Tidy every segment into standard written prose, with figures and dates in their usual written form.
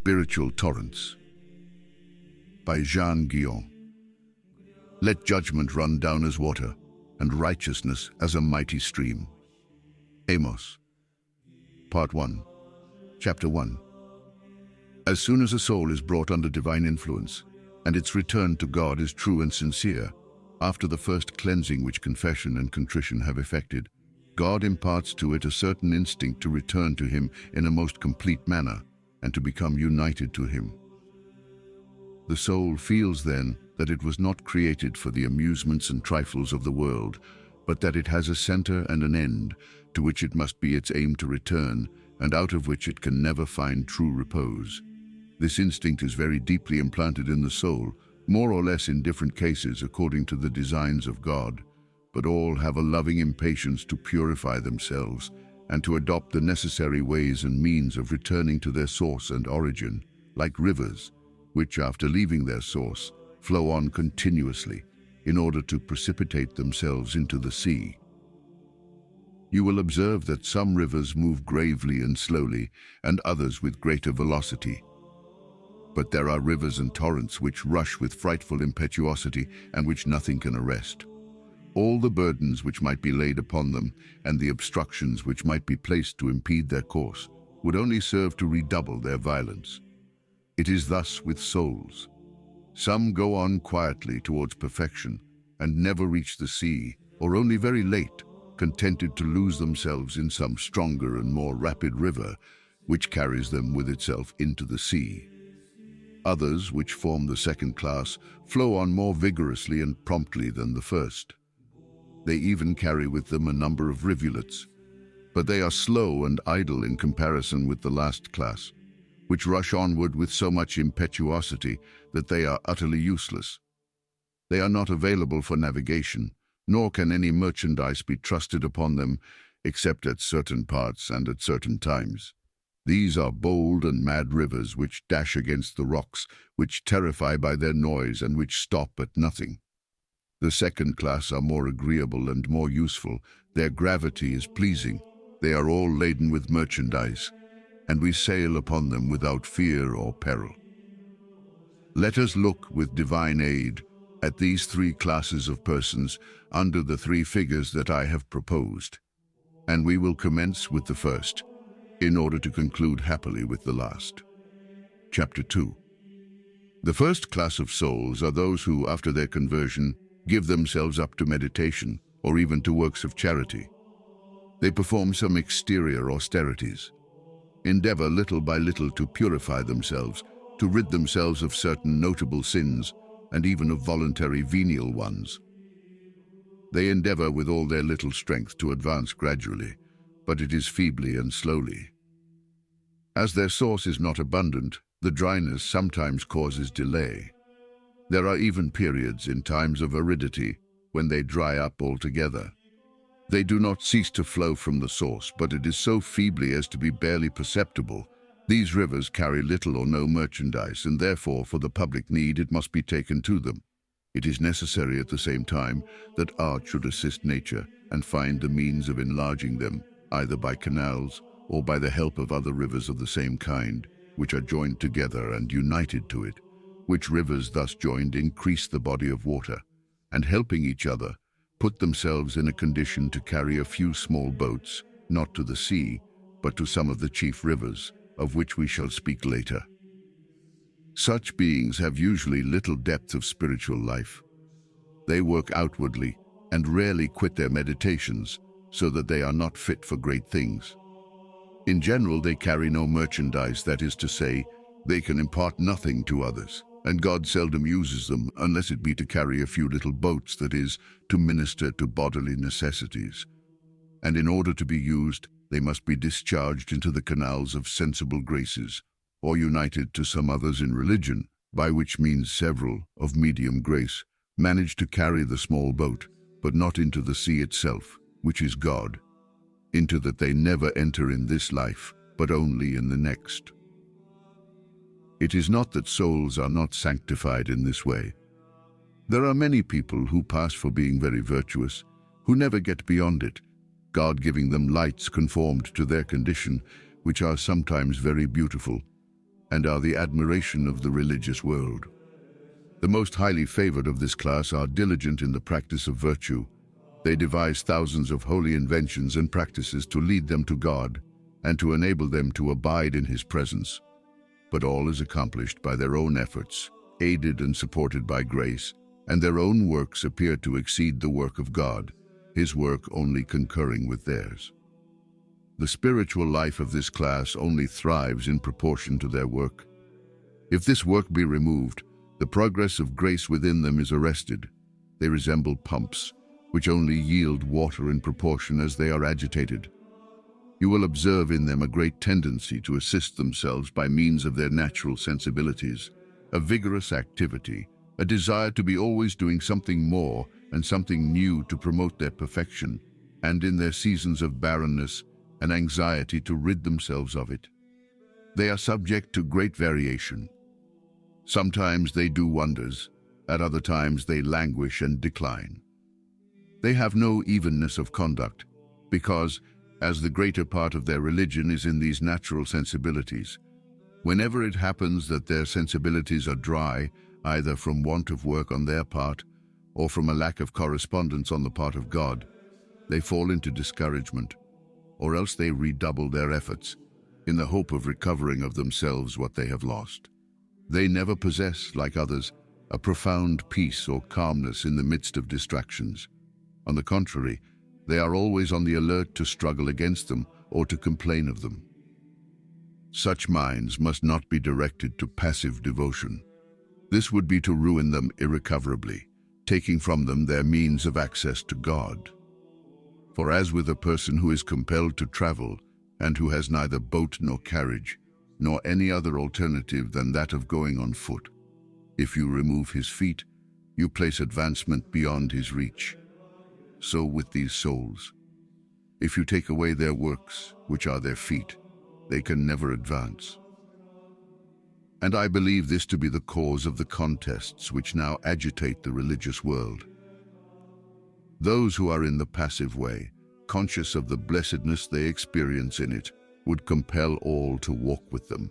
Spiritual Torrents by Jeanne Guyon. Let judgment run down as water, and righteousness as a mighty stream. Amos, Part 1, Chapter 1. As soon as a soul is brought under divine influence, and its return to God is true and sincere, after the first cleansing which confession and contrition have effected, God imparts to it a certain instinct to return to Him in a most complete manner, and to become united to Him. The soul feels then that it was not created for the amusements and trifles of the world, but that it has a center and an end, to which it must be its aim to return, and out of which it can never find true repose. This instinct is very deeply implanted in the soul, more or less in different cases according to the designs of God, but all have a loving impatience to purify themselves and to adopt the necessary ways and means of returning to their source and origin, like rivers, which after leaving their source flow on continuously in order to precipitate themselves into the sea. You will observe that some rivers move gravely and slowly, and others with greater velocity. But there are rivers and torrents which rush with frightful impetuosity and which nothing can arrest. All the burdens which might be laid upon them and the obstructions which might be placed to impede their course would only serve to redouble their violence. It is thus with souls. Some go on quietly towards perfection and never reach the sea, or only very late, contented to lose themselves in some stronger and more rapid river, which carries them with itself into the sea. Others, which form the second class, flow on more vigorously and promptly than the first. They even carry with them a number of rivulets, but they are slow and idle in comparison with the last class, which rush onward with so much impetuosity that they are utterly useless. They are not available for navigation, nor can any merchandise be trusted upon them except at certain parts and at certain times. These are bold and mad rivers which dash against the rocks, which terrify by their noise and which stop at nothing. The second class are more agreeable and more useful. Their gravity is pleasing. They are all laden with merchandise, and we sail upon them without fear or peril. Let us look with divine aid at these three classes of persons under the three figures that I have proposed, and we will commence with the first, in order to conclude happily with the last. Chapter 2. The first class of souls are those who, after their conversion, give themselves up to meditation or even to works of charity. They perform some exterior austerities, endeavor little by little to purify themselves, to rid themselves of certain notable sins and even of voluntary venial ones. They endeavor with all their little strength to advance gradually, but it is feebly and slowly. As their source is not abundant, the dryness sometimes causes delay. There are even periods in times of aridity when they dry up altogether. They do not cease to flow from the source, but it is so feebly as to be barely perceptible. These rivers carry little or no merchandise, and therefore for the public need it must be taken to them. It is necessary at the same time that art should assist nature and find the means of enlarging them, either by canals or by the help of other rivers of the same kind, which are joined together and united to it, which rivers thus joined increase the body of water, and helping each other, put themselves in a condition to carry a few small boats, not to the sea, but to some of the chief rivers, of which we shall speak later. Such beings have usually little depth of spiritual life. They work outwardly and rarely quit their meditations, so that they are not fit for great things. In general, they carry no merchandise, that is to say, they can impart nothing to others, and God seldom uses them unless it be to carry a few little boats, that is, to minister to bodily necessities. And in order to be used, they must be discharged into the canals of sensible graces, or united to some others in religion, by which means several, of medium grace, manage to carry the small boat, but not into the sea itself, which is God, into that they never enter in this life, but only in the next. It is not that souls are not sanctified in this way. There are many people who pass for being very virtuous, who never get beyond it, God giving them lights conformed to their condition, which are sometimes very beautiful, and are the admiration of the religious world. The most highly favored of this class are diligent in the practice of virtue. They devise thousands of holy inventions and practices to lead them to God and to enable them to abide in His presence. But all is accomplished by their own efforts, aided and supported by grace, and their own works appear to exceed the work of God, His work only concurring with theirs. The spiritual life of this class only thrives in proportion to their work. If this work be removed, the progress of grace within them is arrested. They resemble pumps, which only yield water in proportion as they are agitated. You will observe in them a great tendency to assist themselves by means of their natural sensibilities, a vigorous activity, a desire to be always doing something more and something new to promote their perfection, and in their seasons of barrenness, an anxiety to rid themselves of it. They are subject to great variation. Sometimes they do wonders, at other times they languish and decline. They have no evenness of conduct, because, as the greater part of their religion is in these natural sensibilities, whenever it happens that their sensibilities are dry, either from want of work on their part, or from a lack of correspondence on the part of God, they fall into discouragement, or else they redouble their efforts, in the hope of recovering of themselves what they have lost. They never possess, like others, a profound peace or calmness in the midst of distractions. On the contrary, they are always on the alert to struggle against them or to complain of them. Such minds must not be directed to passive devotion. This would be to ruin them irrecoverably, taking from them their means of access to God. For as with a person who is compelled to travel, and who has neither boat nor carriage, nor any other alternative than that of going on foot, if you remove his feet, you place advancement beyond his reach. So with these souls, if you take away their works, which are their feet, they can never advance. And I believe this to be the cause of the contests which now agitate the religious world. Those who are in the passive way, conscious of the blessedness they experience in it, would compel all to walk with them.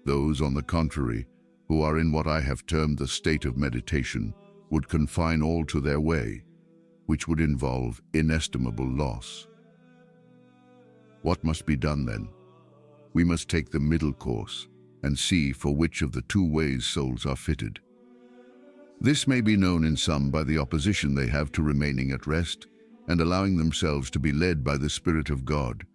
Those, on the contrary, who are in what I have termed the state of meditation, would confine all to their way, which would involve inestimable loss. What must be done then? We must take the middle course and see for which of the two ways souls are fitted. This may be known in some by the opposition they have to remaining at rest and allowing themselves to be led by the Spirit of God,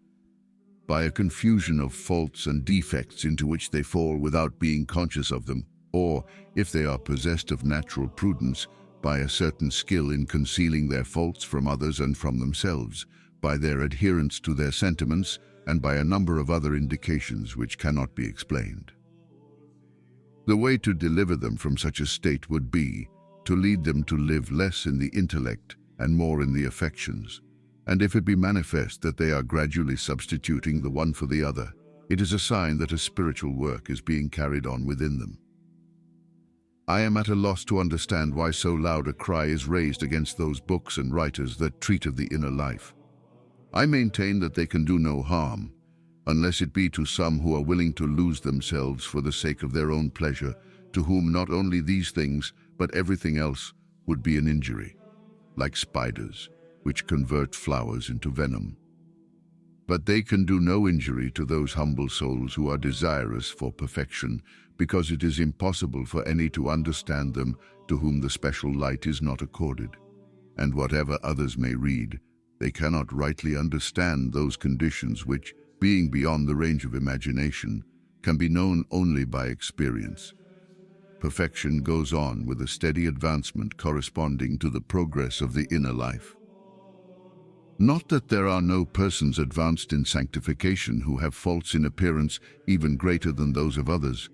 by a confusion of faults and defects into which they fall without being conscious of them, or, if they are possessed of natural prudence, by a certain skill in concealing their faults from others and from themselves, by their adherence to their sentiments, and by a number of other indications which cannot be explained. The way to deliver them from such a state would be to lead them to live less in the intellect and more in the affections, and if it be manifest that they are gradually substituting the one for the other, it is a sign that a spiritual work is being carried on within them. I am at a loss to understand why so loud a cry is raised against those books and writers that treat of the inner life. I maintain that they can do no harm, unless it be to some who are willing to lose themselves for the sake of their own pleasure, to whom not only these things, but everything else would be an injury, like spiders, which convert flowers into venom. But they can do no injury to those humble souls who are desirous for perfection, because it is impossible for any to understand them to whom the special light is not accorded. And whatever others may read, they cannot rightly understand those conditions which, being beyond the range of imagination, can be known only by experience. Perfection goes on with a steady advancement corresponding to the progress of the inner life. Not that there are no persons advanced in sanctification who have faults in appearance even greater than those of others,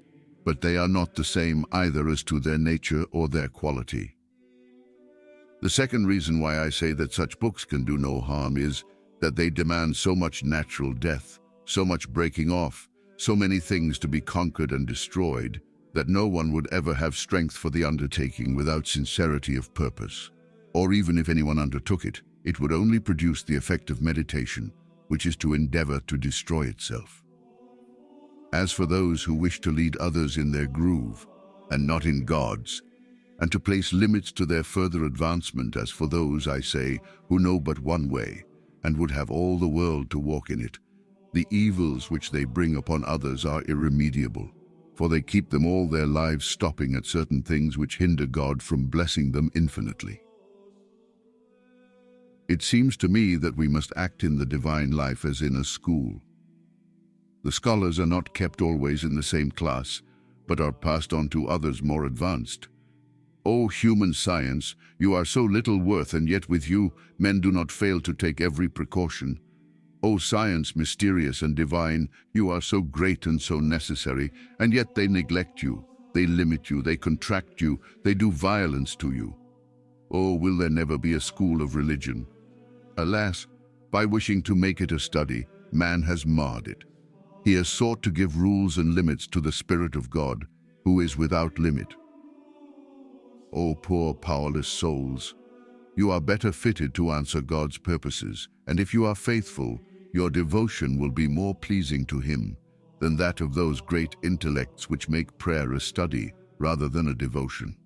but they are not the same either as to their nature or their quality. The second reason why I say that such books can do no harm is that they demand so much natural death, so much breaking off, so many things to be conquered and destroyed, that no one would ever have strength for the undertaking without sincerity of purpose. Or even if anyone undertook it, it would only produce the effect of meditation, which is to endeavor to destroy itself. As for those who wish to lead others in their groove, and not in God's, and to place limits to their further advancement, as for those, I say, who know but one way, and would have all the world to walk in it, the evils which they bring upon others are irremediable, for they keep them all their lives stopping at certain things which hinder God from blessing them infinitely. It seems to me that we must act in the divine life as in a school. The scholars are not kept always in the same class, but are passed on to others more advanced. O human science, you are so little worth, and yet with you men do not fail to take every precaution. O science mysterious and divine, you are so great and so necessary, and yet they neglect you, they limit you, they contract you, they do violence to you. Oh, will there never be a school of religion? Alas, by wishing to make it a study, man has marred it. He has sought to give rules and limits to the Spirit of God, who is without limit. O poor powerless souls, you are better fitted to answer God's purposes, and if you are faithful, your devotion will be more pleasing to Him than that of those great intellects which make prayer a study rather than a devotion.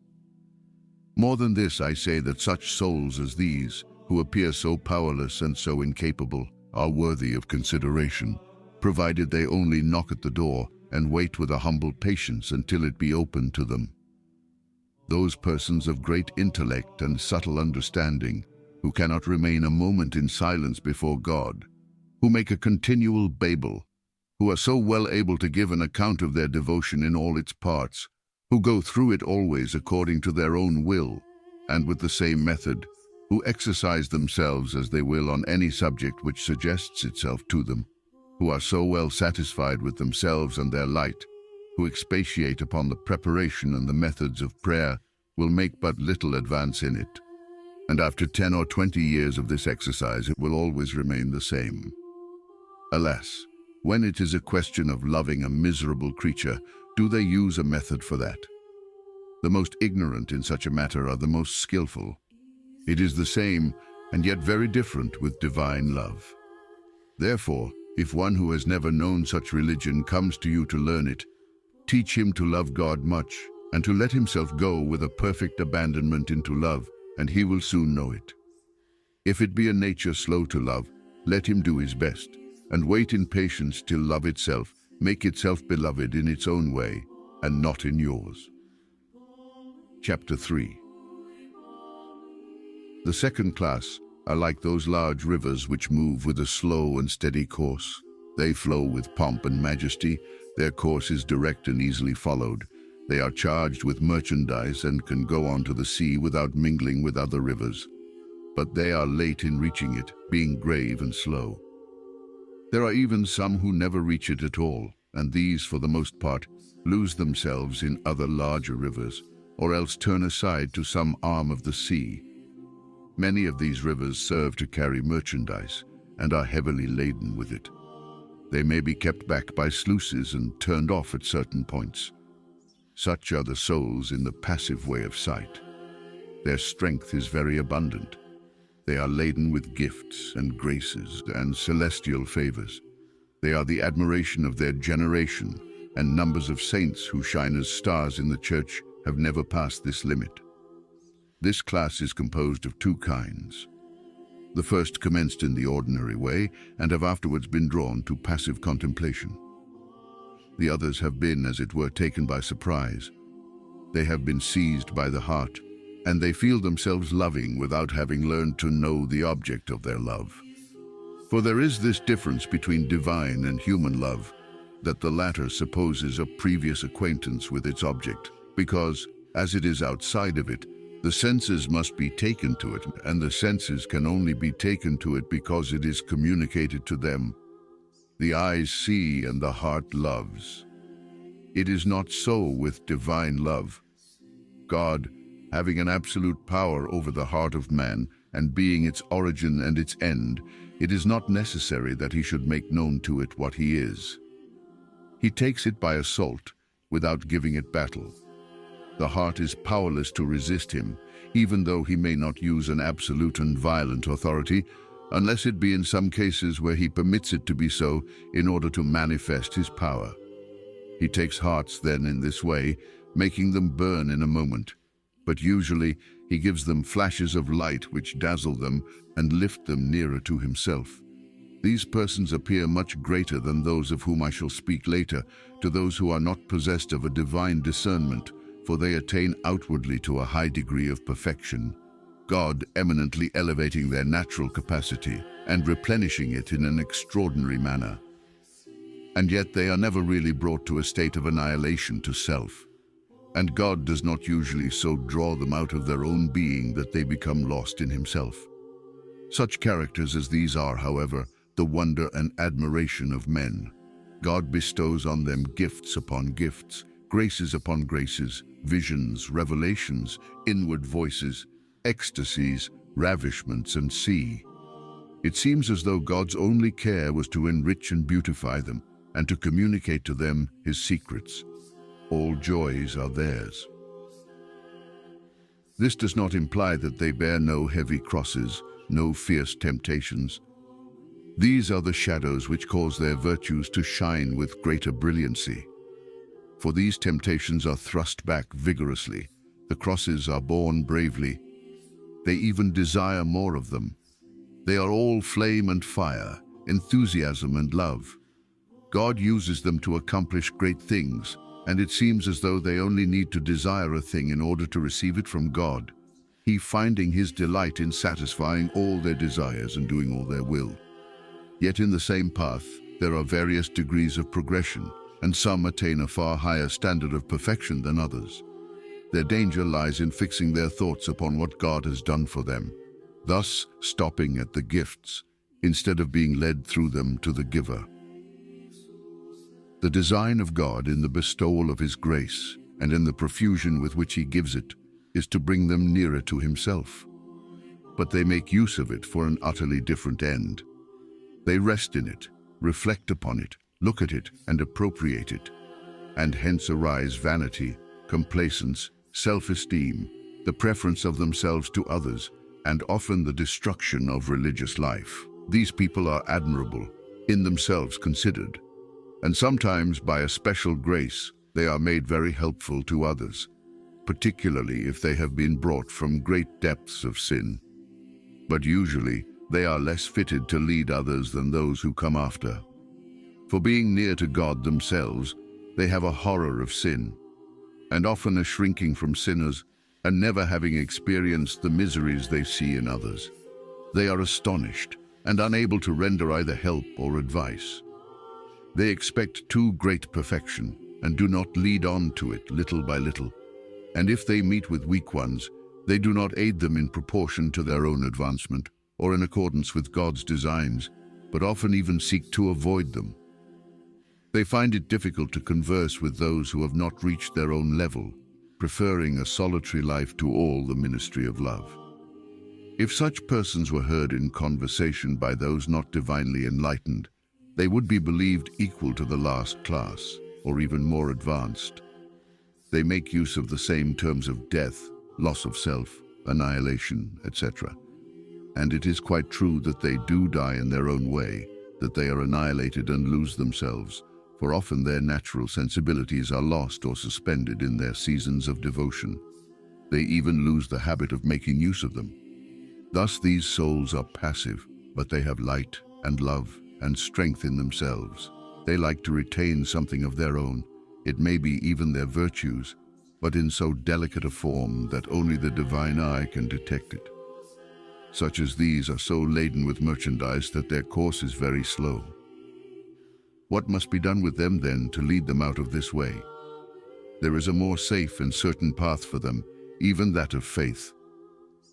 More than this, I say that such souls as these, who appear so powerless and so incapable, are worthy of consideration, provided they only knock at the door and wait with a humble patience until it be opened to them. Those persons of great intellect and subtle understanding, who cannot remain a moment in silence before God, who make a continual babel, who are so well able to give an account of their devotion in all its parts, who go through it always according to their own will, and with the same method, who exercise themselves as they will on any subject which suggests itself to them, who are so well satisfied with themselves and their light, who expatiate upon the preparation and the methods of prayer, will make but little advance in it. And after 10 or 20 years of this exercise, it will always remain the same. Alas, when it is a question of loving a miserable creature, do they use a method for that? The most ignorant in such a matter are the most skillful. It is the same, and yet very different, with divine love. Therefore, if one who has never known such religion comes to you to learn it, teach him to love God much, and to let himself go with a perfect abandonment into love, and he will soon know it. If it be a nature slow to love, let him do his best, and wait in patience till love itself make itself beloved in its own way, and not in yours. Chapter 3. The second class are like those large rivers which move with a slow and steady course. They flow with pomp and majesty. Their course is direct and easily followed. They are charged with merchandise and can go on to the sea without mingling with other rivers. But they are late in reaching it, being grave and slow. There are even some who never reach it at all, and these, for the most part, lose themselves in other larger rivers, or else turn aside to some arm of the sea. Many of these rivers serve to carry merchandise, and are heavily laden with it. They may be kept back by sluices and turned off at certain points. Such are the souls in the passive way of sight. Their strength is very abundant. They are laden with gifts and graces and celestial favors. They are the admiration of their generation, and numbers of saints who shine as stars in the church have never passed this limit. This class is composed of two kinds. The first commenced in the ordinary way and have afterwards been drawn to passive contemplation. The others have been, as it were, taken by surprise. They have been seized by the heart, and they feel themselves loving without having learned to know the object of their love. For there is this difference between divine and human love, that the latter supposes a previous acquaintance with its object, because, as it is outside of it, the senses must be taken to it, and the senses can only be taken to it because it is communicated to them. The eyes see and the heart loves. It is not so with divine love. God, having an absolute power over the heart of man, and being its origin and its end, it is not necessary that he should make known to it what he is. He takes it by assault, without giving it battle. The heart is powerless to resist him, even though he may not use an absolute and violent authority, unless it be in some cases where he permits it to be so in order to manifest his power. He takes hearts then in this way, making them burn in a moment. But usually he gives them flashes of light which dazzle them and lift them nearer to himself. These persons appear much greater than those of whom I shall speak later, to those who are not possessed of a divine discernment, for they attain outwardly to a high degree of perfection, God eminently elevating their natural capacity and replenishing it in an extraordinary manner. And yet they are never really brought to a state of annihilation to self, and God does not usually so draw them out of their own being that they become lost in himself. Such characters as these are, however, the wonder and admiration of men. God bestows on them gifts upon gifts, graces upon graces, visions, revelations, inward voices, ecstasies, ravishments, and see. It seems as though God's only care was to enrich and beautify them, and to communicate to them his secrets. All joys are theirs. This does not imply that they bear no heavy crosses, no fierce temptations. These are the shadows which cause their virtues to shine with greater brilliancy. For these temptations are thrust back vigorously, the crosses are borne bravely. They even desire more of them. They are all flame and fire, enthusiasm and love. God uses them to accomplish great things, and it seems as though they only need to desire a thing in order to receive it from God, he finding his delight in satisfying all their desires and doing all their will. Yet in the same path, there are various degrees of progression, and some attain a far higher standard of perfection than others. Their danger lies in fixing their thoughts upon what God has done for them, thus stopping at the gifts, instead of being led through them to the giver. The design of God in the bestowal of his grace, and in the profusion with which he gives it, is to bring them nearer to himself. But they make use of it for an utterly different end. They rest in it, reflect upon it, look at it, and appropriate it. And hence arise vanity, complacence, self-esteem, the preference of themselves to others, and often the destruction of religious life. These people are admirable, in themselves considered, and sometimes by a special grace they are made very helpful to others, particularly if they have been brought from great depths of sin. But usually they are less fitted to lead others than those who come after. For being near to God themselves, they have a horror of sin, and often a shrinking from sinners, and never having experienced the miseries they see in others. They are astonished and unable to render either help or advice. They expect too great perfection and do not lead on to it little by little. And if they meet with weak ones, they do not aid them in proportion to their own advancement or in accordance with God's designs, but often even seek to avoid them. They find it difficult to converse with those who have not reached their own level, preferring a solitary life to all the ministry of love. If such persons were heard in conversation by those not divinely enlightened, they would be believed equal to the last class, or even more advanced. They make use of the same terms of death, loss of self, annihilation, etc. And it is quite true that they do die in their own way, that they are annihilated and lose themselves, for often their natural sensibilities are lost or suspended in their seasons of devotion. They even lose the habit of making use of them. Thus these souls are passive, but they have light and love and strength in themselves. They like to retain something of their own, it may be even their virtues, but in so delicate a form that only the divine eye can detect it. Such as these are so laden with merchandise that their course is very slow. What must be done with them then to lead them out of this way? There is a more safe and certain path for them, even that of faith.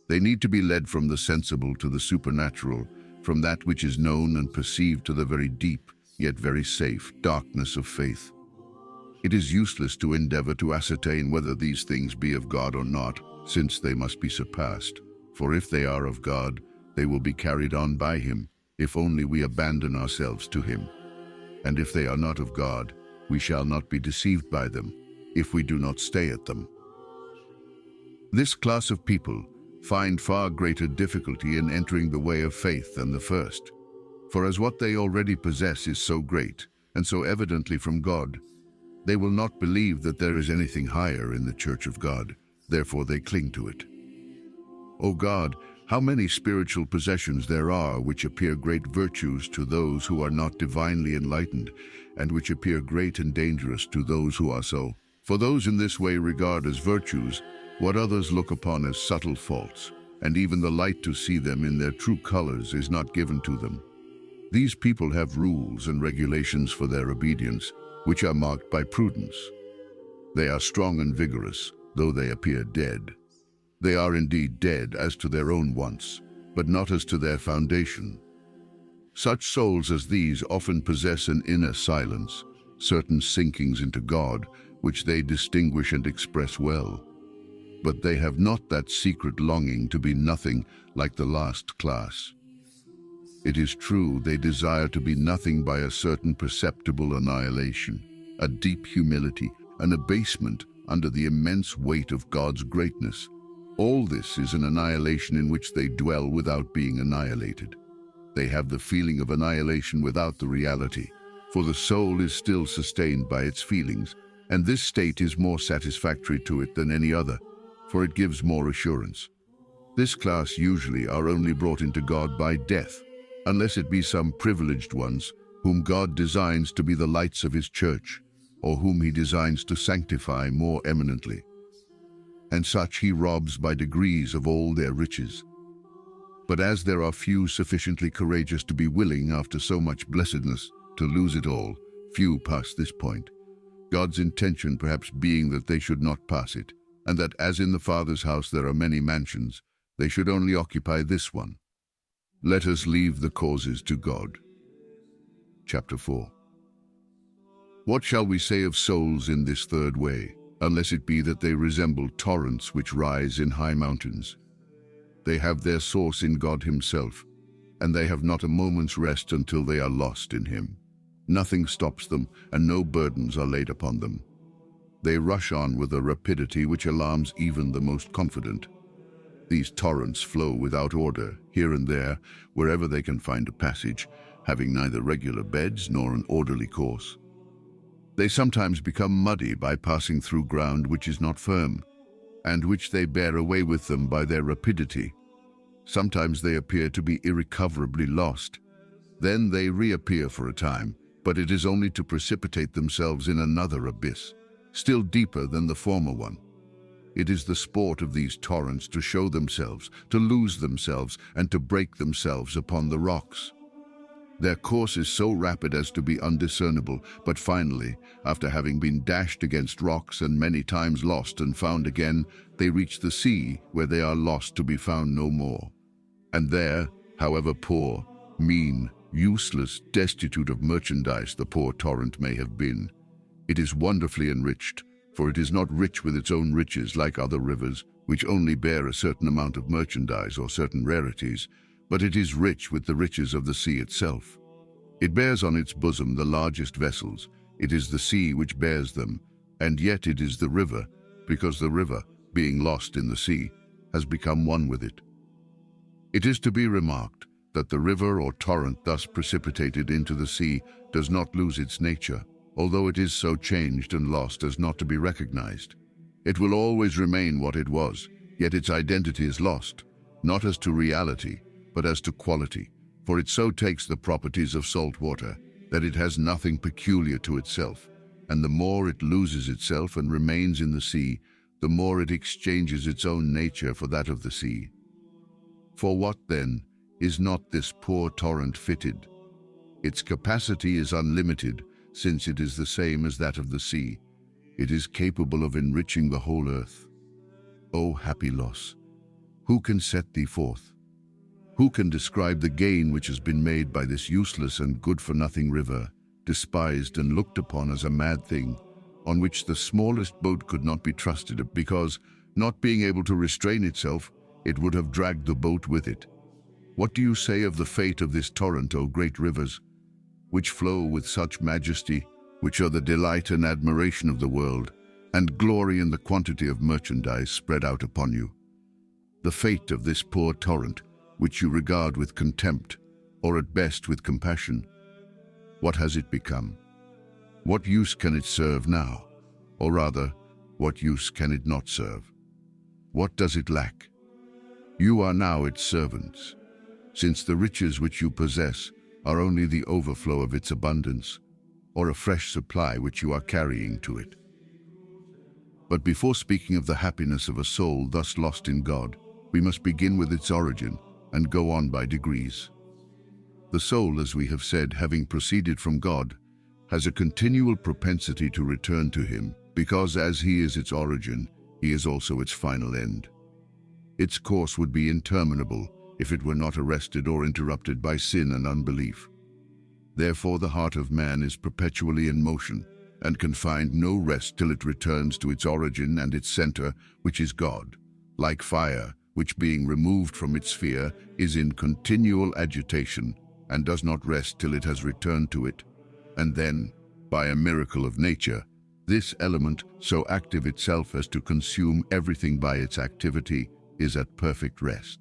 They need to be led from the sensible to the supernatural, from that which is known and perceived to the very deep, yet very safe, darkness of faith. It is useless to endeavor to ascertain whether these things be of God or not, since they must be surpassed. For if they are of God, they will be carried on by him, if only we abandon ourselves to him. And if they are not of God, we shall not be deceived by them, if we do not stay at them. This class of people find far greater difficulty in entering the way of faith than the first. For as what they already possess is so great, and so evidently from God, They will not believe that there is anything higher in the church of God, therefore they cling to it. O God, how many spiritual possessions there are which appear great virtues to those who are not divinely enlightened, and which appear great and dangerous to those who are so. For those in this way regard as virtues what others look upon as subtle faults, and even the light to see them in their true colors is not given to them. These people have rules and regulations for their obedience, which are marked by prudence. They are strong and vigorous, though they appear dead. They are indeed dead as to their own wants, but not as to their foundation. Such souls as these often possess an inner silence, certain sinkings into God, which they distinguish and express well. But they have not that secret longing to be nothing like the last class. It is true they desire to be nothing by a certain perceptible annihilation, a deep humility, an abasement under the immense weight of God's greatness. All this is an annihilation in which they dwell without being annihilated. They have the feeling of annihilation without the reality, for the soul is still sustained by its feelings, and this state is more satisfactory to it than any other, for it gives more assurance. This class usually are only brought into God by death, unless it be some privileged ones whom God designs to be the lights of his church, or whom he designs to sanctify more eminently. And such he robs by degrees of all their riches. But as there are few sufficiently courageous to be willing, after so much blessedness, to lose it all, few pass this point, God's intention perhaps being that they should not pass it, and that as in the Father's house there are many mansions, they should only occupy this one. Let us leave the causes to God. Chapter 4. What shall we say of souls in this third way, unless it be that they resemble torrents which rise in high mountains? They have their source in God himself, and they have not a moment's rest until they are lost in him. Nothing stops them, and no burdens are laid upon them. They rush on with a rapidity which alarms even the most confident. These torrents flow without order, here and there, wherever they can find a passage, having neither regular beds nor an orderly course. They sometimes become muddy by passing through ground which is not firm, and which they bear away with them by their rapidity. Sometimes they appear to be irrecoverably lost. Then they reappear for a time, but it is only to precipitate themselves in another abyss, still deeper than the former one. It is the sport of these torrents to show themselves, to lose themselves, and to break themselves upon the rocks. Their course is so rapid as to be undiscernible, but finally, after having been dashed against rocks and many times lost and found again, they reach the sea, where they are lost to be found no more. And there, however poor, mean, useless, destitute of merchandise the poor torrent may have been, it is wonderfully enriched, for it is not rich with its own riches like other rivers, which only bear a certain amount of merchandise or certain rarities, but it is rich with the riches of the sea itself. It bears on its bosom the largest vessels. It is the sea which bears them, and yet it is the river, because the river, being lost in the sea, has become one with it. It is to be remarked that the river or torrent thus precipitated into the sea does not lose its nature, although it is so changed and lost as not to be recognized. It will always remain what it was, yet its identity is lost, not as to reality, but as to quality, for it so takes the properties of salt water that it has nothing peculiar to itself, and the more it loses itself and remains in the sea, the more it exchanges its own nature for that of the sea. For what, then, is not this poor torrent fitted? Its capacity is unlimited, since it is the same as that of the sea. It is capable of enriching the whole earth. O happy loss! Who can set thee forth? Who can describe the gain which has been made by this useless and good-for-nothing river, despised and looked upon as a mad thing, on which the smallest boat could not be trusted, because, not being able to restrain itself, it would have dragged the boat with it? What do you say of the fate of this torrent, O great rivers, which flow with such majesty, which are the delight and admiration of the world, and glory in the quantity of merchandise spread out upon you? The fate of this poor torrent, which you regard with contempt, or at best with compassion, what has it become? What use can it serve now? Or rather, what use can it not serve? What does it lack? You are now its servants, since the riches which you possess are only the overflow of its abundance, or a fresh supply which you are carrying to it. But before speaking of the happiness of a soul thus lost in God, we must begin with its origin and go on by degrees. The soul, as we have said, having proceeded from God, has a continual propensity to return to Him, because as He is its origin, He is also its final end. Its course would be interminable if it were not arrested or interrupted by sin and unbelief. Therefore the heart of man is perpetually in motion, and can find no rest till it returns to its origin and its center, which is God. Like fire, which being removed from its sphere is in continual agitation, and does not rest till it has returned to it. And then, by a miracle of nature, this element, so active itself as to consume everything by its activity, is at perfect rest.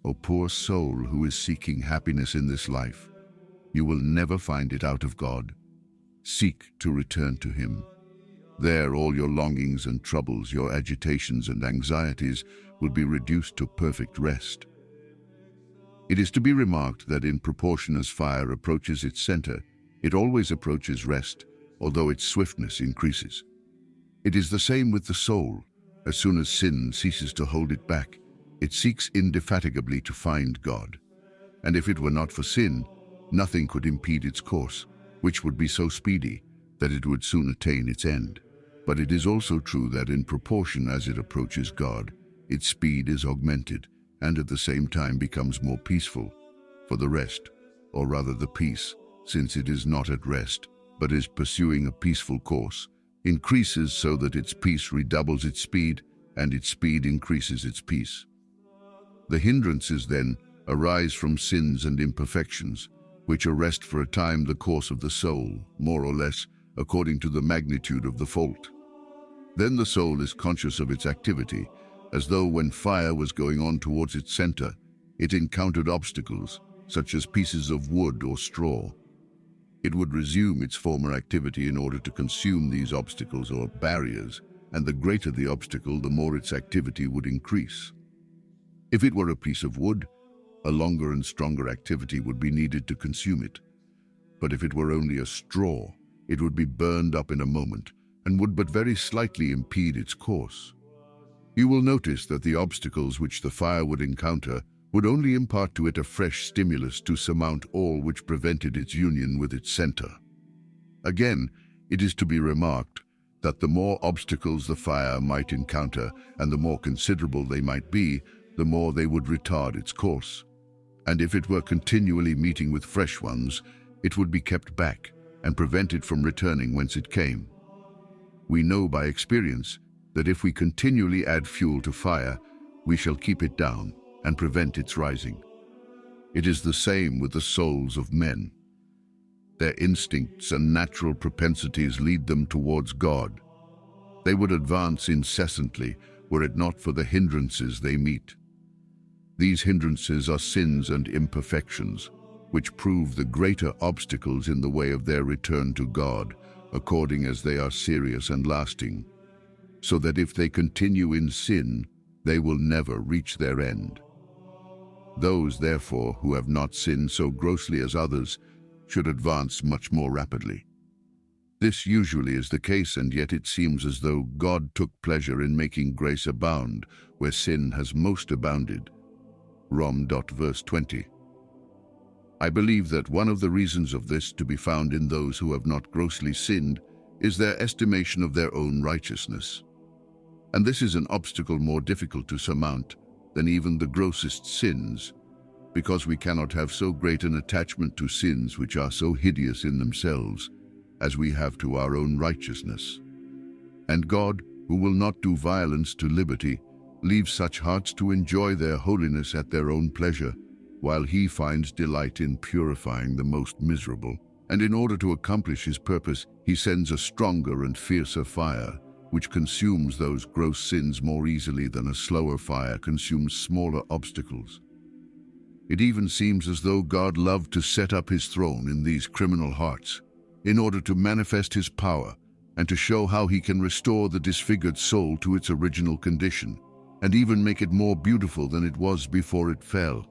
O poor soul who is seeking happiness in this life, you will never find it out of God. Seek to return to Him. There all your longings and troubles, your agitations and anxieties will be reduced to perfect rest. It is to be remarked that in proportion as fire approaches its center, it always approaches rest, although its swiftness increases. It is the same with the soul. As soon as sin ceases to hold it back, it seeks indefatigably to find God. And if it were not for sin, nothing could impede its course, which would be so speedy that it would soon attain its end. But it is also true that in proportion as it approaches God, its speed is augmented, and at the same time becomes more peaceful. For the rest, or rather the peace, since it is not at rest, but is pursuing a peaceful course, increases so that its peace redoubles its speed, and its speed increases its peace. The hindrances, then, arise from sins and imperfections, which arrest for a time the course of the soul, more or less, according to the magnitude of the fault. Then the soul is conscious of its activity, as though when fire was going on towards its center, it encountered obstacles, such as pieces of wood or straw. It would resume its former activity in order to consume these obstacles or barriers, and the greater the obstacle, the more its activity would increase. If it were a piece of wood, a longer and stronger activity would be needed to consume it. But if it were only a straw, it would be burned up in a moment, and would but very slightly impede its course. You will notice that the obstacles which the fire would encounter would only impart to it a fresh stimulus to surmount all which prevented its union with its center. Again, it is to be remarked that the more obstacles the fire might encounter and the more considerable they might be, the more they would retard its course. And if it were continually meeting with fresh ones, it would be kept back and prevented from returning whence it came. We know by experience that if we continually add fuel to fire, we shall keep it down and prevent its rising. It is the same with the souls of men. Their instincts and natural propensities lead them towards God. They would advance incessantly were it not for the hindrances they meet. These hindrances are sins and imperfections, which prove the greater obstacles in the way of their return to God, according as they are serious and lasting, so that if they continue in sin, they will never reach their end. Those, therefore, who have not sinned so grossly as others should advance much more rapidly. This usually is the case, and yet it seems as though God took pleasure in making grace abound where sin has most abounded. Verse 20. I believe that one of the reasons of this to be found in those who have not grossly sinned is their estimation of their own righteousness. And this is an obstacle more difficult to surmount than even the grossest sins, because we cannot have so great an attachment to sins which are so hideous in themselves as we have to our own righteousness. And God, who will not do violence to liberty, leaves such hearts to enjoy their holiness at their own pleasure, while He finds delight in purifying the most miserable. And in order to accomplish His purpose, He sends a stronger and fiercer fire, which consumes those gross sins more easily than a slower fire consumes smaller obstacles. It even seems as though God loved to set up His throne in these criminal hearts, in order to manifest his power and to show how he can restore the disfigured soul to its original condition, and even make it more beautiful than it was before it fell.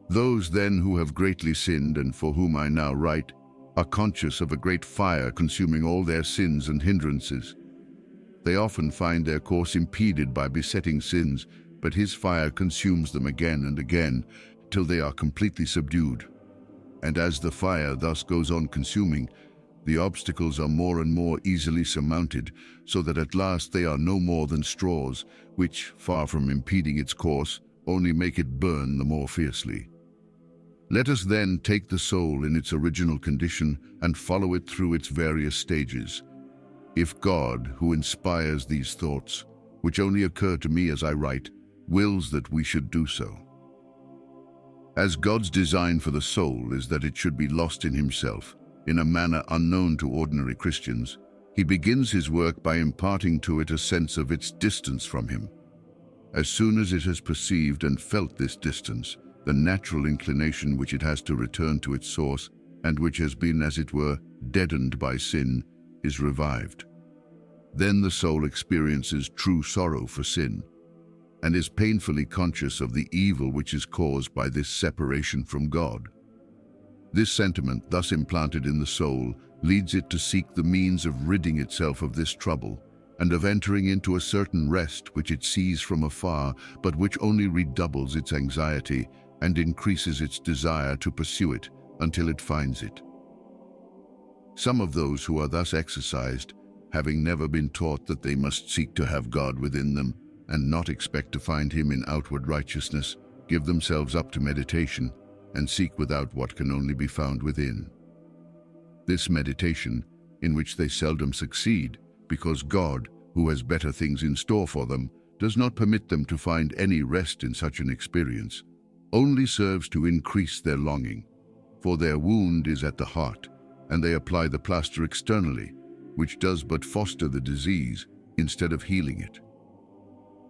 Those then who have greatly sinned and for whom I now write are conscious of a great fire consuming all their sins and hindrances. They often find their course impeded by besetting sins, but his fire consumes them again and again till they are completely subdued. And as the fire thus goes on consuming, the obstacles are more and more easily surmounted, so that at last they are no more than straws, which, far from impeding its course, only make it burn the more fiercely. Let us then take the soul in its original condition and follow it through its various stages. If God, who inspires these thoughts, which only occur to me as I write, wills that we should do so. As God's design for the soul is that it should be lost in himself, in a manner unknown to ordinary Christians, he begins his work by imparting to it a sense of its distance from him. As soon as it has perceived and felt this distance, the natural inclination which it has to return to its source, and which has been, as it were, deadened by sin, is revived. Then the soul experiences true sorrow for sin, and is painfully conscious of the evil which is caused by this separation from God. This sentiment, thus implanted in the soul, leads it to seek the means of ridding itself of this trouble, and of entering into a certain rest which it sees from afar, but which only redoubles its anxiety and increases its desire to pursue it until it finds it. Some of those who are thus exercised, having never been taught that they must seek to have God within them and not expect to find him in outward righteousness, give themselves up to meditation and seek without what can only be found within. This meditation, in which they seldom succeed, because God, who has better things in store for them, does not permit them to find any rest in such an experience, only serves to increase their longing, for their wound is at the heart, and they apply the plaster externally, which does but foster the disease instead of healing it.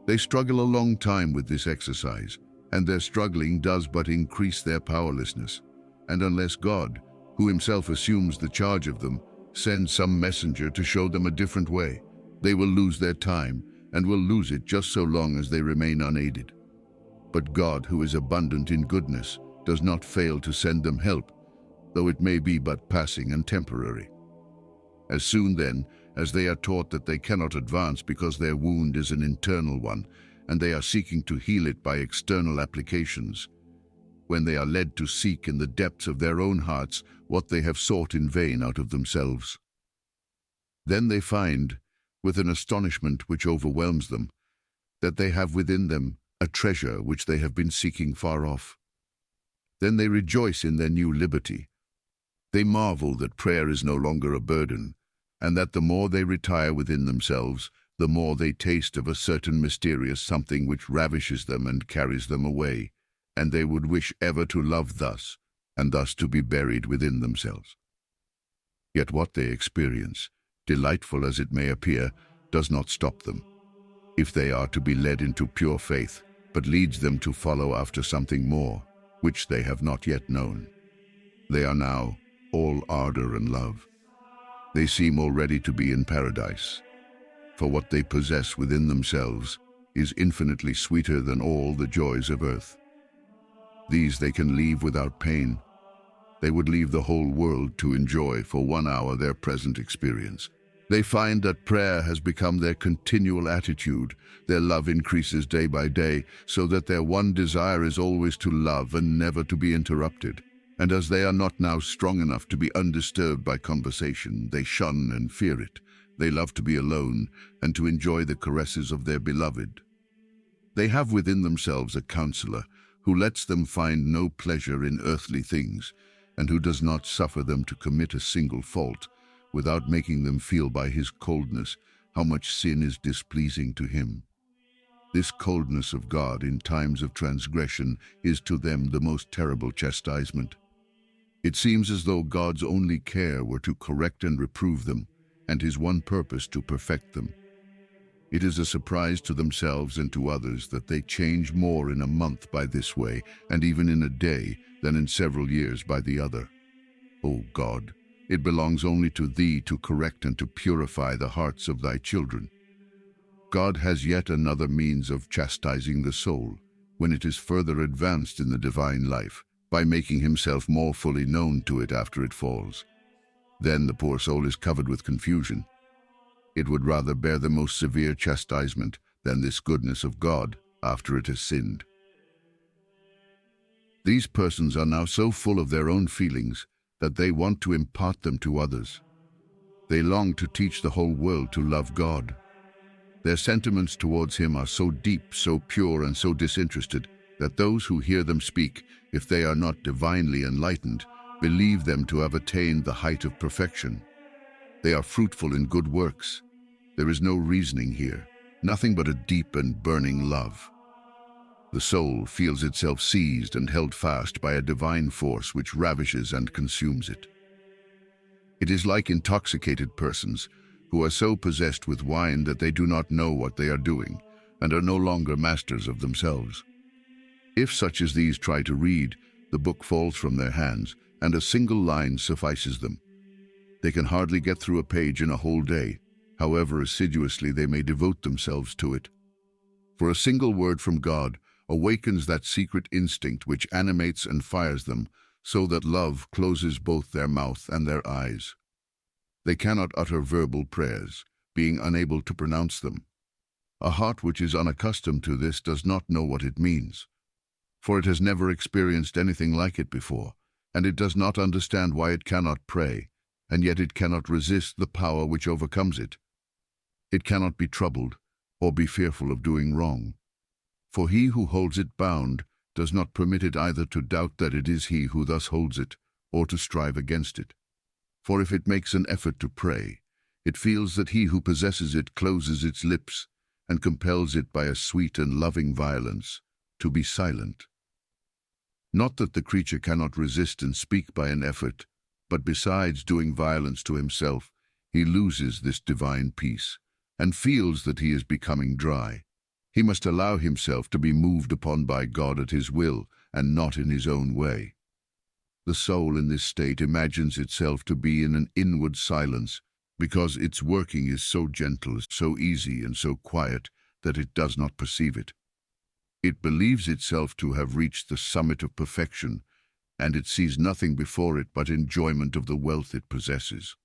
They struggle a long time with this exercise, and their struggling does but increase their powerlessness, and unless God, who himself assumes the charge of them, sends some messenger to show them a different way, they will lose their time and will lose it just so long as they remain unaided. But God, who is abundant in goodness, does not fail to send them help, though it may be but passing and temporary. As soon then as they are taught that they cannot advance because their wound is an internal one, and they are seeking to heal it by external applications, when they are led to seek in the depths of their own hearts what they have sought in vain out of themselves, then they find, with an astonishment which overwhelms them, that they have within them a treasure which they have been seeking far off. Then they rejoice in their new liberty. They marvel that prayer is no longer a burden, and that the more they retire within themselves, the more they taste of a certain mysterious something which ravishes them and carries them away, and they would wish ever to love thus, and thus to be buried within themselves. Yet what they experience, delightful as it may appear, does not stop them, if they are to be led into pure faith, but leads them to follow after something more, which they have not yet known. They are now all ardor and love. They seem already to be in paradise, for what they possess within themselves is infinitely sweeter than all the joys of earth. These they can leave without pain. They would leave the whole world to enjoy for 1 hour their present experience. They find that prayer has become their continual attitude. Their love increases day by day, so that their one desire is always to love and never to be interrupted. And as they are not now strong enough to be undisturbed by conversation, they shun and fear it. They love to be alone and to enjoy the caresses of their beloved. They have within themselves a counselor who lets them find no pleasure in earthly things, and who does not suffer them to commit a single fault, without making them feel by his coldness how much sin is displeasing to him. This coldness of God in times of transgression is to them the most terrible chastisement. It seems as though God's only care were to correct and reprove them, and his one purpose to perfect them. It is a surprise to themselves and to others that they change more in a month by this way, and even in a day, than in several years by the other. O God, It belongs only to thee to correct and to purify the hearts of thy children. God has yet another means of chastising the soul, when it is further advanced in the divine life, by making himself more fully known to it after it falls. Then the poor soul is covered with confusion. It would rather bear the most severe chastisement than this goodness of God after it has sinned. These persons are now so full of their own feelings that they want to impart them to others. They long to teach the whole world to love God. Their sentiments towards him are so deep, so pure, and so disinterested that those who hear them speak, if they are not divinely enlightened, believe them to have attained the height of perfection. They are fruitful in good works. There is no reasoning here, nothing but a deep and burning love. The soul feels itself seized and held fast by a divine force which ravishes and consumes it. It is like intoxicated persons who are so possessed with wine that they do not know what they are doing and are no longer masters of themselves. If such as these try to read, the book falls from their hands, and a single line suffices them. They can hardly get through a page in a whole day, however assiduously they may devote themselves to it. For a single word from God awakens that secret instinct which animates and fires them, so that love closes both their mouth and their eyes. They cannot utter verbal prayers, being unable to pronounce them. A heart which is unaccustomed to this does not know what it means, for it has never experienced anything like it before, and it does not understand why it cannot pray, and yet it cannot resist the power which overcomes it. It cannot be troubled, or be fearful of doing wrong, for he who holds it bound does not permit it either to doubt that it is he who thus holds it, or to strive against it. For if it makes an effort to pray, it feels that he who possesses it closes its lips and compels it by a sweet and loving violence to be silent. Not that the creature cannot resist and speak by an effort, but besides doing violence to himself, he loses this divine peace, and feels that he is becoming dry. He must allow himself to be moved upon by God at his will, and not in his own way. The soul in this state imagines itself to be in an inward silence, because its working is so gentle, so easy, and so quiet that it does not perceive it. It believes itself to have reached the summit of perfection, and it sees nothing before it but enjoyment of the wealth it possesses.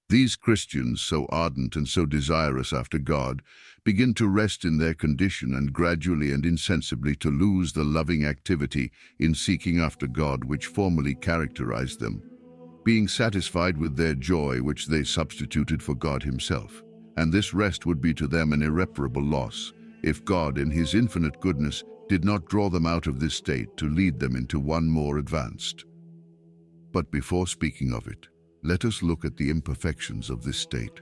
These Christians, so ardent and so desirous after God, begin to rest in their condition and gradually and insensibly to lose the loving activity in seeking after God which formerly characterized them, being satisfied with their joy which they substituted for God himself. And this rest would be to them an irreparable loss, if God in his infinite goodness did not draw them out of this state to lead them into one more advanced. But before speaking of it, let us look at the imperfections of this state.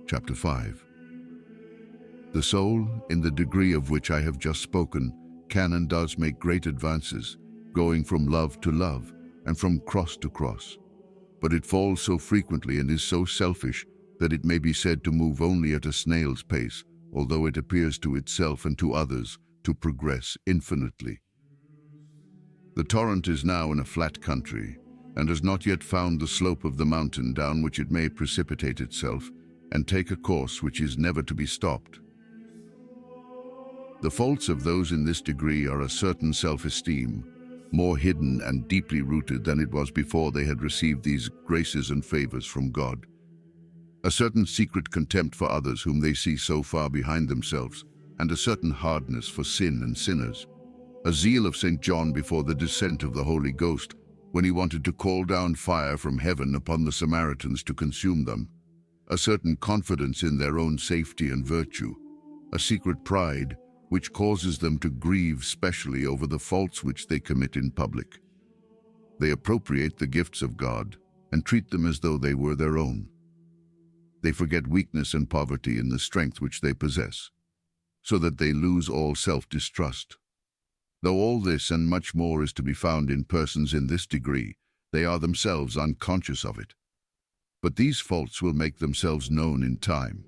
Chapter 5. The soul, in the degree of which I have just spoken, can and does make great advances, going from love to love, and from cross to cross. But it falls so frequently and is so selfish that it may be said to move only at a snail's pace, although it appears to itself and to others to progress infinitely. The torrent is now in a flat country, and has not yet found the slope of the mountain down which it may precipitate itself and take a course which is never to be stopped. The faults of those in this degree are a certain self-esteem, more hidden and deeply rooted than it was before they had received these graces and favors from God, a certain secret contempt for others whom they see so far behind themselves, and a certain hardness for sin and sinners, a zeal of St. John before the descent of the Holy Ghost, when he wanted to call down fire from heaven upon the Samaritans to consume them, a certain confidence in their own safety and virtue, a secret pride which causes them to grieve specially over the faults which they commit in public. They appropriate the gifts of God and treat them as though they were their own. They forget weakness and poverty in the strength which they possess, so that they lose all self-distrust. Though all this and much more is to be found in persons in this degree, they are themselves unconscious of it. But these faults will make themselves known in time.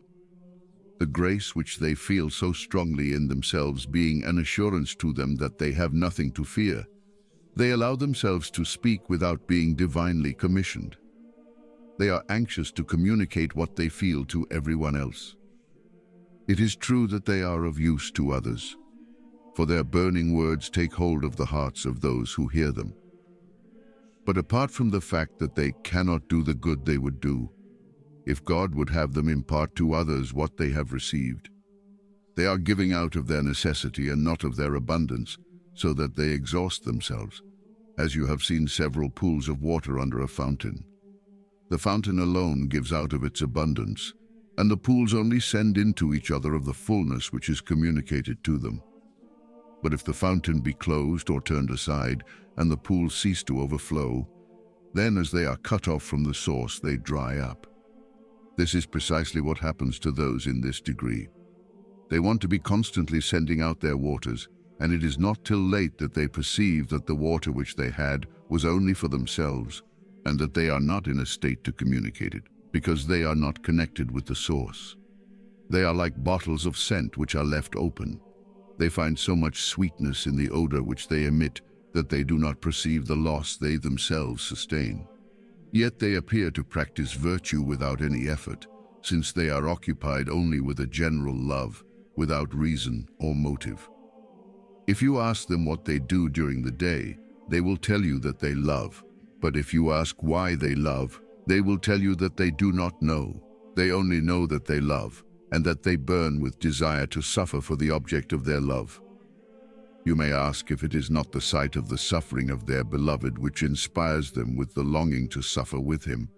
The grace which they feel so strongly in themselves being an assurance to them that they have nothing to fear, They allow themselves to speak without being divinely commissioned. They are anxious to communicate what they feel to everyone else. It is true that they are of use to others, for their burning words take hold of the hearts of those who hear them. But apart from the fact that they cannot do the good they would do, if God would have them impart to others what they have received, they are giving out of their necessity and not of their abundance, so that they exhaust themselves, as you have seen several pools of water under a fountain. The fountain alone gives out of its abundance, and the pools only send into each other of the fullness which is communicated to them. But if the fountain be closed or turned aside, and the pools cease to overflow, then as they are cut off from the source, they dry up. This is precisely what happens to those in this degree. They want to be constantly sending out their waters, and it is not till late that they perceive that the water which they had was only for themselves, and that they are not in a state to communicate it, because they are not connected with the source. They are like bottles of scent which are left open. They find so much sweetness in the odor which they emit that they do not perceive the loss they themselves sustain. Yet they appear to practice virtue without any effort, since they are occupied only with a general love, without reason or motive. If you ask them what they do during the day, they will tell you that they love. But if you ask why they love, they will tell you that they do not know. They only know that they love, and that they burn with desire to suffer for the object of their love. You may ask if it is not the sight of the suffering of their beloved which inspires them with the longing to suffer with him,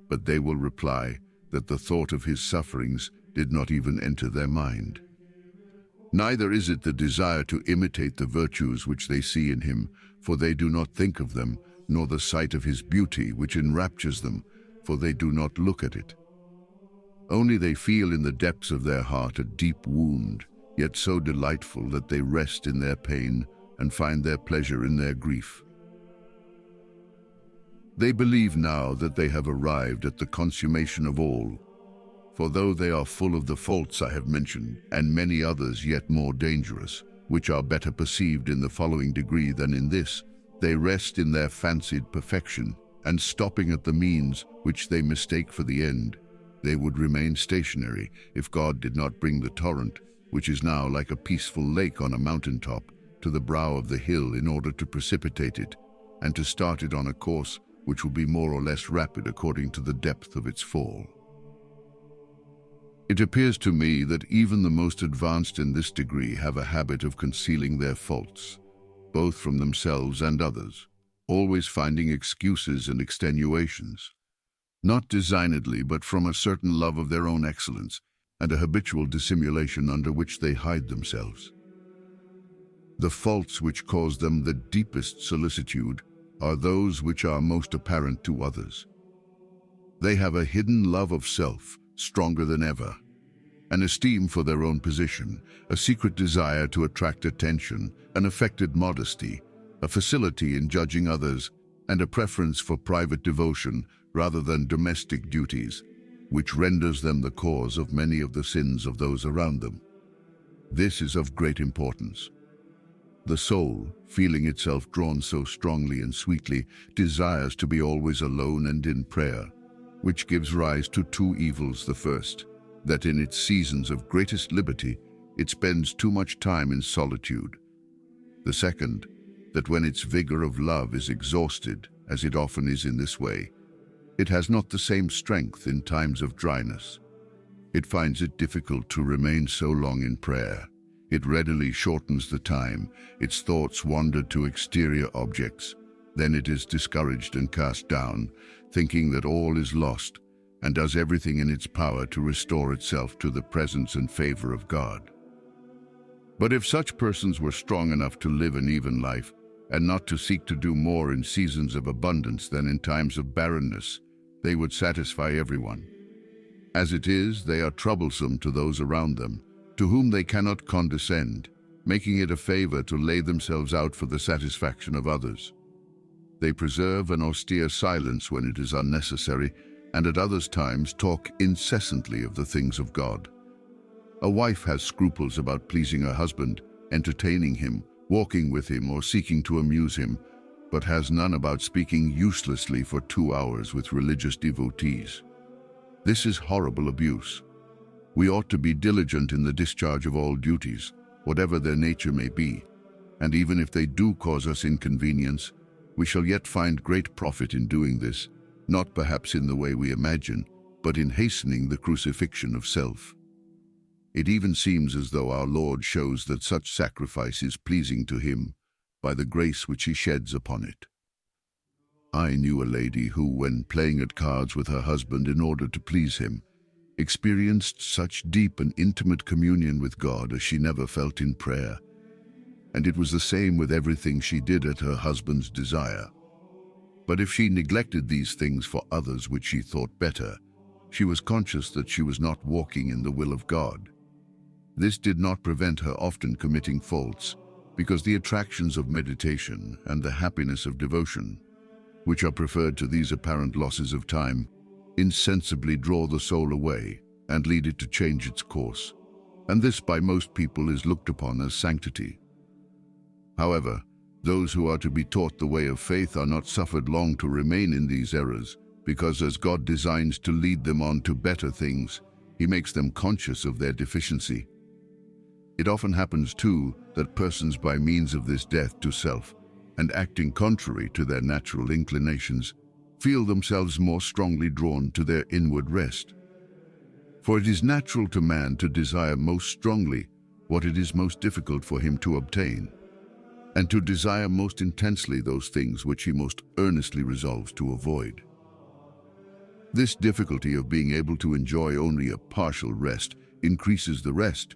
but they will reply that the thought of his sufferings did not even enter their mind. Neither is it the desire to imitate the virtues which they see in him, for they do not think of them, nor the sight of his beauty which enraptures them, for they do not look at it. Only they feel in the depths of their heart a deep wound, yet so delightful that they rest in their pain and find their pleasure in their grief. They believe now that they have arrived at the consummation of all, for though they are full of the faults I have mentioned, and many others yet more dangerous, which are better perceived in the following degree than in this, they rest in their fancied perfection, and stopping at the means which they mistake for the end, they would remain stationary if God did not bring the torrent, which is now like a peaceful lake on a mountaintop, to the brow of the hill in order to precipitate it, and to start it on a course which will be more or less rapid according to the depth of its fall. It appears to me that even the most advanced in this degree have a habit of concealing their faults, both from themselves and others, always finding excuses and extenuations, not designedly but from a certain love of their own excellence and a habitual dissimulation under which they hide themselves. The faults which cause them the deepest solicitude are those which are most apparent to others. They have a hidden love of self, stronger than ever, an esteem for their own position, a secret desire to attract attention, an affected modesty, a facility in judging others, and a preference for private devotion rather than domestic duties, which renders them the cause of many of the sins of those around them. This is of great importance. The soul, feeling itself drawn so strongly and sweetly, desires to be always alone and in prayer, which gives rise to two evils. The first, that in its seasons of greatest liberty, it spends too much time in solitude. The second, that when its vigor of love is exhausted, as it often is in this way, it has not the same strength in times of dryness. It finds it difficult to remain so long in prayer. It readily shortens the time. Its thoughts wander to exterior objects. Then it is discouraged and cast down, thinking that all is lost, and does everything in its power to restore itself to the presence and favor of God. But if such persons were strong enough to live an even life, and not to seek to do more in seasons of abundance than in times of barrenness, they would satisfy everyone. As it is, they are troublesome to those around them, to whom they cannot condescend, making it a favor to lay themselves out for the satisfaction of others. They preserve an austere silence when it is unnecessary, and at other times talk incessantly of the things of God. A wife has scruples about pleasing her husband, entertaining him, walking with him, or seeking to amuse him, but has none about speaking uselessly for 2 hours with religious devotees. This is horrible abuse. We ought to be diligent in the discharge of all duties, whatever their nature may be, and even if they do cause us inconvenience, we shall yet find great profit in doing this, not perhaps in the way we imagine, but in hastening the crucifixion of self. It even seems as though our Lord shows that such sacrifice is pleasing to him by the grace which he sheds upon it. I knew a lady who, when playing at cards with her husband in order to please him, experienced such deep and intimate communion with God as she never felt in prayer. And it was the same with everything she did at her husband's desire. But if she neglected these things for others which she thought better, she was conscious that she was not walking in the will of God. This did not prevent her often committing faults, because the attractions of meditation and the happiness of devotion, which are preferred to these apparent losses of time, insensibly draw the soul away and lead it to change its course, and this by most people is looked upon as sanctity. However, those who are to be taught the way of faith are not suffered long to remain in these errors, because as God designs to lead them on to better things, he makes them conscious of their deficiency. It often happens, too, that persons by means of this death to self, and acting contrary to their natural inclinations, feel themselves more strongly drawn to their inward rest. For it is natural to man to desire most strongly what it is most difficult for him to obtain, and to desire most intensely those things which he most earnestly resolves to avoid. This difficulty of being able to enjoy only a partial rest increases the rest,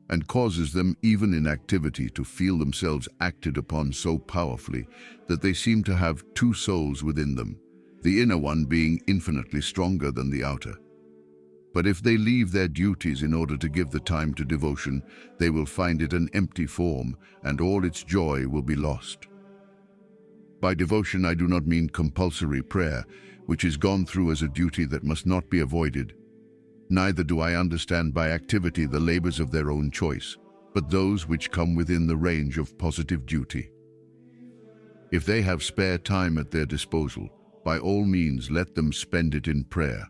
and causes them even in activity to feel themselves acted upon so powerfully that they seem to have two souls within them, the inner one being infinitely stronger than the outer. But if they leave their duties in order to give the time to devotion, they will find it an empty form, and all its joy will be lost. By devotion I do not mean compulsory prayer, which is gone through as a duty that must not be avoided. Neither do I understand by activity the labors of their own choice, but those which come within the range of positive duty. If they have spare time at their disposal, by all means let them spend it in prayer.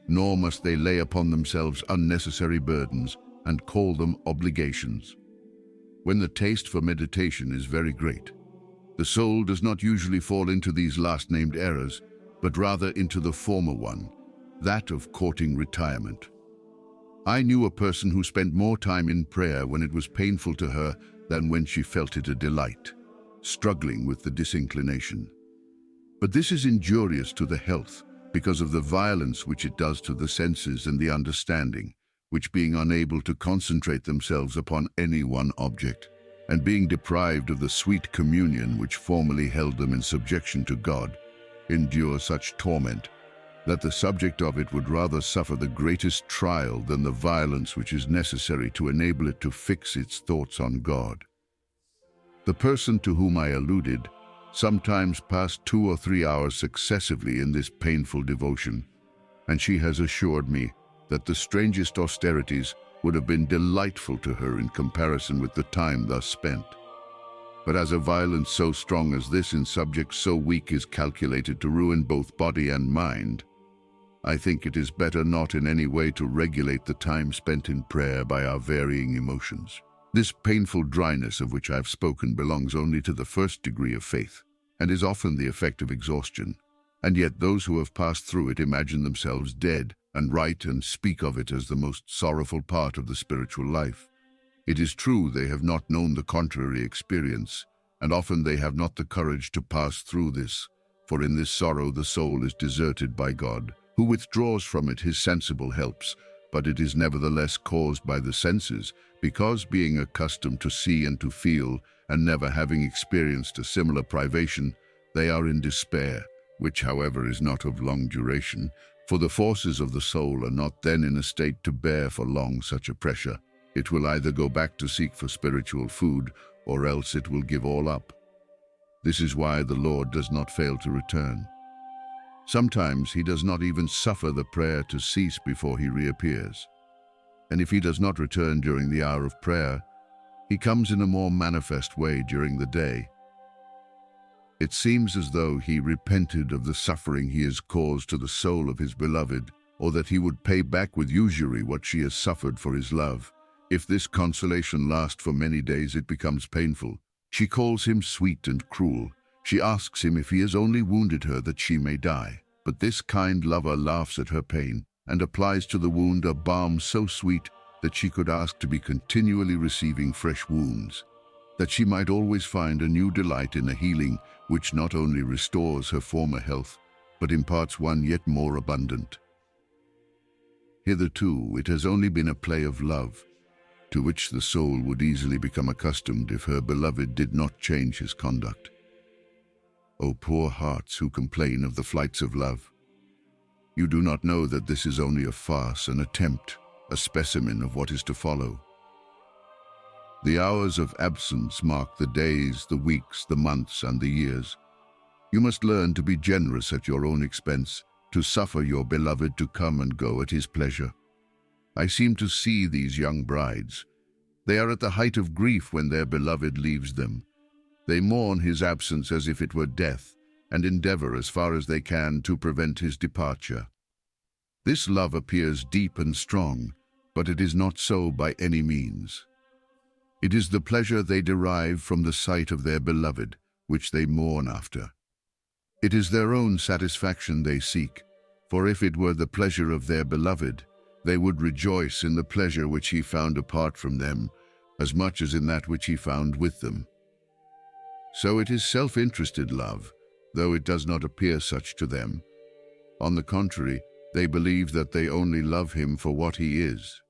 Nor must they lay upon themselves unnecessary burdens and call them obligations. When the taste for meditation is very great, the soul does not usually fall into these last-named errors, but rather into the former one, that of courting retirement. I knew a person who spent more time in prayer when it was painful to her than when she felt it a delight, struggling with the disinclination. But this is injurious to the health, because of the violence which it does to the senses and the understanding, which being unable to concentrate themselves upon any one object, and being deprived of the sweet communion which formerly held them in subjection to God, endure such torment, that the subject of it would rather suffer the greatest trial than the violence which is necessary to enable it to fix its thoughts on God. The person to whom I alluded sometimes passed 2 or 3 hours successively in this painful devotion, and she has assured me that the strangest austerities would have been delightful to her in comparison with the time thus spent. But as a violence so strong as this in subjects so weak is calculated to ruin both body and mind, I think it is better not in any way to regulate the time spent in prayer by our varying emotions. This painful dryness of which I have spoken belongs only to the first degree of faith, and is often the effect of exhaustion, and yet those who have passed through it imagine themselves dead, and write and speak of it as the most sorrowful part of the spiritual life. It is true they have not known the contrary experience, and often they have not the courage to pass through this, for in this sorrow the soul is deserted by God, who withdraws from it his sensible helps, but it is nevertheless caused by the senses, because being accustomed to see and to feel, and never having experienced a similar privation, they are in despair, which however is not of long duration, for the forces of the soul are not then in a state to bear for long such a pressure. It will either go back to seek for spiritual food, or else it will give all up. This is why the Lord does not fail to return. Sometimes he does not even suffer the prayer to cease before he reappears. And if he does not return during the hour of prayer, he comes in a more manifest way during the day. It seems as though he repented of the suffering he has caused to the soul of his beloved, or that he would pay back with usury what she has suffered for his love. If this consolation lasts for many days, it becomes painful. She calls him sweet and cruel. She asks him if he has only wounded her that she may die. But this kind lover laughs at her pain and applies to the wound a balm so sweet that she could ask to be continually receiving fresh wounds, that she might always find a new delight in a healing which not only restores her former health, but imparts one yet more abundant. Hitherto, it has only been a play of love, to which the soul would easily become accustomed if her beloved did not change his conduct. O poor hearts who complain of the flights of love! You do not know that this is only a farce, an attempt, a specimen of what is to follow. The hours of absence mark the days, the weeks, the months, and the years. You must learn to be generous at your own expense, to suffer your beloved to come and go at his pleasure. I seem to see these young brides. They are at the height of grief when their beloved leaves them. They mourn his absence as if it were death, and endeavor as far as they can to prevent his departure. This love appears deep and strong, but it is not so by any means. It is the pleasure they derive from the sight of their beloved, which they mourn after. It is their own satisfaction they seek, for if it were the pleasure of their beloved, they would rejoice in the pleasure which he found apart from them, as much as in that which he found with them. So it is self-interested love, though it does not appear such to them. On the contrary, they believe that they only love him for what he is.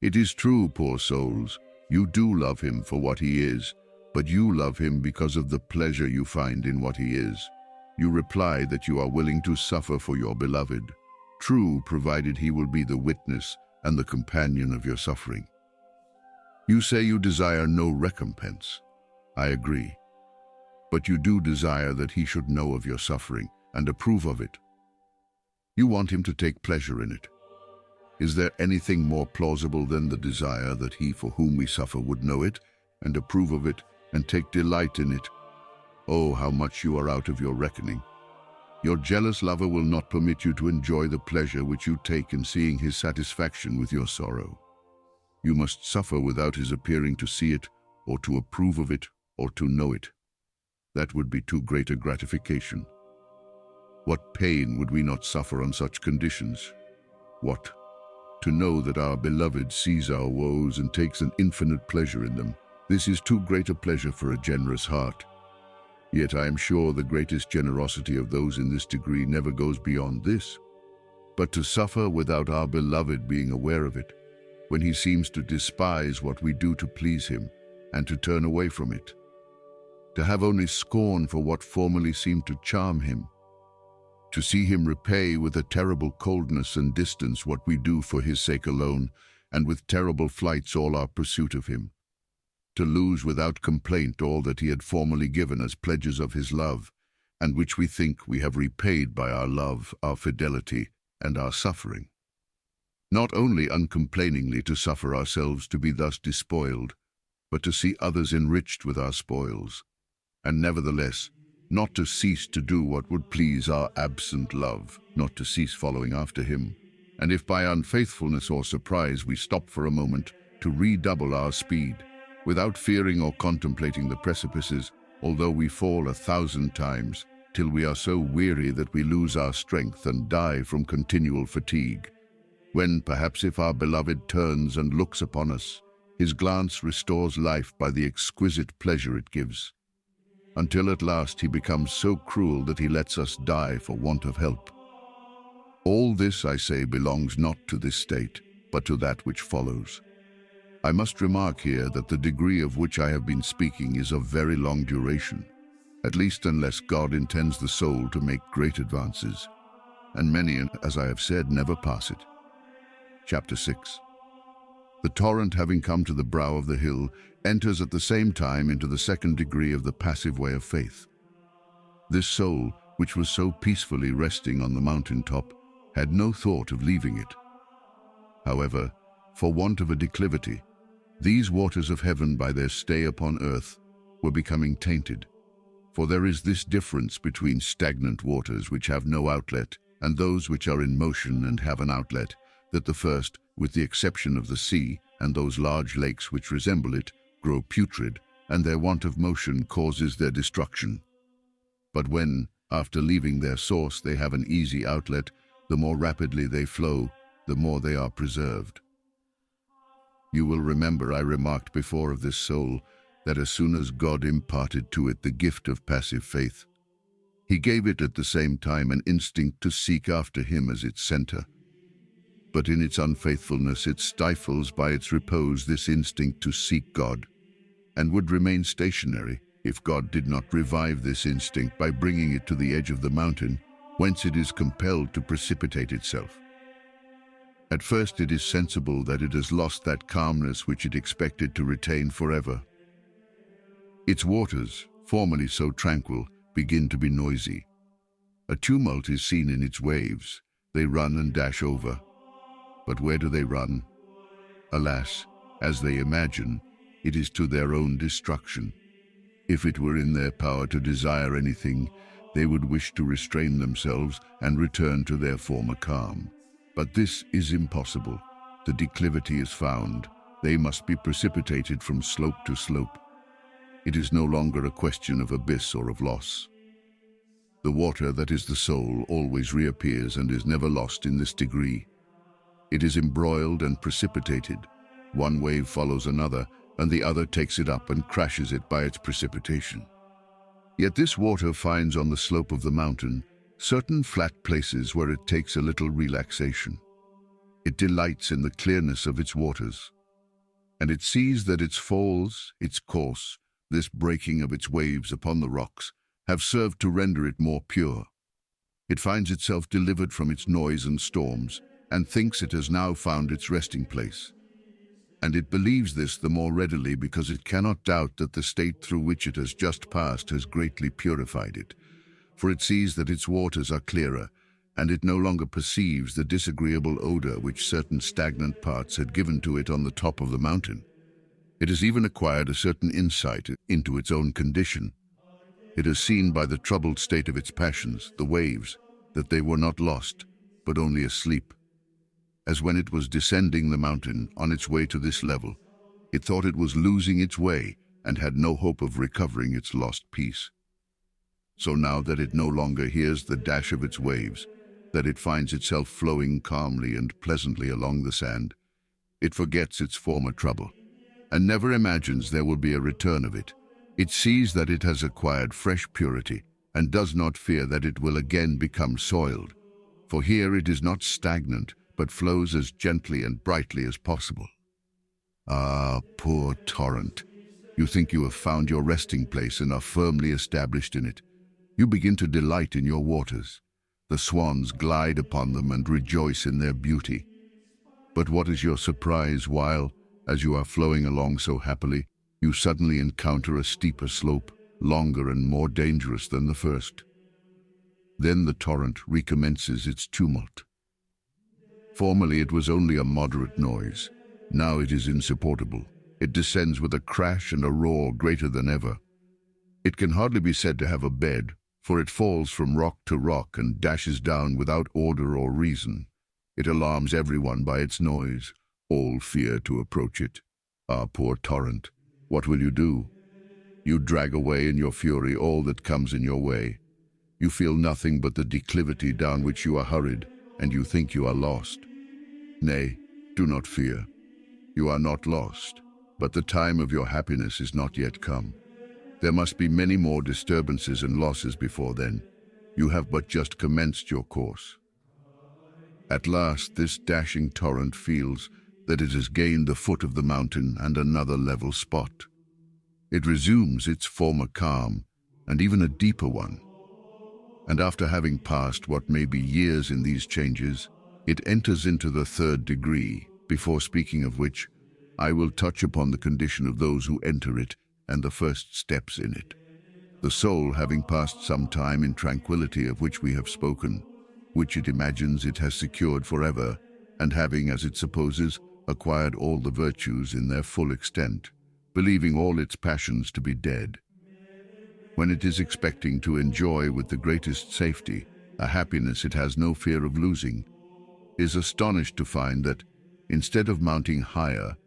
It is true, poor souls, you do love him for what he is, but you love him because of the pleasure you find in what he is. You reply that you are willing to suffer for your beloved. True, provided he will be the witness and the companion of your suffering. You say you desire no recompense. I agree. But you do desire that he should know of your suffering and approve of it. You want him to take pleasure in it. Is there anything more plausible than the desire that he for whom we suffer would know it and approve of it and take delight in it? Oh, how much you are out of your reckoning. Your jealous lover will not permit you to enjoy the pleasure which you take in seeing his satisfaction with your sorrow. You must suffer without his appearing to see it, or to approve of it, or to know it. That would be too great a gratification. What pain would we not suffer on such conditions? What? To know that our beloved sees our woes and takes an infinite pleasure in them. This is too great a pleasure for a generous heart. Yet I am sure the greatest generosity of those in this degree never goes beyond this. But to suffer without our beloved being aware of it, when he seems to despise what we do to please him, and to turn away from it. To have only scorn for what formerly seemed to charm him. To see him repay with a terrible coldness and distance what we do for his sake alone, and with terrible flights all our pursuit of him. To lose without complaint all that he had formerly given as pledges of his love, and which we think we have repaid by our love, our fidelity, and our suffering. Not only uncomplainingly to suffer ourselves to be thus despoiled, but to see others enriched with our spoils, and nevertheless, not to cease to do what would please our absent love, not to cease following after him, and if by unfaithfulness or surprise we stop for a moment, to redouble our speed, without fearing or contemplating the precipices, although we fall 1,000 times, till we are so weary that we lose our strength and die from continual fatigue. When, perhaps if our beloved turns and looks upon us, his glance restores life by the exquisite pleasure it gives, until at last he becomes so cruel that he lets us die for want of help. All this, I say, belongs not to this state, but to that which follows. I must remark here that the degree of which I have been speaking is of very long duration, at least unless God intends the soul to make great advances, and many, as I have said, never pass it. Chapter 6. The torrent, having come to the brow of the hill, enters at the same time into the second degree of the passive way of faith. This soul, which was so peacefully resting on the mountain top, had no thought of leaving it. However, for want of a declivity, these waters of heaven by their stay upon earth were becoming tainted, For there is this difference between stagnant waters which have no outlet and those which are in motion and have an outlet, that the first, with the exception of the sea and those large lakes which resemble it, grow putrid, and their want of motion causes their destruction. But when, after leaving their source, they have an easy outlet, the more rapidly they flow, the more they are preserved. You will remember I remarked before of this soul that as soon as God imparted to it the gift of passive faith, He gave it at the same time an instinct to seek after Him as its center. But in its unfaithfulness it stifles by its repose this instinct to seek God, and would remain stationary if God did not revive this instinct by bringing it to the edge of the mountain, whence it is compelled to precipitate itself. At first it is sensible that it has lost that calmness which it expected to retain forever. Its waters, formerly so tranquil, begin to be noisy. A tumult is seen in its waves. They run and dash over. But where do they run? Alas, as they imagine, it is to their own destruction. If it were in their power to desire anything, they would wish to restrain themselves and return to their former calm. But this is impossible. The declivity is found. They must be precipitated from slope to slope. It is no longer a question of abyss or of loss. The water that is the soul always reappears and is never lost in this degree. It is embroiled and precipitated. One wave follows another, and the other takes it up and crashes it by its precipitation. Yet this water finds on the slope of the mountain certain flat places where it takes a little relaxation. It delights in the clearness of its waters, and it sees that its falls, its course, this breaking of its waves upon the rocks, have served to render it more pure. It finds itself delivered from its noise and storms, and thinks it has now found its resting place. And it believes this the more readily because it cannot doubt that the state through which it has just passed has greatly purified it. For it sees that its waters are clearer, and it no longer perceives the disagreeable odor which certain stagnant parts had given to it on the top of the mountain. It has even acquired a certain insight into its own condition. It has seen by the troubled state of its passions, the waves, that they were not lost, but only asleep. As when it was descending the mountain on its way to this level, it thought it was losing its way and had no hope of recovering its lost peace. So now that it no longer hears the dash of its waves, that it finds itself flowing calmly and pleasantly along the sand, it forgets its former trouble, and never imagines there will be a return of it. It sees that it has acquired fresh purity, and does not fear that it will again become soiled. For here it is not stagnant, but flows as gently and brightly as possible. Ah, poor torrent! You think you have found your resting place and are firmly established in it. You begin to delight in your waters. The swans glide upon them and rejoice in their beauty. But what is your surprise while, as you are flowing along so happily, you suddenly encounter a steeper slope, longer and more dangerous than the first. Then the torrent recommences its tumult. Formerly it was only a moderate noise. Now it is insupportable. It descends with a crash and a roar greater than ever. It can hardly be said to have a bed, for it falls from rock to rock and dashes down without order or reason. It alarms everyone by its noise. All fear to approach it. Ah, poor torrent! What will you do? You drag away in your fury all that comes in your way. You feel nothing but the declivity down which you are hurried, and you think you are lost. Nay, do not fear. You are not lost, but the time of your happiness is not yet come. There must be many more disturbances and losses before then. You have but just commenced your course. At last this dashing torrent feels that it has gained the foot of the mountain and another level spot. It resumes its former calm, and even a deeper one. And after having passed what may be years in these changes, it enters into the third degree, before speaking of which, I will touch upon the condition of those who enter it and the first steps in it. The soul, having passed some time in tranquility of which we have spoken, which it imagines it has secured forever, and having, as it supposes, acquired all the virtues in their full extent, believing all its passions to be dead, when it is expecting to enjoy with the greatest safety a happiness it has no fear of losing, is astonished to find that, instead of mounting higher,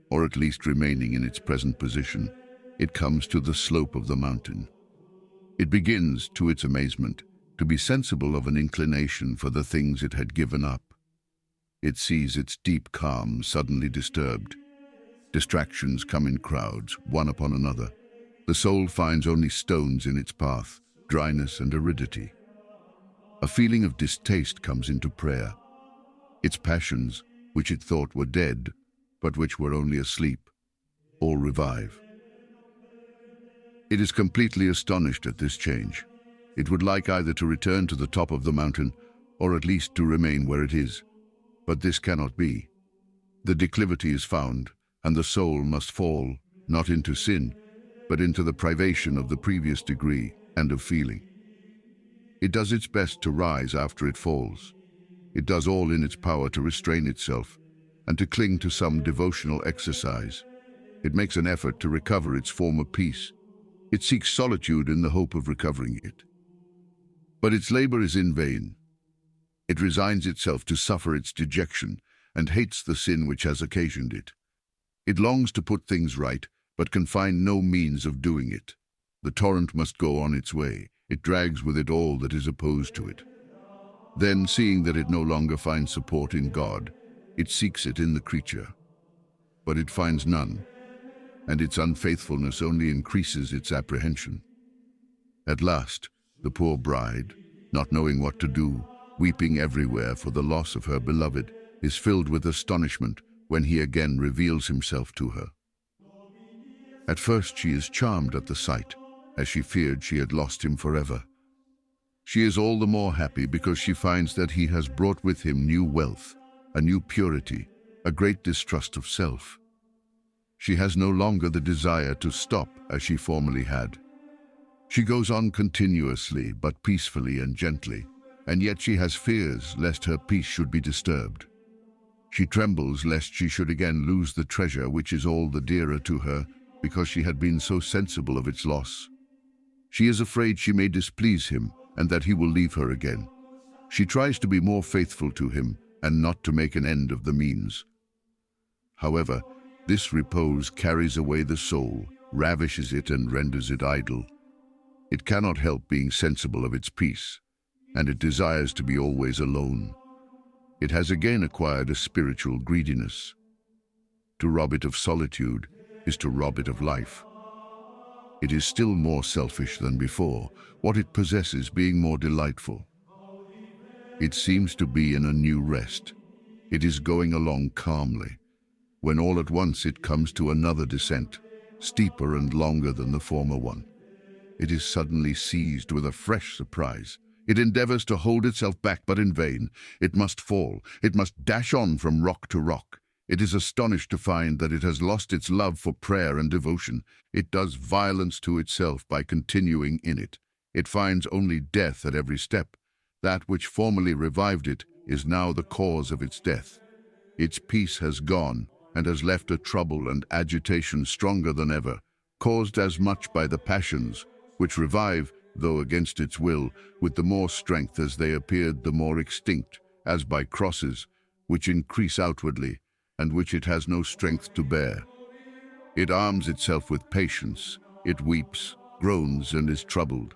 or at least remaining in its present position, it comes to the slope of the mountain. It begins, to its amazement, to be sensible of an inclination for the things it had given up. It sees its deep calm suddenly disturbed. Distractions come in crowds, one upon another. The soul finds only stones in its path, dryness and aridity. A feeling of distaste comes into prayer. Its passions, which it thought were dead, but which were only asleep, all revive. It is completely astonished at this change. It would like either to return to the top of the mountain, or at least to remain where it is. But this cannot be. The declivity is found, and the soul must fall, not into sin, but into the privation of the previous degree and of feeling. It does its best to rise after it falls. It does all in its power to restrain itself and to cling to some devotional exercise. It makes an effort to recover its former peace. It seeks solitude in the hope of recovering it. But its labor is in vain. It resigns itself to suffer its dejection and hates the sin which has occasioned it. It longs to put things right, but can find no means of doing it. The torrent must go on its way. It drags with it all that is opposed to it. Then, seeing that it no longer finds support in God, it seeks it in the creature. But it finds none, and its unfaithfulness only increases its apprehension. At last, the poor bride, not knowing what to do, weeping everywhere for the loss of her beloved, is filled with astonishment when he again reveals himself to her. At first she is charmed at the sight, as she feared she had lost him forever. She is all the more happy because she finds that he has brought with him new wealth, a new purity, a great distrust of self. She has no longer the desire to stop as she formerly had. She goes on continuously but peacefully and gently, and yet she has fears lest her peace should be disturbed. She trembles lest she should again lose the treasure which is all the dearer to her because she had been so sensible of its loss. She is afraid she may displease him and that he will leave her again. She tries to be more faithful to him and not to make an end of the means. However, this repose carries away the soul, ravishes it and renders it idle. It cannot help being sensible of its peace, and it desires to be always alone. It has again acquired a spiritual greediness. To rob it of solitude is to rob it of life. It is still more selfish than before, what it possesses being more delightful. It seems to be in a new rest. It is going along calmly, when all at once it comes to another descent, steeper and longer than the former one. It is suddenly seized with a fresh surprise. It endeavors to hold itself back, but in vain. It must fall. It must dash on from rock to rock. It is astonished to find that it has lost its love for prayer and devotion. It does violence to itself by continuing in it. It finds only death at every step. That which formerly revived it is now the cause of its death. Its peace has gone and has left a trouble and agitation stronger than ever, caused as much by the passions, which revive, though against its will, with the more strength as they appeared the more extinct, as by crosses, which increase outwardly, and which it has no strength to bear. It arms itself with patience. It weeps, groans, and is troubled.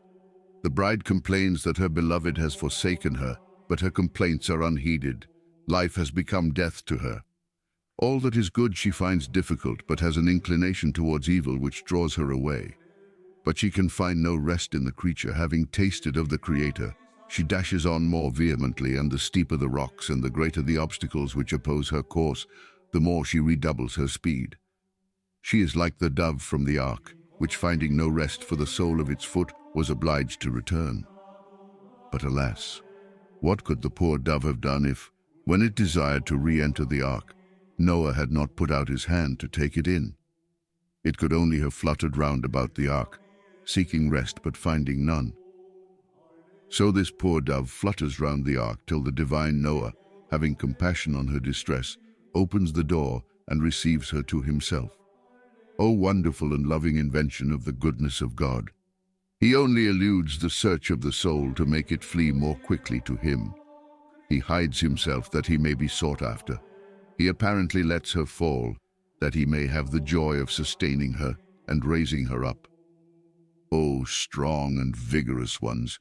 The bride complains that her beloved has forsaken her, but her complaints are unheeded. Life has become death to her. All that is good she finds difficult, but has an inclination towards evil which draws her away. But she can find no rest in the creature, having tasted of the Creator. She dashes on more vehemently, and the steeper the rocks and the greater the obstacles which oppose her course, the more she redoubles her speed. She is like the dove from the ark, which, finding no rest for the sole of its foot, was obliged to return. But alas, what could the poor dove have done if, when it desired to re-enter the ark, Noah had not put out his hand to take it in? It could only have fluttered round about the ark, seeking rest but finding none. So this poor dove flutters round the ark till the divine Noah, having compassion on her distress, opens the door and receives her to himself. O wonderful and loving invention of the goodness of God! He only eludes the search of the soul to make it flee more quickly to him. He hides himself that he may be sought after. He apparently lets her fall, that he may have the joy of sustaining her and raising her up. O strong and vigorous ones,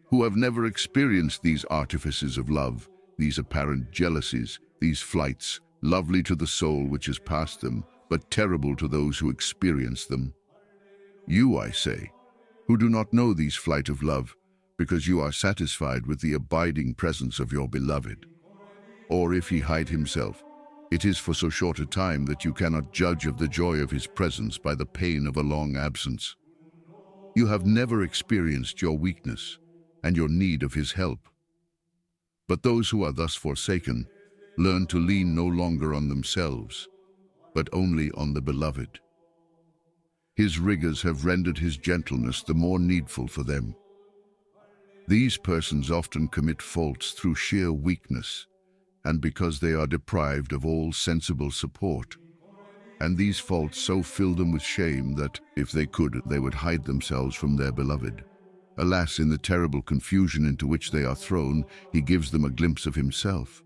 who have never experienced these artifices of love, these apparent jealousies, these flights, lovely to the soul which has passed them, but terrible to those who experience them. You, I say, who do not know these flight of love, because you are satisfied with the abiding presence of your beloved. Or if he hide himself, it is for so short a time that you cannot judge of the joy of his presence by the pain of a long absence. You have never experienced your weakness and your need of his help. But those who are thus forsaken learn to lean no longer on themselves, but only on the beloved. His rigors have rendered his gentleness the more needful for them. These persons often commit faults through sheer weakness, and because they are deprived of all sensible support. And these faults so fill them with shame that, if they could, they would hide themselves from their beloved. Alas, in the terrible confusion into which they are thrown, he gives them a glimpse of himself.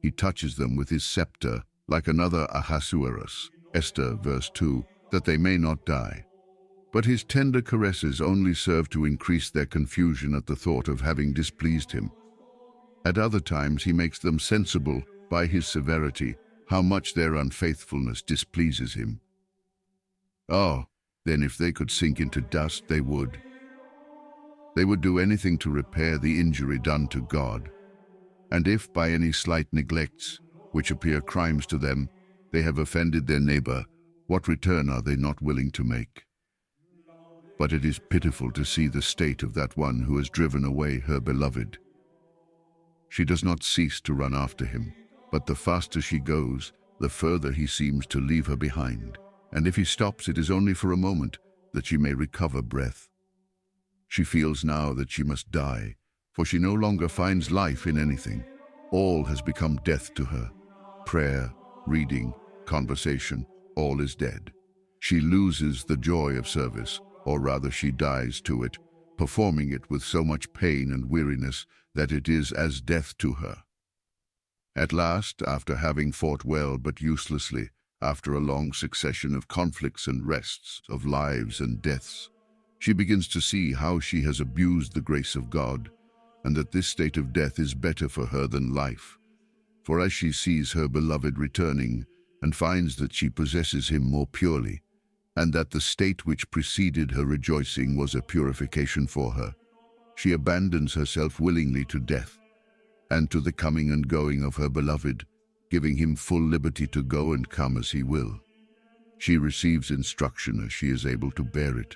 He touches them with his scepter, like another Ahasuerus, Esther, verse 2, that they may not die. But his tender caresses only serve to increase their confusion at the thought of having displeased him. At other times he makes them sensible, by his severity, how much their unfaithfulness displeases him. Oh, then if they could sink into dust, they would. They would do anything to repair the injury done to God. And if by any slight neglects, which appear crimes to them, they have offended their neighbor, what return are they not willing to make? But it is pitiful to see the state of that one who has driven away her beloved. She does not cease to run after him, but the faster she goes, the further he seems to leave her behind. And if he stops, it is only for a moment, that she may recover breath. She feels now that she must die, for she no longer finds life in anything. All has become death to her. Prayer, reading, conversation, all is dead. She loses the joy of service, or rather she dies to it, performing it with so much pain and weariness that it is as death to her. At last, after having fought well but uselessly, after a long succession of conflicts and rests, of lives and deaths, she begins to see how she has abused the grace of God, and that this state of death is better for her than life. For as she sees her beloved returning, and finds that she possesses him more purely, and that the state which preceded her rejoicing was a purification for her, she abandons herself willingly to death, and to the coming and going of her beloved, giving him full liberty to go and come as he will. She receives instruction as she is able to bear it.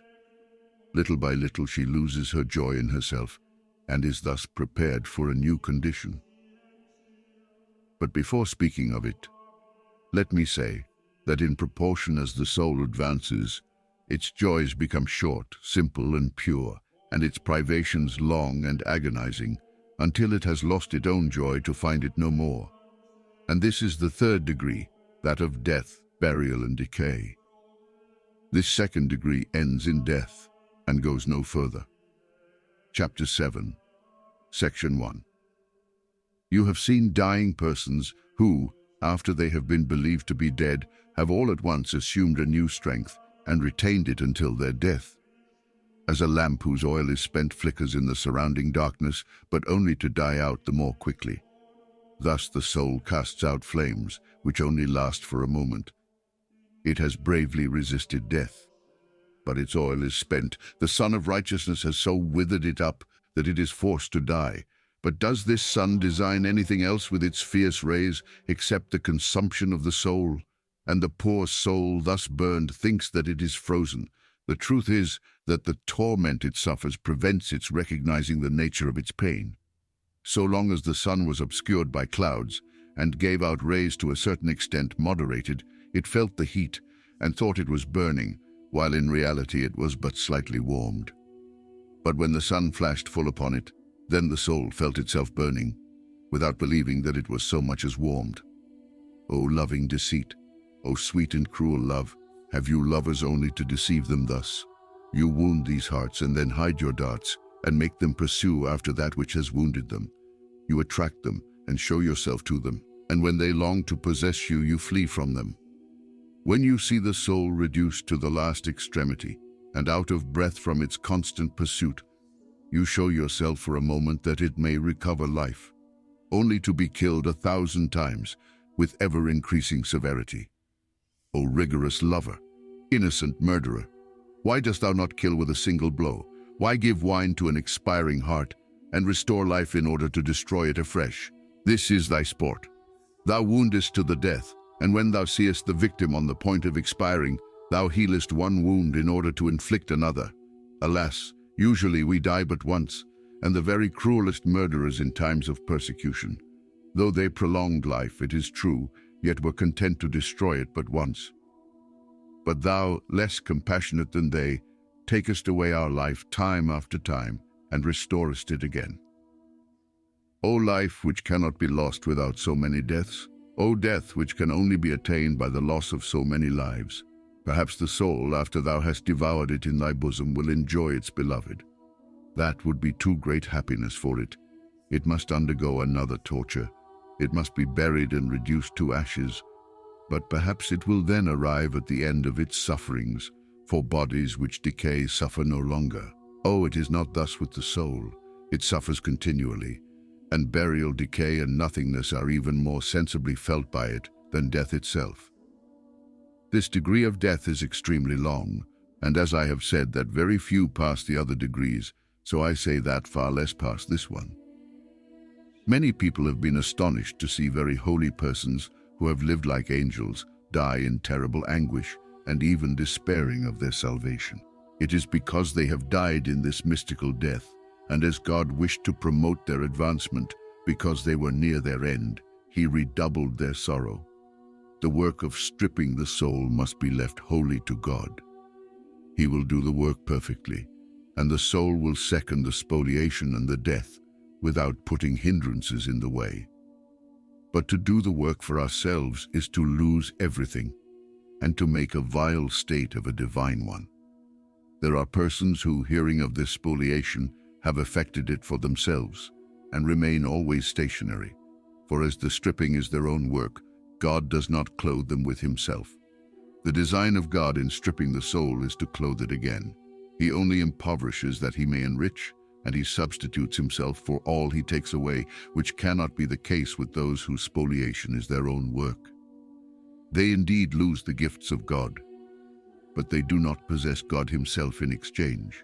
Little by little she loses her joy in herself, and is thus prepared for a new condition. But before speaking of it, let me say that in proportion as the soul advances, its joys become short, simple, and pure, and its privations long and agonizing, until it has lost its own joy to find it no more. And this is the third degree, that of death, burial, and decay. This second degree ends in death and goes no further. Chapter 7, Section 1. You have seen dying persons who, after they have been believed to be dead, have all at once assumed a new strength and retained it until their death. As a lamp whose oil is spent flickers in the surrounding darkness, but only to die out the more quickly. Thus the soul casts out flames, which only last for a moment. It has bravely resisted death, but its oil is spent. The sun of righteousness has so withered it up that it is forced to die. But does this sun design anything else with its fierce rays except the consumption of the soul? And the poor soul thus burned thinks that it is frozen. The truth is that the torment it suffers prevents its recognizing the nature of its pain. So long as the sun was obscured by clouds and gave out rays to a certain extent moderated, it felt the heat and thought it was burning, while in reality it was but slightly warmed. But when the sun flashed full upon it, then the soul felt itself burning, without believing that it was so much as warmed. O loving deceit, O sweet and cruel love, have you lovers only to deceive them thus? You wound these hearts and then hide your darts and make them pursue after that which has wounded them. You attract them and show yourself to them, and when they long to possess you, you flee from them. When you see the soul reduced to the last extremity and out of breath from its constant pursuit, you show yourself for a moment that it may recover life, only to be killed 1,000 times with ever-increasing severity. O rigorous lover, innocent murderer, why dost thou not kill with a single blow? Why give wine to an expiring heart and restore life in order to destroy it afresh? This is thy sport. Thou woundest to the death, and when thou seest the victim on the point of expiring, thou healest one wound in order to inflict another. Alas, usually we die but once, and the very cruelest murderers in times of persecution. Though they prolonged life, it is true, yet were content to destroy it but once. But thou, less compassionate than they, takest away our life time after time, and restorest it again. O life which cannot be lost without so many deaths, O death which can only be attained by the loss of so many lives, perhaps the soul, after thou hast devoured it in thy bosom, will enjoy its beloved. That would be too great happiness for it. It must undergo another torture. It must be buried and reduced to ashes. But perhaps it will then arrive at the end of its sufferings, for bodies which decay suffer no longer. Oh, it is not thus with the soul. It suffers continually, and burial, decay, and nothingness are even more sensibly felt by it than death itself. This degree of death is extremely long, and as I have said that very few pass the other degrees, so I say that far less pass this one. Many people have been astonished to see very holy persons who have lived like angels die in terrible anguish and even despairing of their salvation. It is because they have died in this mystical death, and as God wished to promote their advancement because they were near their end, He redoubled their sorrow. The work of stripping the soul must be left wholly to God. He will do the work perfectly, and the soul will second the spoliation and the death without putting hindrances in the way. But to do the work for ourselves is to lose everything, and to make a vile state of a divine one. There are persons who, hearing of this spoliation, have effected it for themselves, and remain always stationary, for as the stripping is their own work, God does not clothe them with Himself. The design of God in stripping the soul is to clothe it again. He only impoverishes that He may enrich, and He substitutes Himself for all He takes away, which cannot be the case with those whose spoliation is their own work. They indeed lose the gifts of God, but they do not possess God Himself in exchange.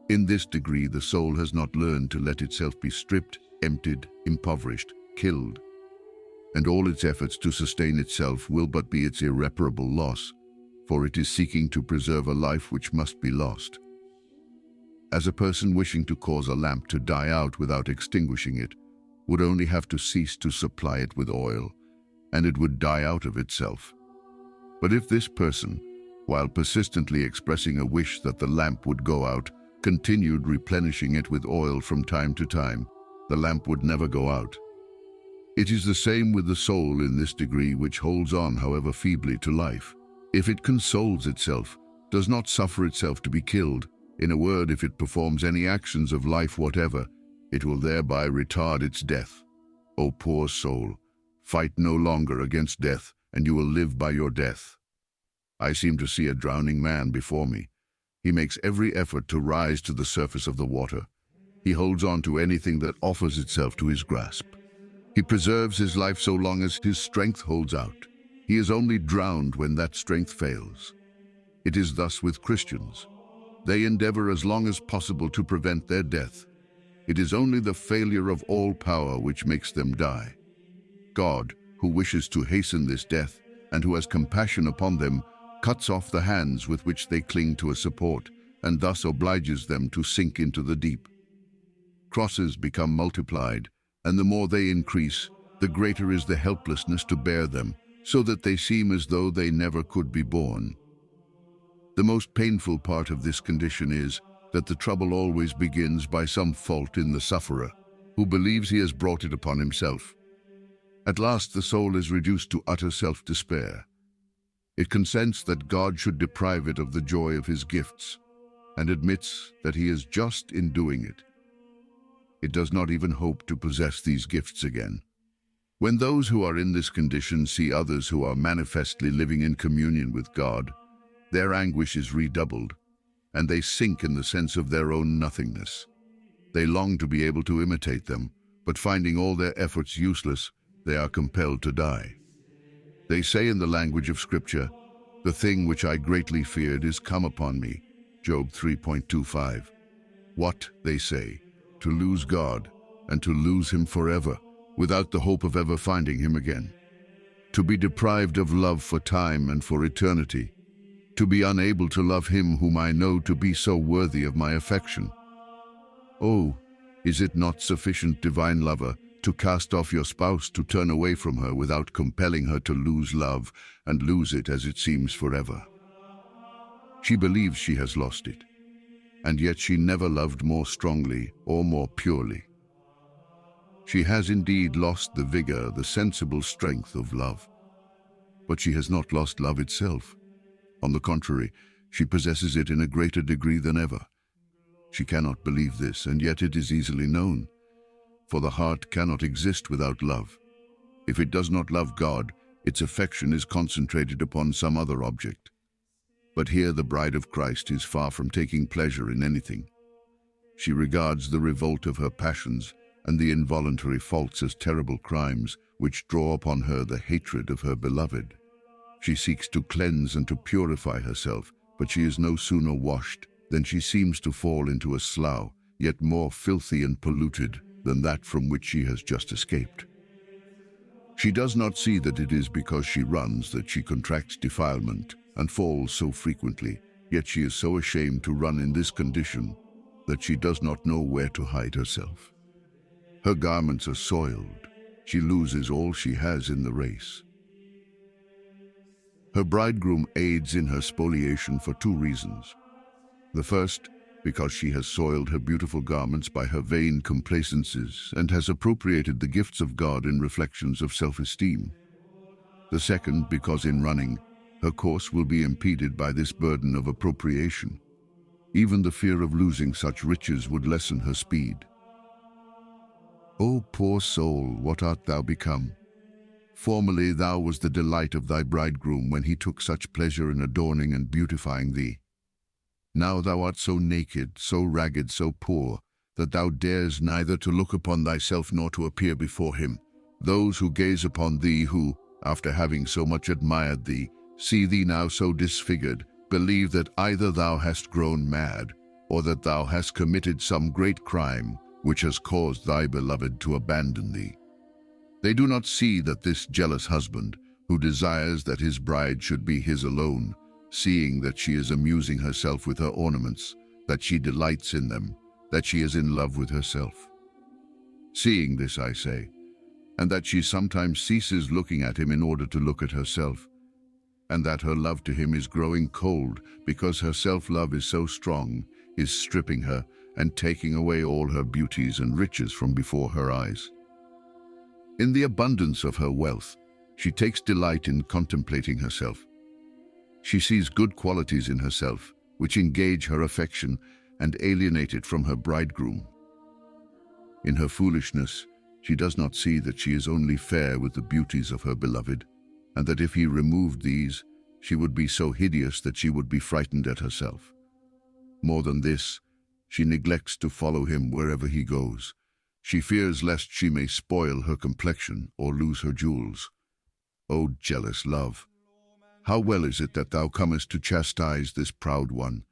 In this degree, the soul has not learned to let itself be stripped, emptied, impoverished, killed, and all its efforts to sustain itself will but be its irreparable loss, for it is seeking to preserve a life which must be lost. As a person wishing to cause a lamp to die out without extinguishing it would only have to cease to supply it with oil, and it would die out of itself. But if this person, while persistently expressing a wish that the lamp would go out, continued replenishing it with oil from time to time, the lamp would never go out. It is the same with the soul in this degree, which holds on, however feebly, to life. If it consoles itself, does not suffer itself to be killed, in a word, if it performs any actions of life whatever, it will thereby retard its death. O poor soul, fight no longer against death, and you will live by your death. I seem to see a drowning man before me. He makes every effort to rise to the surface of the water. He holds on to anything that offers itself to his grasp. He preserves his life so long as his strength holds out. He is only drowned when that strength fails. It is thus with Christians. They endeavor as long as possible to prevent their death. It is only the failure of all power which makes them die. God, who wishes to hasten this death, and who has compassion upon them, cuts off the hands with which they cling to a support, and thus obliges them to sink into the deep. Crosses become multiplied, and the more they increase, the greater is the helplessness to bear them, so that they seem as though they never could be borne. The most painful part of this condition is that the trouble always begins by some fault in the sufferer, who believes he has brought it upon himself. At last the soul is reduced to utter self-despair. It consents that God should deprive it of the joy of his gifts, and admits that he is just in doing it. It does not even hope to possess these gifts again. When those who are in this condition see others who are manifestly living in communion with God, their anguish is redoubled, and they sink in the sense of their own nothingness. They long to be able to imitate them, but finding all their efforts useless, they are compelled to die. They say in the language of Scripture, "The thing which I greatly feared is come upon me." Job 3.25. What, they say, to lose God and to lose him forever, without the hope of ever finding him again. To be deprived of love for time and for eternity. To be unable to love him whom I know to be so worthy of my affection. Oh, is it not sufficient, divine lover, to cast off your spouse, to turn away from her without compelling her to lose love, and lose it as it seems forever? She believes she has lost it, and yet she never loved more strongly or more purely. She has indeed lost the vigor, the sensible strength of love. But she has not lost love itself. On the contrary, she possesses it in a greater degree than ever. She cannot believe this, and yet it is easily known. For the heart cannot exist without love. If it does not love God, its affection is concentrated upon some other object. But here the bride of Christ is far from taking pleasure in anything. She regards the revolt of her passions and the involuntary faults as terrible crimes which draw upon her the hatred of her beloved. She seeks to cleanse and to purify herself, but she is no sooner washed than she seems to fall into a slough, yet more filthy and polluted than that from which she has just escaped. She does not see that it is because she runs that she contracts defilement and falls so frequently, yet she is so ashamed to run in this condition that she does not know where to hide herself. Her garments are soiled. She loses all she has in the race. Her bridegroom aids in her spoliation for two reasons. The first, because she has soiled her beautiful garments by her vain complacencies and has appropriated the gifts of God in reflections of self-esteem. The second, because in running, her course will be impeded by this burden of appropriation. Even the fear of losing such riches would lessen her speed. O poor soul, what art thou become? Formerly thou was the delight of thy bridegroom when he took such pleasure in adorning and beautifying thee. Now thou art so naked, so ragged, so poor, that thou dares neither to look upon thyself nor to appear before him. Those who gaze upon thee, who, after having so much admired thee, see thee now so disfigured, believe that either thou hast grown mad, or that thou hast committed some great crime which has caused thy beloved to abandon thee. They do not see that this jealous husband, who desires that his bride should be his alone, seeing that she is amusing herself with her ornaments, that she delights in them, that she is in love with herself. Seeing this, I say, and that she sometimes ceases looking at him in order to look at herself, and that her love to him is growing cold because her self-love is so strong, is stripping her and taking away all her beauties and riches from before her eyes. In the abundance of her wealth, she takes delight in contemplating herself. She sees good qualities in herself, which engage her affection and alienate it from her bridegroom. In her foolishness, she does not see that she is only fair with the beauties of her beloved, and that if he removed these, she would be so hideous that she would be frightened at herself. More than this, she neglects to follow him wherever he goes. She fears lest she may spoil her complexion or lose her jewels. O jealous love, how well is it that thou comest to chastise this proud one,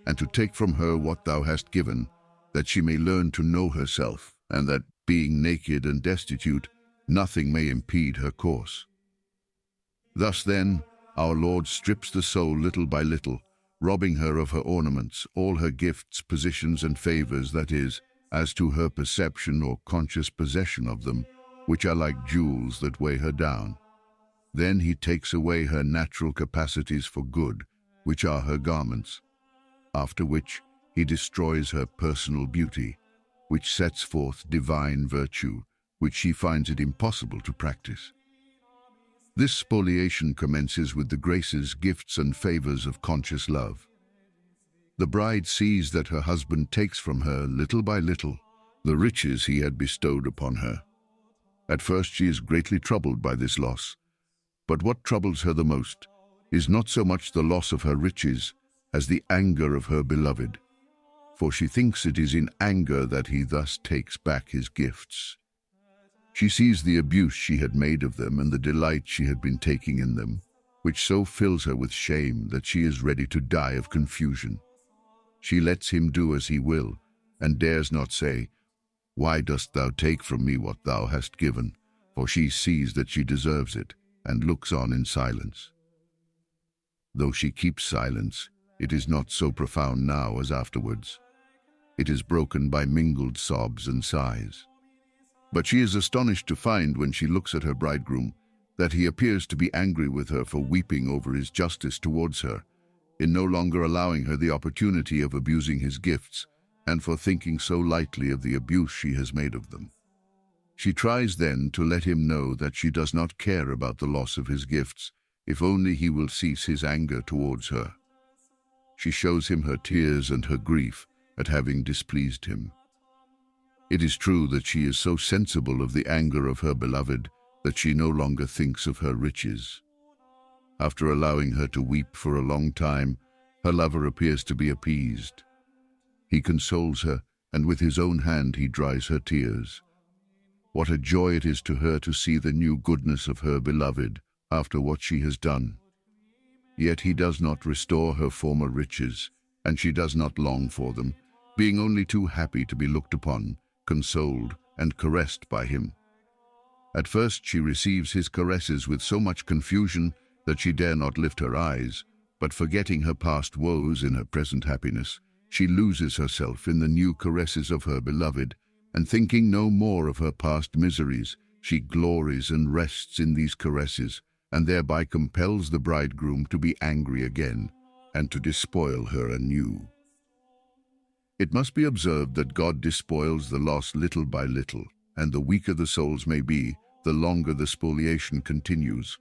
and to take from her what thou hast given, that she may learn to know herself, and that, being naked and destitute, nothing may impede her course. Thus then, our Lord strips the soul little by little, robbing her of her ornaments, all her gifts, positions, and favors, that is, as to her perception or conscious possession of them, which are like jewels that weigh her down. Then he takes away her natural capacities for good, which are her garments, after which he destroys her personal beauty, which sets forth divine virtue, which she finds it impossible to practice. This spoliation commences with the graces, gifts, and favors of conscious love. The bride sees that her husband takes from her, little by little, the riches he had bestowed upon her. At first she is greatly troubled by this loss, but what troubles her the most is not so much the loss of her riches as the anger of her beloved, for she thinks it is in anger that he thus takes back his gifts. She sees the abuse she had made of them and the delight she had been taking in them, which so fills her with shame that she is ready to die of confusion. She lets him do as he will, and dares not say, "Why dost thou take from me what thou hast given?" For she sees that she deserves it, and looks on in silence. Though she keeps silence, it is not so profound now as afterwards. It is broken by mingled sobs and sighs. But she is astonished to find, when she looks at her bridegroom, that he appears to be angry with her for weeping over his justice towards her, in no longer allowing her the opportunity of abusing his gifts, and for thinking so lightly of the abuse she has made of them. She tries then to let him know that she does not care about the loss of his gifts, if only he will cease his anger towards her. She shows him her tears and her grief at having displeased him. It is true that she is so sensible of the anger of her beloved that she no longer thinks of her riches. After allowing her to weep for a long time, her lover appears to be appeased. He consoles her, and with his own hand he dries her tears. What a joy it is to her to see the new goodness of her beloved after what she has done. Yet he does not restore her former riches, and she does not long for them, being only too happy to be looked upon, consoled, and caressed by him. At first she receives his caresses with so much confusion that she dare not lift her eyes, but forgetting her past woes in her present happiness, she loses herself in the new caresses of her beloved, and thinking no more of her past miseries, she glories and rests in these caresses, and thereby compels the bridegroom to be angry again, and to despoil her anew. It must be observed that God despoils the lost little by little, and the weaker the souls may be, the longer the spoliation continues,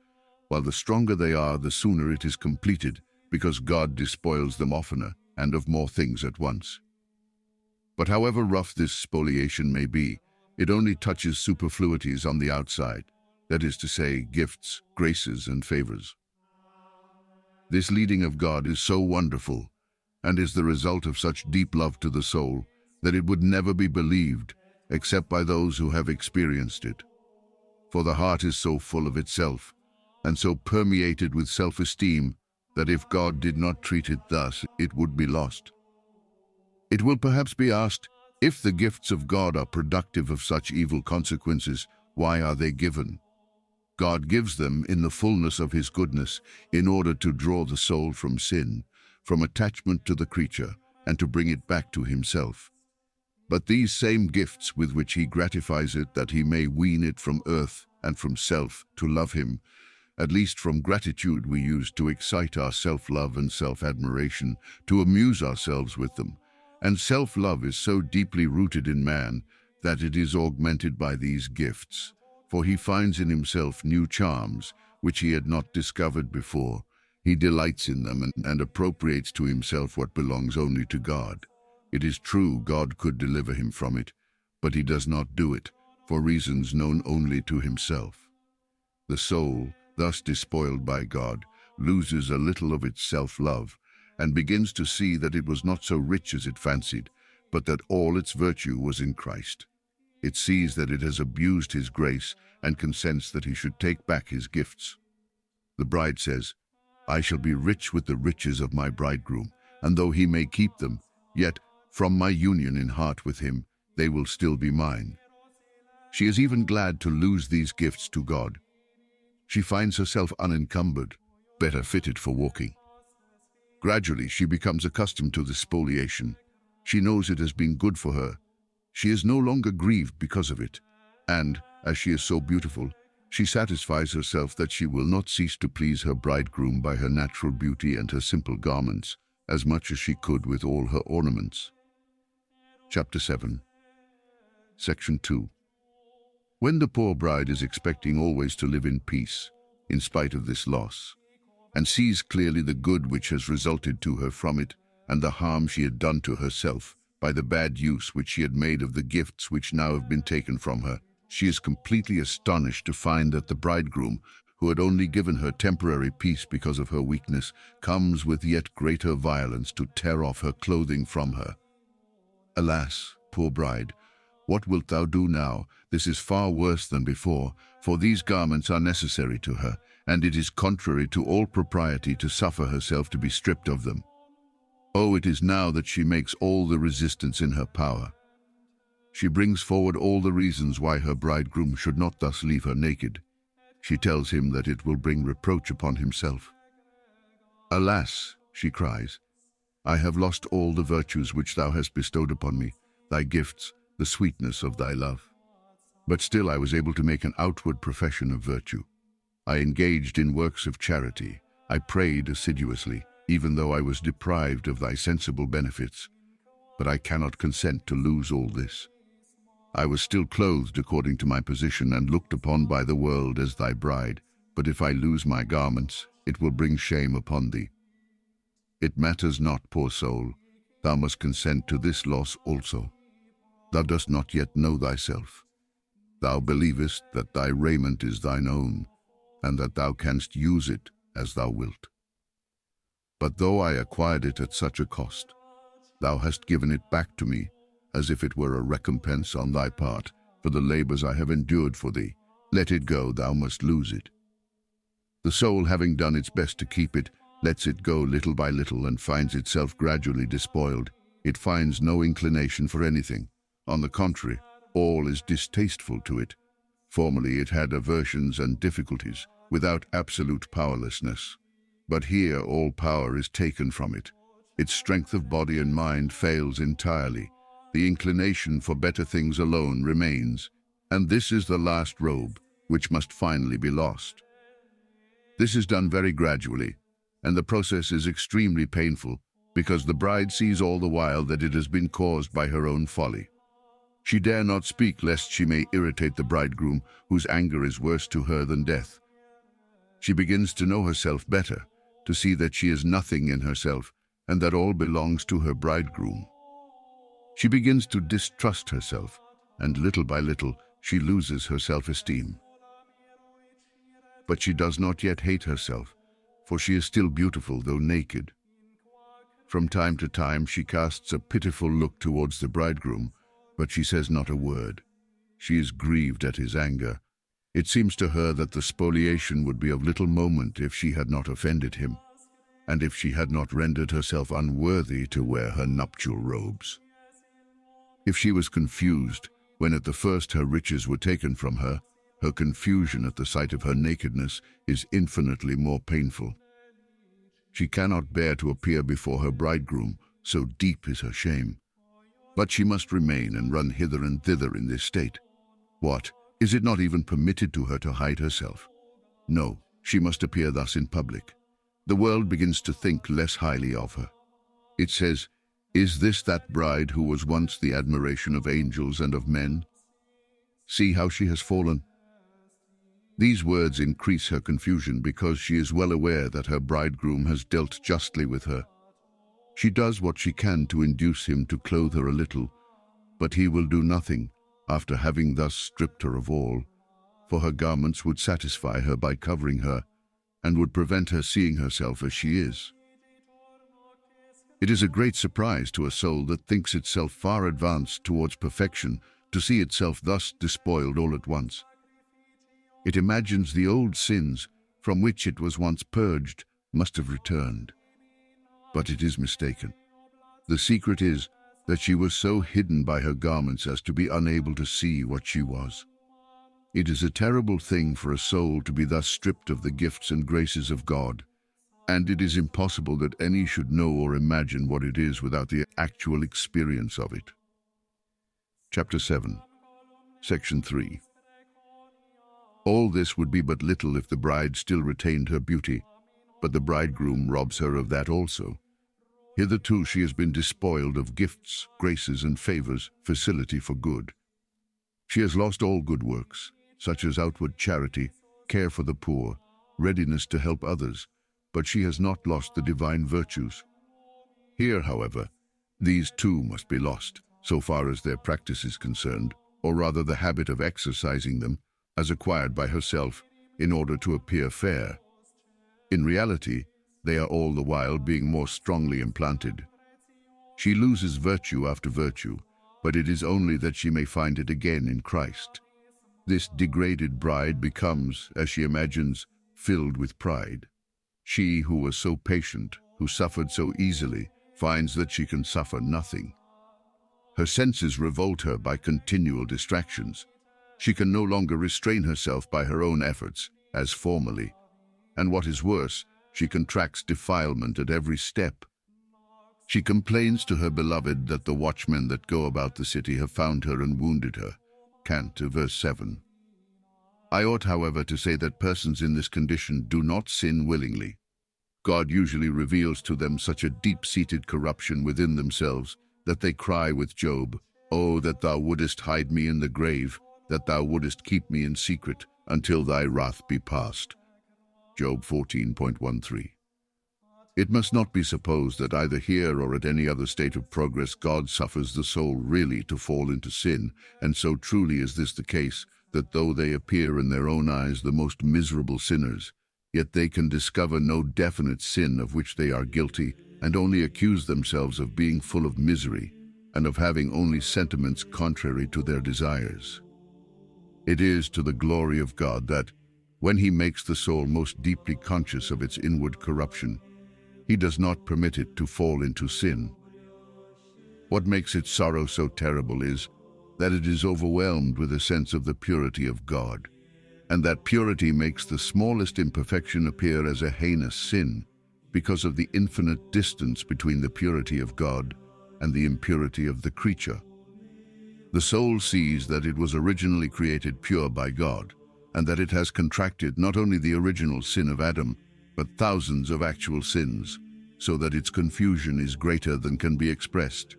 while the stronger they are, the sooner it is completed, because God despoils them oftener and of more things at once. But however rough this spoliation may be, it only touches superfluities on the outside, that is to say, gifts, graces, and favors. This leading of God is so wonderful, and is the result of such deep love to the soul, that it would never be believed, except by those who have experienced it. For the heart is so full of itself, and so permeated with self-esteem, that if God did not treat it thus, it would be lost. It will perhaps be asked, if the gifts of God are productive of such evil consequences, why are they given? God gives them in the fullness of his goodness, in order to draw the soul from sin, from attachment to the creature, and to bring it back to himself. But these same gifts with which he gratifies it, that he may wean it from earth and from self to love him, at least from gratitude we use to excite our self-love and self-admiration, to amuse ourselves with them. And self-love is so deeply rooted in man that it is augmented by these gifts, for he finds in himself new charms which he had not discovered before. He delights in them and appropriates to himself what belongs only to God. It is true God could deliver him from it, but he does not do it, for reasons known only to himself. The soul, thus despoiled by God, loses a little of its self-love, and begins to see that it was not so rich as it fancied, but that all its virtue was in Christ. It sees that it has abused his grace, and consents that he should take back his gifts. The bride says, "I shall be rich with the riches of my bridegroom, and though he may keep them, yet, from my union in heart with him, they will still be mine." She is even glad to lose these gifts to God. She finds herself unencumbered, better fitted for walking. Gradually, she becomes accustomed to this spoliation. She knows it has been good for her. She is no longer grieved because of it, and, as she is so beautiful, she satisfies herself that she will not cease to please her bridegroom by her natural beauty and her simple garments, as much as she could with all her ornaments. Chapter 7. Section 2. When the poor bride is expecting always to live in peace, in spite of this loss, and sees clearly the good which has resulted to her from it, and the harm she had done to herself by the bad use which she had made of the gifts which now have been taken from her. She is completely astonished to find that the bridegroom, who had only given her temporary peace because of her weakness, comes with yet greater violence to tear off her clothing from her. Alas, poor bride, what wilt thou do now? This is far worse than before, for these garments are necessary to her, and it is contrary to all propriety to suffer herself to be stripped of them. Oh, it is now that she makes all the resistance in her power. She brings forward all the reasons why her bridegroom should not thus leave her naked. She tells him that it will bring reproach upon himself. Alas, she cries, I have lost all the virtues which thou hast bestowed upon me, thy gifts, the sweetness of thy love. But still I was able to make an outward profession of virtue. I engaged in works of charity. I prayed assiduously, even though I was deprived of thy sensible benefits. But I cannot consent to lose all this. I was still clothed according to my position and looked upon by the world as thy bride, but if I lose my garments, it will bring shame upon thee. It matters not, poor soul, thou must consent to this loss also. Thou dost not yet know thyself. Thou believest that thy raiment is thine own, and that thou canst use it as thou wilt. But though I acquired it at such a cost, thou hast given it back to me, as if it were a recompense on thy part for the labors I have endured for thee. Let it go, thou must lose it. The soul, having done its best to keep it, lets it go little by little and finds itself gradually despoiled. It finds no inclination for anything. On the contrary, all is distasteful to it. Formerly it had aversions and difficulties, without absolute powerlessness. But here all power is taken from it. Its strength of body and mind fails entirely. The inclination for better things alone remains, and this is the last robe, which must finally be lost. This is done very gradually, and the process is extremely painful, because the bride sees all the while that it has been caused by her own folly. She dare not speak lest she may irritate the bridegroom, whose anger is worse to her than death. She begins to know herself better, to see that she is nothing in herself, and that all belongs to her bridegroom. She begins to distrust herself, and little by little she loses her self-esteem. But she does not yet hate herself, for she is still beautiful though naked. From time to time she casts a pitiful look towards the bridegroom, but she says not a word. She is grieved at his anger. It seems to her that the spoliation would be of little moment if she had not offended him, and if she had not rendered herself unworthy to wear her nuptial robes. If she was confused when at the first her riches were taken from her, her confusion at the sight of her nakedness is infinitely more painful. She cannot bear to appear before her bridegroom, so deep is her shame. But she must remain and run hither and thither in this state. What, is it not even permitted to her to hide herself? No, she must appear thus in public. The world begins to think less highly of her. It says, "Is this that bride who was once the admiration of angels and of men? See how she has fallen." These words increase her confusion because she is well aware that her bridegroom has dealt justly with her. She does what she can to induce him to clothe her a little, but he will do nothing after having thus stripped her of all, for her garments would satisfy her by covering her and would prevent her seeing herself as she is. It is a great surprise to a soul that thinks itself far advanced towards perfection to see itself thus despoiled all at once. It imagines the old sins from which it was once purged must have returned. But it is mistaken. The secret is that she was so hidden by her garments as to be unable to see what she was. It is a terrible thing for a soul to be thus stripped of the gifts and graces of God, and it is impossible that any should know or imagine what it is without the actual experience of it. Chapter 7, Section 3. All this would be but little if the bride still retained her beauty, but the bridegroom robs her of that also. Hitherto she has been despoiled of gifts, graces and favors, facility for good. She has lost all good works, such as outward charity, care for the poor, readiness to help others, but she has not lost the divine virtues. Here, however, these too must be lost, so far as their practice is concerned, or rather the habit of exercising them, as acquired by herself, in order to appear fair. In reality, they are all the while being more strongly implanted. She loses virtue after virtue, but it is only that she may find it again in Christ. This degraded bride becomes, as she imagines, filled with pride. She who was so patient, who suffered so easily, finds that she can suffer nothing. Her senses revolt her by continual distractions. She can no longer restrain herself by her own efforts, as formerly. And what is worse, she contracts defilement at every step. She complains to her beloved that the watchmen that go about the city have found her and wounded her. Cant. Verse 7. I ought, however, to say that persons in this condition do not sin willingly. God usually reveals to them such a deep-seated corruption within themselves that they cry with Job, "Oh, that thou wouldest hide me in the grave, that thou wouldest keep me in secret, until thy wrath be past." Job 14.13. It must not be supposed that either here or at any other state of progress God suffers the soul really to fall into sin, and so truly is this the case, that though they appear in their own eyes the most miserable sinners, yet they can discover no definite sin of which they are guilty, and only accuse themselves of being full of misery, and of having only sentiments contrary to their desires. It is to the glory of God that, when He makes the soul most deeply conscious of its inward corruption, He does not permit it to fall into sin. What makes its sorrow so terrible is that it is overwhelmed with a sense of the purity of God, and that purity makes the smallest imperfection appear as a heinous sin, because of the infinite distance between the purity of God and the impurity of the creature. The soul sees that it was originally created pure by God, and that it has contracted not only the original sin of Adam, but thousands of actual sins, so that its confusion is greater than can be expressed.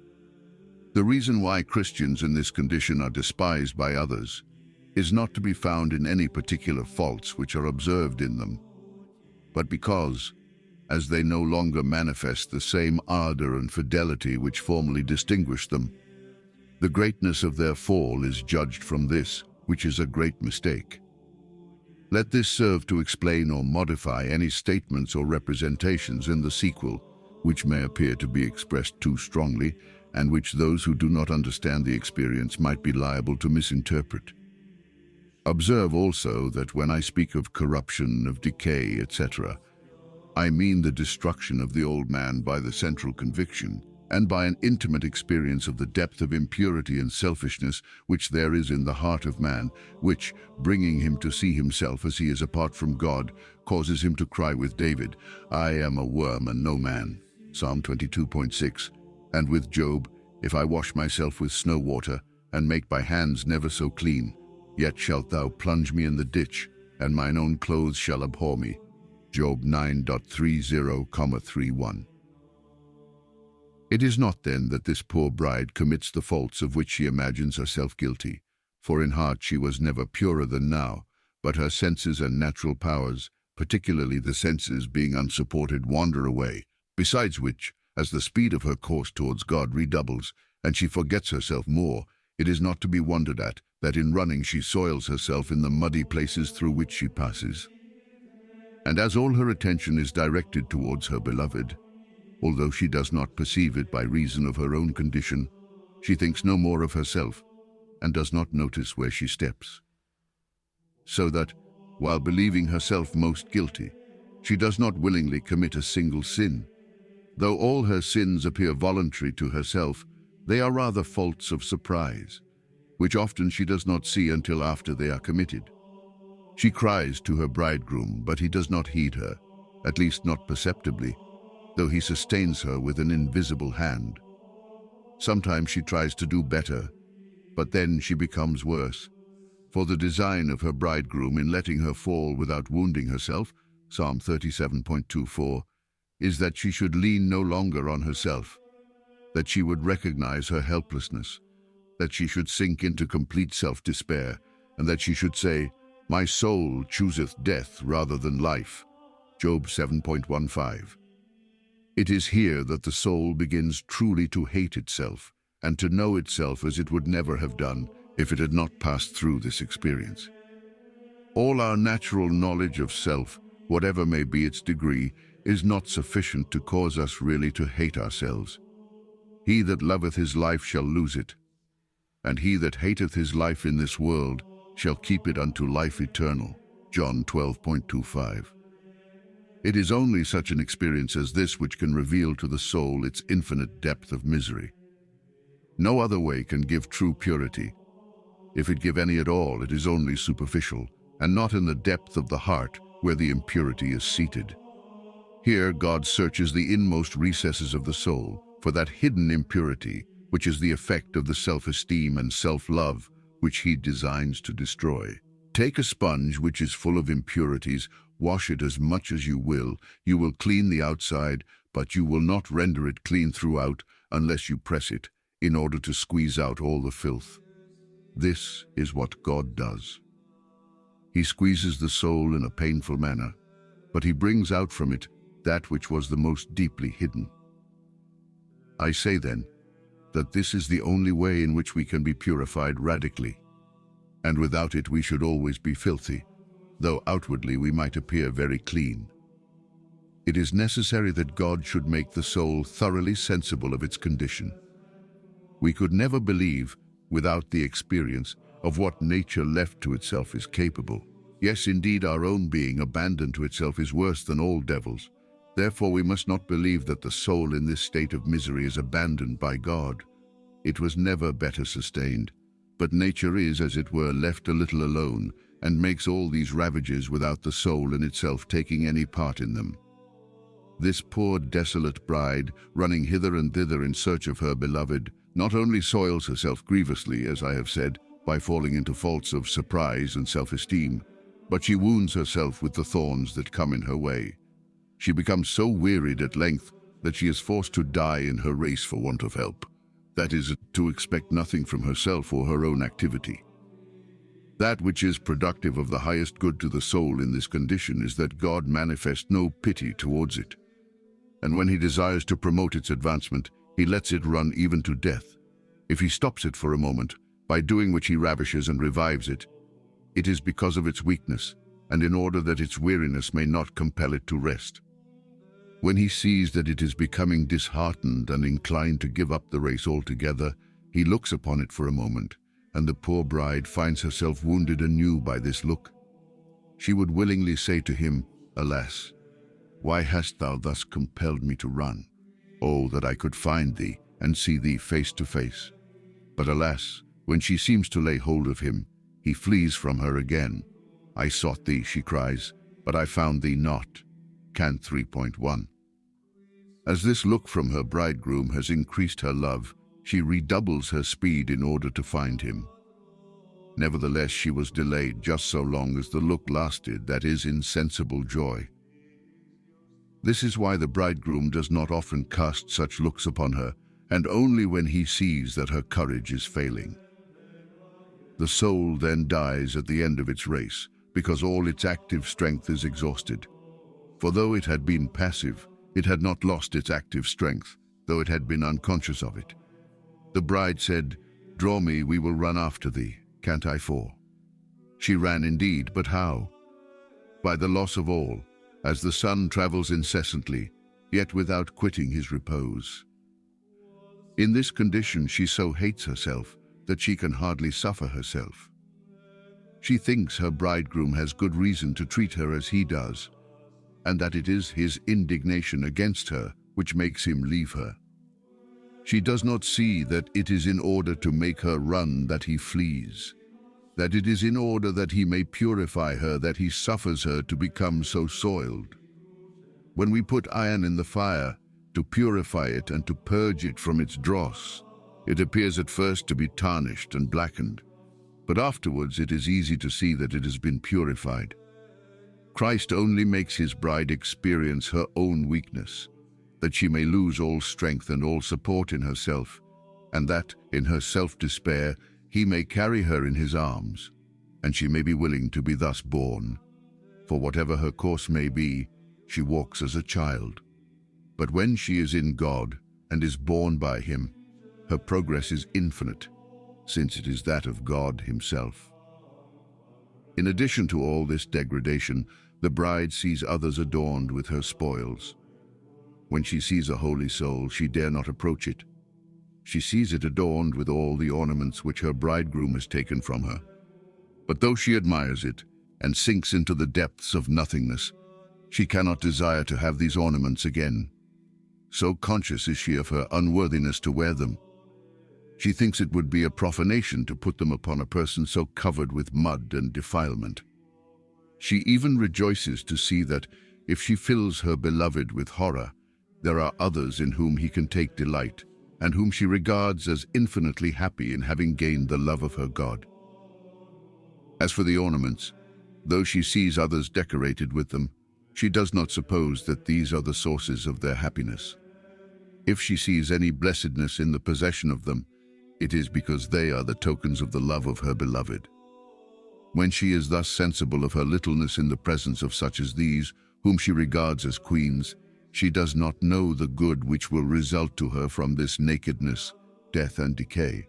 The reason why Christians in this condition are despised by others is not to be found in any particular faults which are observed in them, but because, as they no longer manifest the same ardor and fidelity which formerly distinguished them, the greatness of their fall is judged from this, which is a great mistake. Let this serve to explain or modify any statements or representations in the sequel which may appear to be expressed too strongly, and which those who do not understand the experience might be liable to misinterpret. Observe also that when I speak of corruption, of decay, etc., I mean the destruction of the old man by the central conviction, and by an intimate experience of the depth of impurity and selfishness which there is in the heart of man, which, bringing him to see himself as he is apart from God, causes him to cry with David, "I am a worm and no man." Psalm 22.6. And with Job, "If I wash myself with snow water, and make my hands never so clean, yet shalt thou plunge me in the ditch, and mine own clothes shall abhor me." Job 9.30,31. It is not then that this poor bride commits the faults of which she imagines herself guilty, for in heart she was never purer than now, but her senses and natural powers, particularly the senses being unsupported, wander away, besides which, as the speed of her course towards God redoubles, and she forgets herself more, it is not to be wondered at that in running she soils herself in the muddy places through which she passes. And as all her attention is directed towards her beloved, although she does not perceive it by reason of her own condition, she thinks no more of herself, and does not notice where she steps. So that, while believing herself most guilty, she does not willingly commit a single sin. Though all her sins appear voluntary to herself, they are rather faults of surprise, which often she does not see until after they are committed. She cries to her bridegroom, but he does not heed her, at least not perceptibly, though he sustains her with an invisible hand. Sometimes she tries to do better, but then she becomes worse. For the design of her bridegroom in letting her fall without wounding herself, Psalm 37.24, is that she should lean no longer on herself, that she would recognize her helplessness, that she should sink into complete self-despair, and that she should say, My soul chooseth death rather than life. Job 7.15. It is here that the soul begins truly to hate itself and to know itself as it would never have done if it had not passed through this experience. All our natural knowledge of self, whatever may be its degree, is not sufficient to cause us really to hate ourselves. He that loveth his life shall lose it, and he that hateth his life in this world shall keep it unto life eternal. John 12.25. It is only such an experience as this which can reveal to the soul its infinite depth of misery. No other way can give true purity. If it give any at all, it is only superficial, and not in the depth of the heart where the impurity is seated. Here God searches the inmost recesses of the soul for that hidden impurity, which is the effect of the self-esteem and self-love which he designs to destroy. Take a sponge which is full of impurities, wash it as much as you will clean the outside, but you will not render it clean throughout unless you press it in order to squeeze out all the filth. This is what God does. He squeezes the soul in a painful manner, but he brings out from it that which was the most deeply hidden. I say then that this is the only way in which we can be purified radically, and without it we should always be filthy, though outwardly we might appear very clean. It is necessary that God should make the soul thoroughly sensible of its condition. We could never believe, without the experience, of what nature left to itself is capable. Yes, indeed, our own being abandoned to itself is worse than all devils. Therefore we must not believe that the soul in this state of misery is abandoned by God. It was never better sustained, but nature is, as it were, left a little alone, and makes all these ravages without the soul in itself taking any part in them. This poor desolate bride, running hither and thither in search of her beloved, not only soils herself grievously, as I have said, by falling into faults of surprise and self-esteem, but she wounds herself with the thorns that come in her way. She becomes so wearied at length that she is forced to die in her race for want of help. That is, to expect nothing from herself or her own activity. That which is productive of the highest good to the soul in this condition is that God manifests no pity towards it. And when he desires to promote its advancement, he lets it run even to death. If he stops it for a moment, by doing which he ravishes and revives it, it is because of its weakness, and in order that its weariness may not compel it to rest. When he sees that it is becoming disheartened and inclined to give up the race altogether, he looks upon it for a moment, and the poor bride finds herself wounded anew by this look. She would willingly say to him, "Alas, why hast thou thus compelled me to run? Oh, that I could find thee and see thee face to face." But alas, when she seems to lay hold of him, he flees from her again. "I sought thee," she cries, "but I found thee not." Cant 3.1. As this look from her bridegroom has increased her love, she redoubles her speed in order to find him. Nevertheless, she was delayed just so long as the look lasted, that is, insensible joy. This is why the bridegroom does not often cast such looks upon her, and only when he sees that her courage is failing. The soul then dies at the end of its race, because all its active strength is exhausted. For though it had been passive, it had not lost its active strength, though it had been unconscious of it. The bride said, "Draw me, we will run after thee." Cant 4. She ran indeed, but how? By the loss of all, as the sun travels incessantly, yet without quitting his repose. In this condition she so hates herself that she can hardly suffer herself. She thinks her bridegroom has good reason to treat her as he does, and that it is his indignation against her which makes him leave her. She does not see that it is in order to make her run that he flees, that it is in order that he may purify her that he suffers her to become so soiled. When we put iron in the fire to purify it and to purge it from its dross, it appears at first to be tarnished and blackened, but afterwards it is easy to see that it has been purified. Christ only makes his bride experience her own weakness, that she may lose all strength and all support in herself, and that, in her self-despair, he may carry her in his arms, and she may be willing to be thus born. For whatever her course may be, she walks as a child. But when she is in God and is born by Him, her progress is infinite, since it is that of God Himself. In addition to all this degradation, the bride sees others adorned with her spoils. When she sees a holy soul, she dare not approach it. She sees it adorned with all the ornaments which her bridegroom has taken from her. But though she admires it and sinks into the depths of nothingness, she cannot desire to have these ornaments again. So conscious is she of her unworthiness to wear them. She thinks it would be a profanation to put them upon a person so covered with mud and defilement. She even rejoices to see that, if she fills her beloved with horror, there are others in whom he can take delight, and whom she regards as infinitely happy in having gained the love of her God. As for the ornaments, though she sees others decorated with them, she does not suppose that these are the sources of their happiness. If she sees any blessedness in the possession of them, it is because they are the tokens of the love of her beloved. When she is thus sensible of her littleness in the presence of such as these, whom she regards as queens, she does not know the good which will result to her from this nakedness, death, and decay.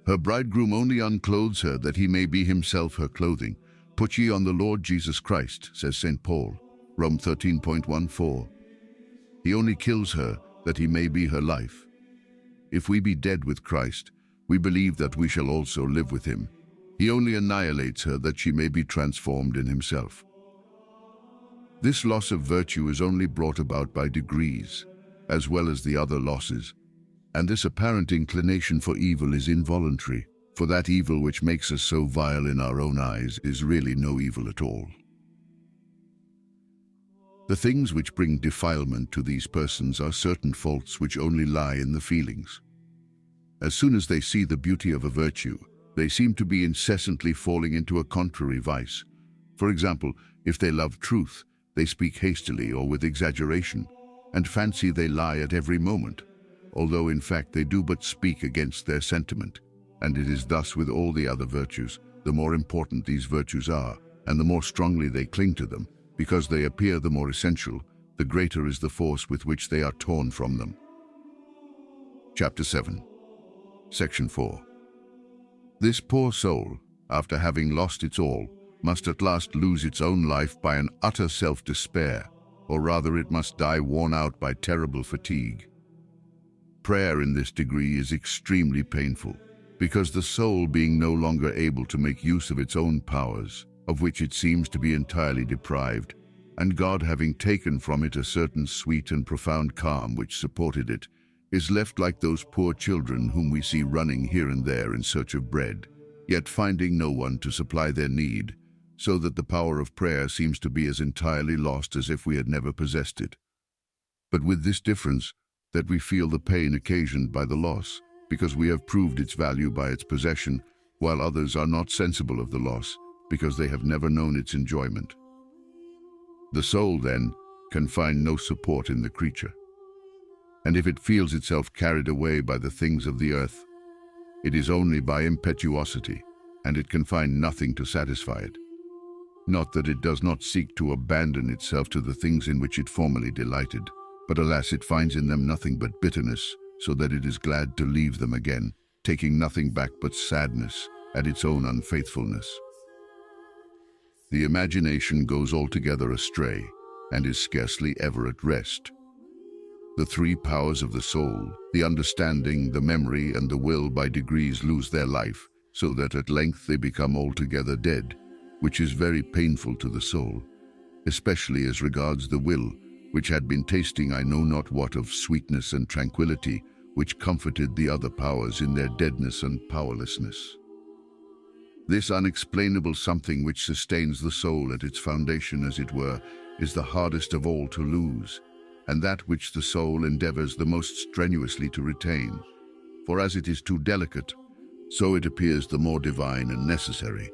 Her bridegroom only unclothes her that he may be himself her clothing. Put ye on the Lord Jesus Christ, says St. Paul, Rome 13.14. He only kills her that he may be her life. If we be dead with Christ, we believe that we shall also live with him. He only annihilates her that she may be transformed in himself. This loss of virtue is only brought about by degrees, as well as the other losses, and this apparent inclination for evil is involuntary, for that evil which makes us so vile in our own eyes is really no evil at all. The things which bring defilement to these persons are certain faults which only lie in the feelings. As soon as they see the beauty of a virtue, they seem to be incessantly falling into a contrary vice. For example, if they love truth, they speak hastily or with exaggeration, and fancy they lie at every moment, although in fact they do but speak against their sentiment. And it is thus with all the other virtues. The more important these virtues are, and the more strongly they cling to them, because they appear the more essential, the greater is the force with which they are torn from them. Chapter 7, Section 4. This poor soul, after having lost its all, must at last lose its own life by an utter self-despair, or rather it must die worn out by terrible fatigue. Prayer in this degree is extremely painful, because the soul, being no longer able to make use of its own powers, of which it seems to be entirely deprived, and God having taken from it a certain sweet and profound calm which supported it, is left like those poor children whom we see running here and there in search of bread, yet finding no one to supply their need, so that the power of prayer seems to be as entirely lost as if we had never possessed it. But with this difference, that we feel the pain occasioned by the loss, because we have proved its value by its possession, while others are not sensible of the loss, because they have never known its enjoyment. The soul, then, can find no support in the creature. And if it feels itself carried away by the things of the earth, it is only by impetuosity, and it can find nothing to satisfy it. Not that it does not seek to abandon itself to the things in which it formerly delighted, but alas, it finds in them nothing but bitterness, so that it is glad to leave them again, taking nothing back but sadness at its own unfaithfulness. The imagination goes altogether astray, and is scarcely ever at rest. The three powers of the soul, the understanding, the memory, and the will, by degrees lose their life, so that at length they become altogether dead, which is very painful to the soul, especially as regards the will, which had been tasting I know not what of sweetness and tranquility, which comforted the other powers in their deadness and powerlessness. This unexplainable something which sustains the soul at its foundation, as it were, is the hardest of all to lose, and that which the soul endeavors the most strenuously to retain. For as it is too delicate, so it appears the more divine and necessary.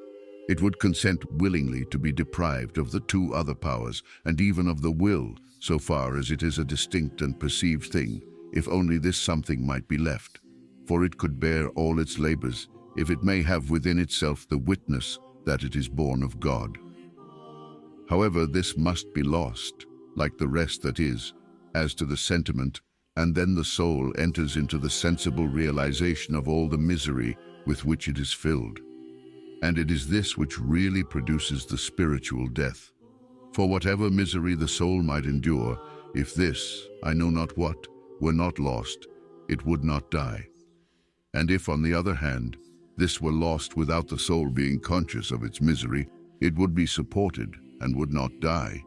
It would consent willingly to be deprived of the two other powers, and even of the will, so far as it is a distinct and perceived thing, if only this something might be left. For it could bear all its labors, if it may have within itself the witness that it is born of God. However, this must be lost, like the rest that is, as to the sentiment, and then the soul enters into the sensible realization of all the misery with which it is filled. And it is this which really produces the spiritual death. For whatever misery the soul might endure, if this, I know not what, were not lost, it would not die. And if, on the other hand, this were lost without the soul being conscious of its misery, it would be supported and would not die.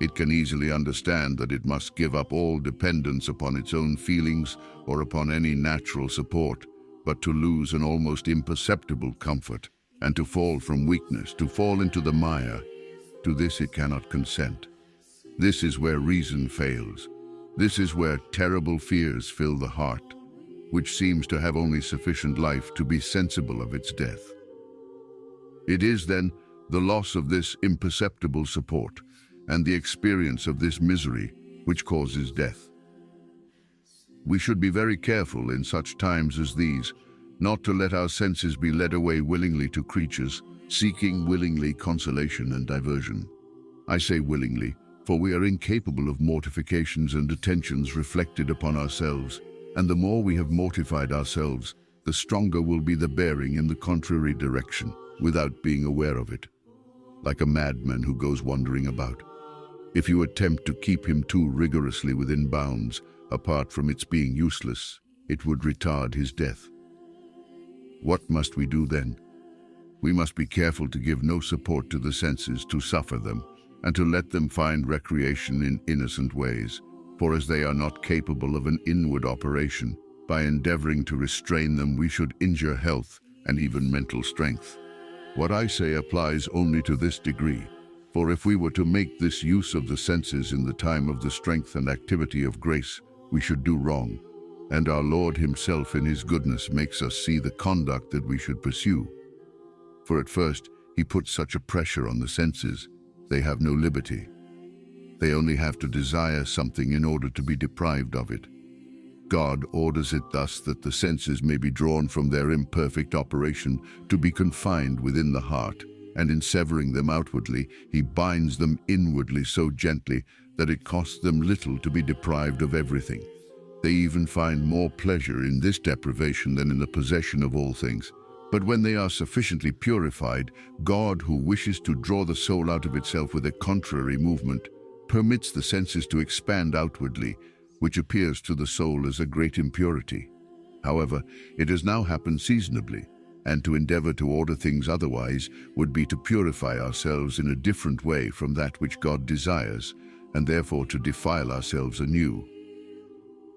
It can easily understand that it must give up all dependence upon its own feelings or upon any natural support, but to lose an almost imperceptible comfort, and to fall from weakness, to fall into the mire, to this it cannot consent. This is where reason fails. This is where terrible fears fill the heart, which seems to have only sufficient life to be sensible of its death. It is, then, the loss of this imperceptible support and the experience of this misery which causes death. We should be very careful in such times as these not to let our senses be led away willingly to creatures seeking willingly consolation and diversion. I say willingly, for we are incapable of mortifications and attentions reflected upon ourselves, and the more we have mortified ourselves, the stronger will be the bearing in the contrary direction, without being aware of it, like a madman who goes wandering about. If you attempt to keep him too rigorously within bounds, apart from its being useless, it would retard his death. What must we do then? We must be careful to give no support to the senses, to suffer them, and to let them find recreation in innocent ways, for as they are not capable of an inward operation, by endeavoring to restrain them we should injure health and even mental strength. What I say applies only to this degree, for if we were to make this use of the senses in the time of the strength and activity of grace, we should do wrong, and our Lord himself in his goodness makes us see the conduct that we should pursue. For at first he puts such a pressure on the senses, they have no liberty. They only have to desire something in order to be deprived of it. God orders it thus that the senses may be drawn from their imperfect operation to be confined within the heart, and in severing them outwardly, he binds them inwardly so gently that it costs them little to be deprived of everything. They even find more pleasure in this deprivation than in the possession of all things. But when they are sufficiently purified, God, who wishes to draw the soul out of itself with a contrary movement, permits the senses to expand outwardly, which appears to the soul as a great impurity. However, it has now happened seasonably, and to endeavor to order things otherwise would be to purify ourselves in a different way from that which God desires, and therefore to defile ourselves anew.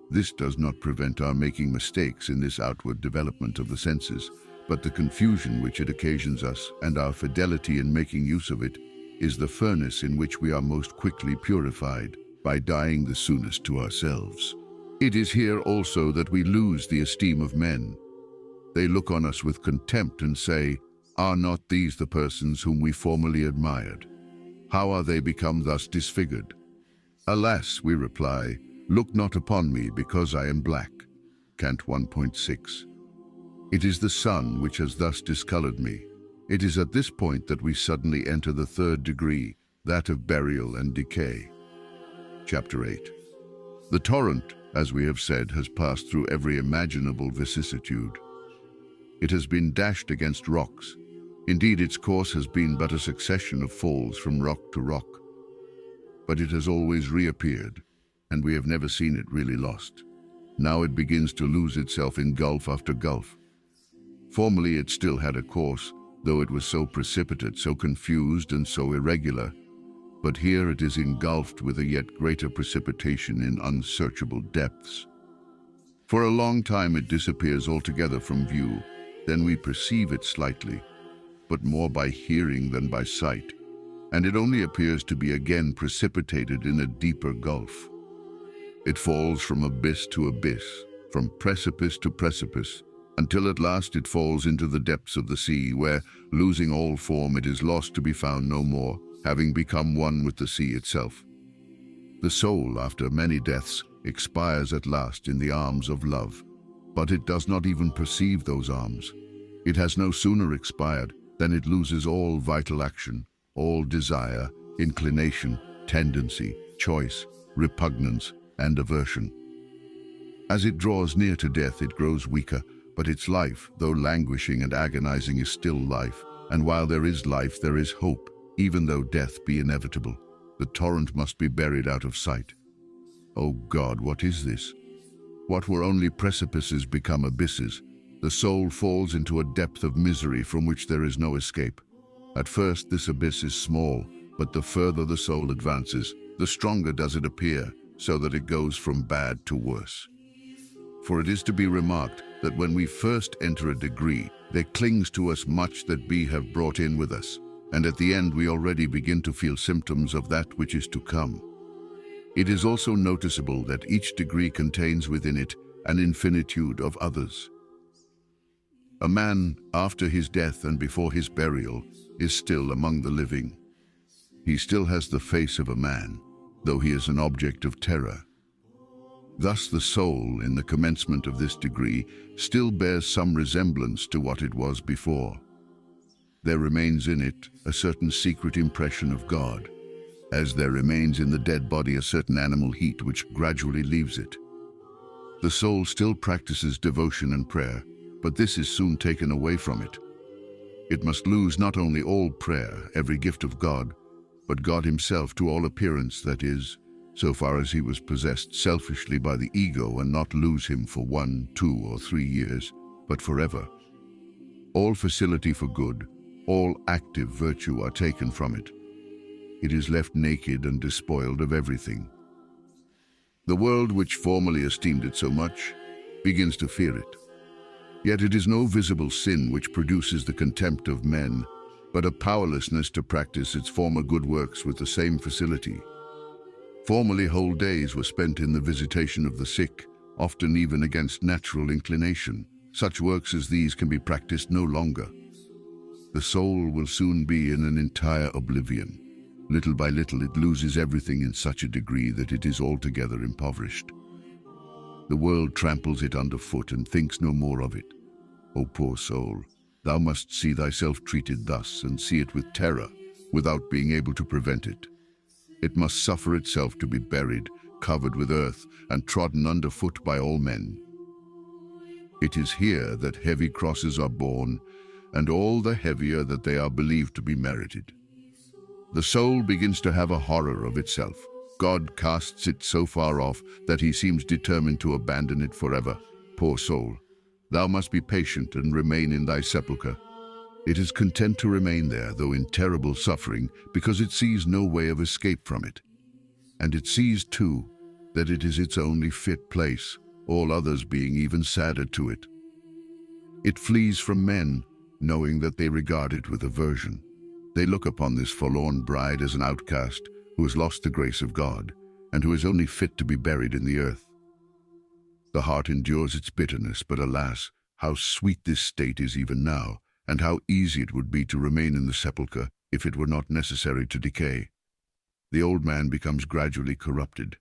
This does not prevent our making mistakes in this outward development of the senses, but the confusion which it occasions us, and our fidelity in making use of it, is the furnace in which we are most quickly purified, by dying the soonest to ourselves. It is here also that we lose the esteem of men. They look on us with contempt and say, "Are not these the persons whom we formerly admired? How are they become thus disfigured?" Alas, we reply, look not upon me because I am black. Cant 1.6. It is the sun which has thus discolored me. It is at this point that we suddenly enter the third degree, that of burial and decay. Chapter 8. The torrent, as we have said, has passed through every imaginable vicissitude. It has been dashed against rocks. Indeed, its course has been but a succession of falls from rock to rock. But it has always reappeared, and we have never seen it really lost. Now it begins to lose itself in gulf after gulf. Formerly it still had a course, though it was so precipitate, so confused, and so irregular. But here it is engulfed with a yet greater precipitation in unsearchable depths. For a long time it disappears altogether from view, then we perceive it slightly, but more by hearing than by sight, and it only appears to be again precipitated in a deeper gulf. It falls from abyss to abyss, from precipice to precipice, until at last it falls into the depths of the sea, where, losing all form, it is lost to be found no more, having become one with the sea itself. The soul, after many deaths, expires at last in the arms of love, but it does not even perceive those arms. It has no sooner expired then it loses all vital action, all desire, inclination, tendency, choice, repugnance, and aversion. As it draws near to death, it grows weaker, but its life, though languishing and agonizing, is still life. And while there is life, there is hope, even though death be inevitable. The torrent must be buried out of sight. O God, what is this? What were only precipices become abysses. The soul falls into a depth of misery from which there is no escape. At first this abyss is small, but the further the soul advances, the stronger does it appear, so that it goes from bad to worse. For it is to be remarked that when we first enter a degree, there clings to us much that we have brought in with us, and at the end we already begin to feel symptoms of that which is to come. It is also noticeable that each degree contains within it an infinitude of others. A man, after his death and before his burial, is still among the living. He still has the face of a man, though he is an object of terror. Thus the soul, in the commencement of this degree, still bears some resemblance to what it was before. There remains in it a certain secret impression of God, as there remains in the dead body a certain animal heat which gradually leaves it. The soul still practices devotion and prayer, but this is soon taken away from it. It must lose not only all prayer, every gift of God, but God himself to all appearance, that is, so far as he was possessed selfishly by the ego, and not lose him for 1, 2, or 3 years, but forever. All facility for good, all active virtue are taken from it. It is left naked and despoiled of everything. The world, which formerly esteemed it so much, begins to fear it. Yet it is no visible sin which produces the contempt of men, but a powerlessness to practice its former good works with the same facility. Formerly whole days were spent in the visitation of the sick, often even against natural inclination. Such works as these can be practiced no longer. The soul will soon be in an entire oblivion. Little by little it loses everything in such a degree that it is altogether impoverished. The world tramples it underfoot and thinks no more of it. O poor soul, thou must see thyself treated thus, and see it with terror, without being able to prevent it. It must suffer itself to be buried, covered with earth, and trodden underfoot by all men. It is here that heavy crosses are borne, and all the heavier that they are believed to be merited. The soul begins to have a horror of itself. God casts it so far off that he seems determined to abandon it forever. Poor soul, thou must be patient and remain in thy sepulchre. It is content to remain there, though in terrible suffering, because it sees no way of escape from it. And it sees, too, that it is its only fit place, all others being even sadder to it. It flees from men, knowing that they regard it with aversion. They look upon this forlorn bride as an outcast who has lost the grace of God, and who is only fit to be buried in the earth. The heart endures its bitterness, but alas, how sweet this state is even now, and how easy it would be to remain in the sepulchre if it were not necessary to decay. The old man becomes gradually corrupted.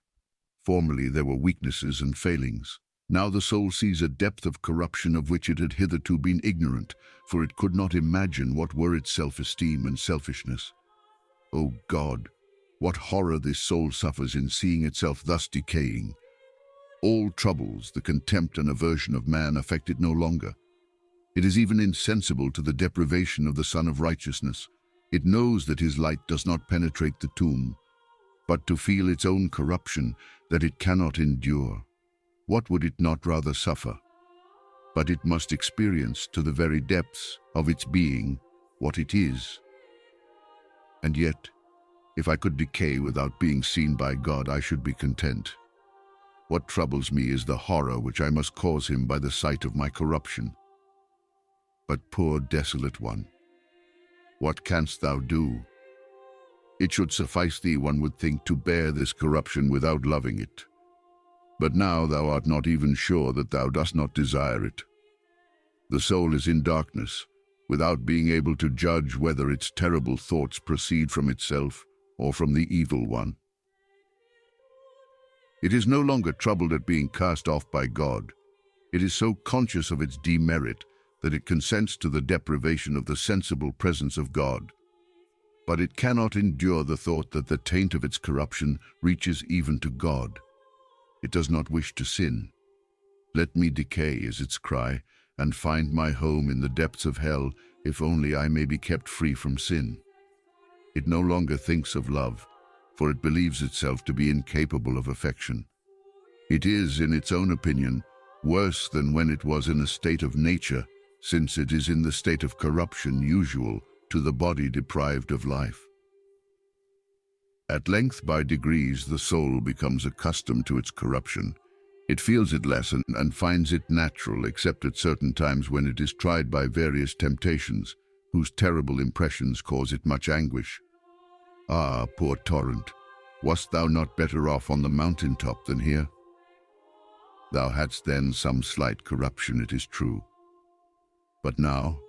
Formerly there were weaknesses and failings. Now the soul sees a depth of corruption of which it had hitherto been ignorant, for it could not imagine what were its self-esteem and selfishness. O God, what horror this soul suffers in seeing itself thus decaying. All troubles, the contempt and aversion of man affect it no longer. It is even insensible to the deprivation of the Son of Righteousness. It knows that his light does not penetrate the tomb, but to feel its own corruption, that it cannot endure. What would it not rather suffer? But it must experience to the very depths of its being what it is. And yet, if I could decay without being seen by God, I should be content. What troubles me is the horror which I must cause him by the sight of my corruption. But poor desolate one, what canst thou do? It should suffice thee, one would think, to bear this corruption without loving it. But now thou art not even sure that thou dost not desire it. The soul is in darkness, without being able to judge whether its terrible thoughts proceed from itself or from the evil one. It is no longer troubled at being cast off by God. It is so conscious of its demerit that it consents to the deprivation of the sensible presence of God. But it cannot endure the thought that the taint of its corruption reaches even to God. It does not wish to sin. "Let me decay," is its cry, "and find my home in the depths of hell, if only I may be kept free from sin." It no longer thinks of love, for it believes itself to be incapable of affection. It is, in its own opinion, worse than when it was in a state of nature, since it is in the state of corruption usual to the body deprived of life. At length, by degrees, the soul becomes accustomed to its corruption. It feels it less and finds it natural, except at certain times when it is tried by various temptations, whose terrible impressions cause it much anguish. Ah, poor torrent, wast thou not better off on the mountain top than here? Thou hadst then some slight corruption, it is true. But now,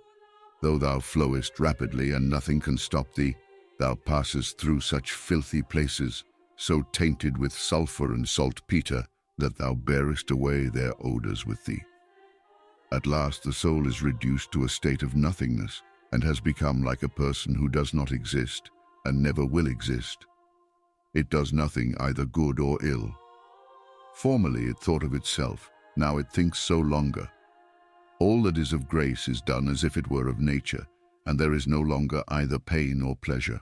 though thou flowest rapidly and nothing can stop thee, thou passest through such filthy places, so tainted with sulphur and saltpeter, that thou bearest away their odors with thee. At last the soul is reduced to a state of nothingness, and has become like a person who does not exist, and never will exist. It does nothing either good or ill. Formerly it thought of itself, now it thinks so longer. All that is of grace is done as if it were of nature, and there is no longer either pain or pleasure.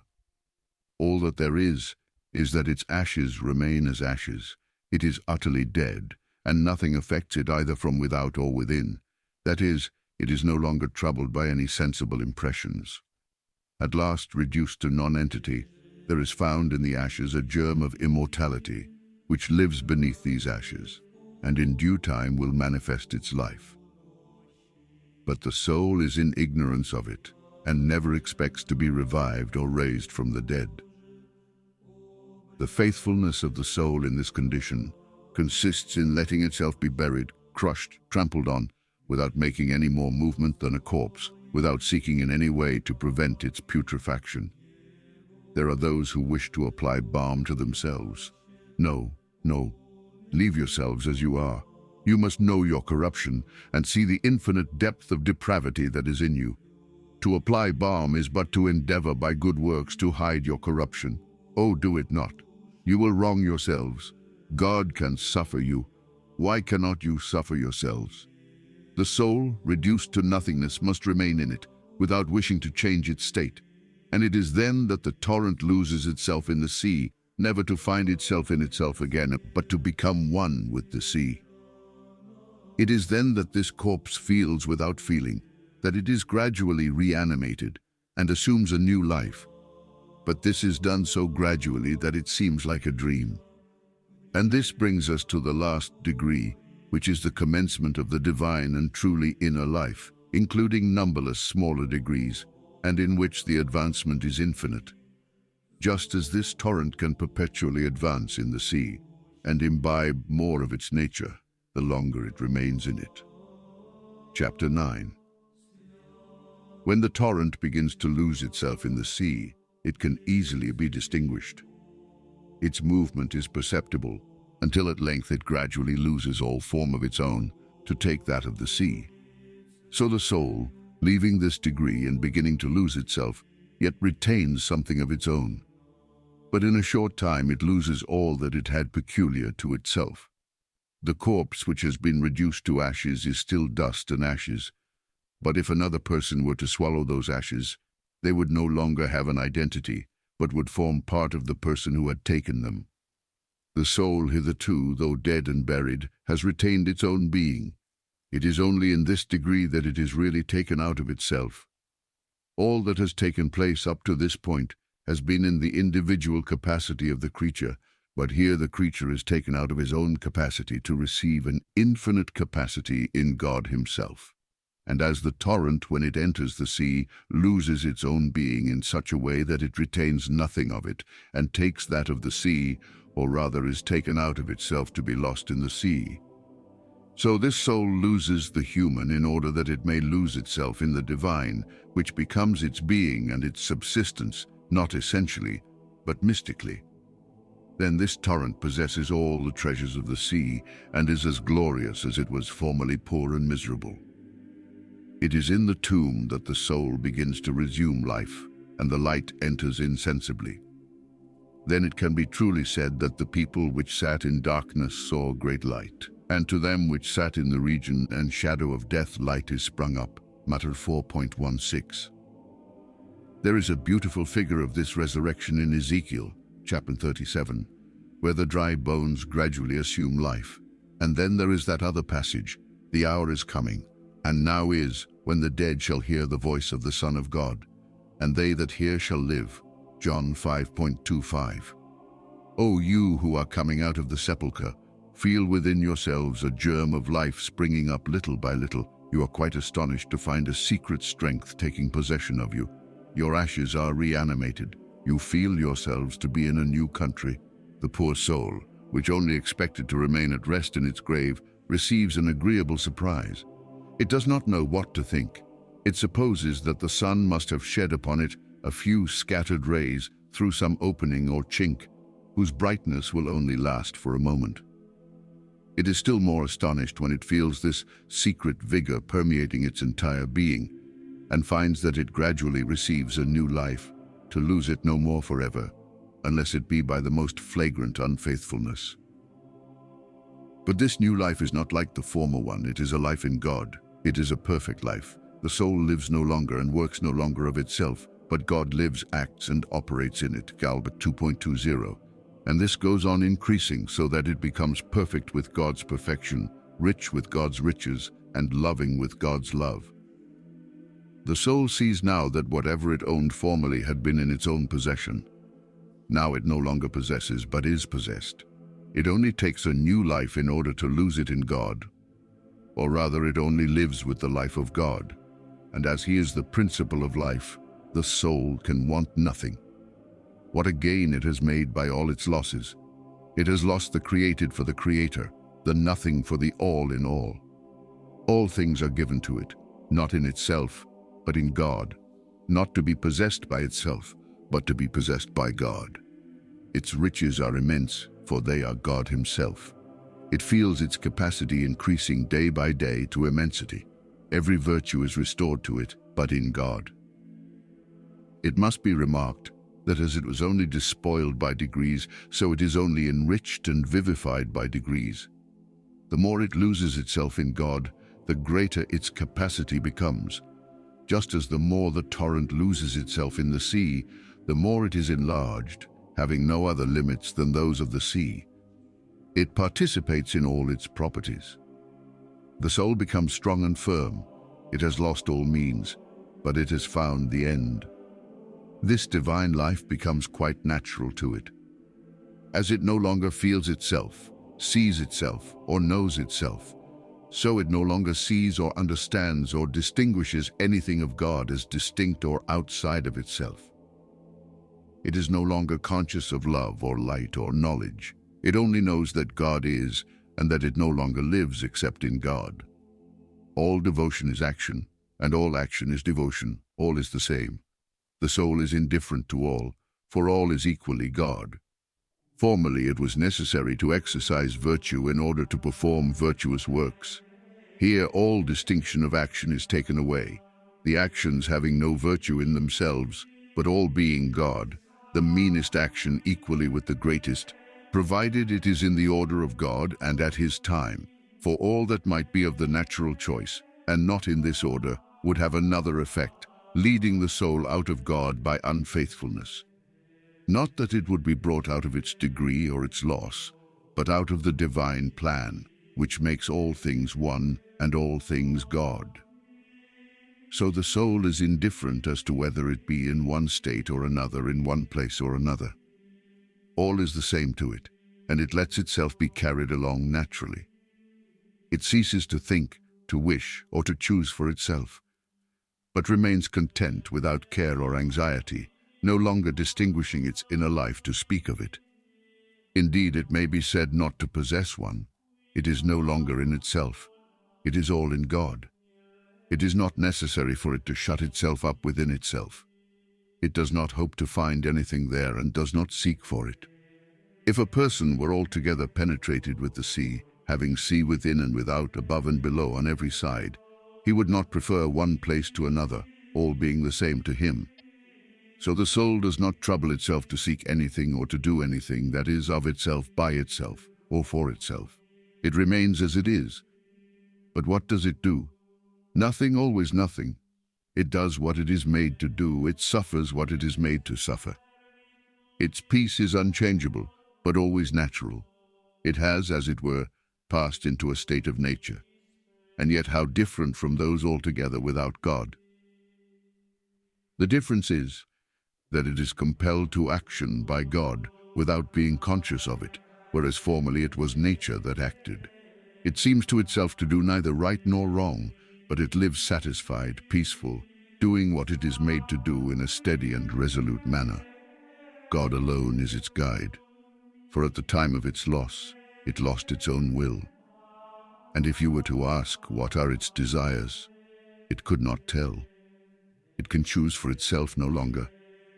All that there is that its ashes remain as ashes. It is utterly dead, and nothing affects it either from without or within. That is, it is no longer troubled by any sensible impressions. At last, reduced to non-entity, there is found in the ashes a germ of immortality, which lives beneath these ashes, and in due time will manifest its life. But the soul is in ignorance of it, and never expects to be revived or raised from the dead. The faithfulness of the soul in this condition consists in letting itself be buried, crushed, trampled on, without making any more movement than a corpse, without seeking in any way to prevent its putrefaction. There are those who wish to apply balm to themselves. No, no, leave yourselves as you are. You must know your corruption and see the infinite depth of depravity that is in you. To apply balm is but to endeavor by good works to hide your corruption. Oh, do it not. You will wrong yourselves. God can suffer you. Why cannot you suffer yourselves? The soul, reduced to nothingness, must remain in it, without wishing to change its state. And it is then that the torrent loses itself in the sea, never to find itself in itself again, but to become one with the sea. It is then that this corpse feels without feeling, that it is gradually reanimated and assumes a new life. But this is done so gradually that it seems like a dream. And this brings us to the last degree, which is the commencement of the divine and truly inner life, including numberless smaller degrees, and in which the advancement is infinite. Just as this torrent can perpetually advance in the sea and imbibe more of its nature, the longer it remains in it. Chapter 9. When the torrent begins to lose itself in the sea, it can easily be distinguished. Its movement is perceptible, until at length it gradually loses all form of its own to take that of the sea. So the soul, leaving this degree and beginning to lose itself, yet retains something of its own. But in a short time it loses all that it had peculiar to itself. The corpse which has been reduced to ashes is still dust and ashes, but if another person were to swallow those ashes, they would no longer have an identity, but would form part of the person who had taken them. The soul hitherto, though dead and buried, has retained its own being. It is only in this degree that it is really taken out of itself. All that has taken place up to this point has been in the individual capacity of the creature, but here the creature is taken out of his own capacity to receive an infinite capacity in God himself. And as the torrent, when it enters the sea, loses its own being in such a way that it retains nothing of it, and takes that of the sea, or rather is taken out of itself to be lost in the sea. So this soul loses the human in order that it may lose itself in the divine, which becomes its being and its subsistence, not essentially, but mystically. Then this torrent possesses all the treasures of the sea, and is as glorious as it was formerly poor and miserable. It is in the tomb that the soul begins to resume life, and the light enters insensibly. Then it can be truly said that the people which sat in darkness saw great light, and to them which sat in the region and shadow of death light is sprung up. Matter 4.16. There is a beautiful figure of this resurrection in Ezekiel, chapter 37, where the dry bones gradually assume life. And then there is that other passage, "The hour is coming, and now is, when the dead shall hear the voice of the Son of God, and they that hear shall live." John 5.25. O you who are coming out of the sepulchre, feel within yourselves a germ of life springing up little by little. You are quite astonished to find a secret strength taking possession of you. Your ashes are reanimated. You feel yourselves to be in a new country. The poor soul, which only expected to remain at rest in its grave, receives an agreeable surprise. It does not know what to think. It supposes that the sun must have shed upon it a few scattered rays through some opening or chink, whose brightness will only last for a moment. It is still more astonished when it feels this secret vigor permeating its entire being, and finds that it gradually receives a new life, to lose it no more forever, unless it be by the most flagrant unfaithfulness. But this new life is not like the former one. It is a life in God. It is a perfect life. The soul lives no longer and works no longer of itself, but God lives, acts, and operates in it. Galbert 2.20. And this goes on increasing so that it becomes perfect with God's perfection, rich with God's riches, and loving with God's love. The soul sees now that whatever it owned formerly had been in its own possession. Now it no longer possesses, but is possessed. It only takes a new life in order to lose it in God. Or rather, it only lives with the life of God. And as He is the principle of life, the soul can want nothing. What a gain it has made by all its losses. It has lost the created for the Creator, the nothing for the all in all. All things are given to it, not in itself, but in God, not to be possessed by itself, but to be possessed by God. Its riches are immense, for they are God Himself. It feels its capacity increasing day by day to immensity. Every virtue is restored to it, but in God. It must be remarked that as it was only despoiled by degrees, so it is only enriched and vivified by degrees. The more it loses itself in God, the greater its capacity becomes. Just as the more the torrent loses itself in the sea, the more it is enlarged, having no other limits than those of the sea. It participates in all its properties. The soul becomes strong and firm. It has lost all means, but it has found the end. This divine life becomes quite natural to it. As it no longer feels itself, sees itself, or knows itself, so it no longer sees or understands or distinguishes anything of God as distinct or outside of itself. It is no longer conscious of love or light or knowledge. It only knows that God is, and that it no longer lives except in God. All devotion is action, and all action is devotion. All is the same. The soul is indifferent to all, for all is equally God. Formerly it was necessary to exercise virtue in order to perform virtuous works. Here all distinction of action is taken away, the actions having no virtue in themselves, but all being God, the meanest action equally with the greatest, provided it is in the order of God and at His time, for all that might be of the natural choice, and not in this order, would have another effect, leading the soul out of God by unfaithfulness. Not that it would be brought out of its degree or its loss, but out of the divine plan, which makes all things one and all things God. So the soul is indifferent as to whether it be in one state or another, in one place or another. All is the same to it, and it lets itself be carried along naturally. It ceases to think, to wish, or to choose for itself, but remains content without care or anxiety, no longer distinguishing its inner life to speak of it. Indeed, it may be said not to possess one. It is no longer in itself. It is all in God. It is not necessary for it to shut itself up within itself. It does not hope to find anything there and does not seek for it. If a person were altogether penetrated with the sea, having sea within and without, above and below, on every side, He would not prefer one place to another, all being the same to him. So the soul does not trouble itself to seek anything or to do anything that is of itself, by itself, or for itself. It remains as it is. But what does it do? Nothing, always nothing. It does what it is made to do. It suffers what it is made to suffer. Its peace is unchangeable, but always natural. It has, as it were, passed into a state of nature. And yet how different from those altogether without God. The difference is that it is compelled to action by God without being conscious of it, whereas formerly it was nature that acted. It seems to itself to do neither right nor wrong, but it lives satisfied, peaceful, doing what it is made to do in a steady and resolute manner. God alone is its guide, for at the time of its loss, it lost its own will. And if you were to ask what are its desires, it could not tell. It can choose for itself no longer.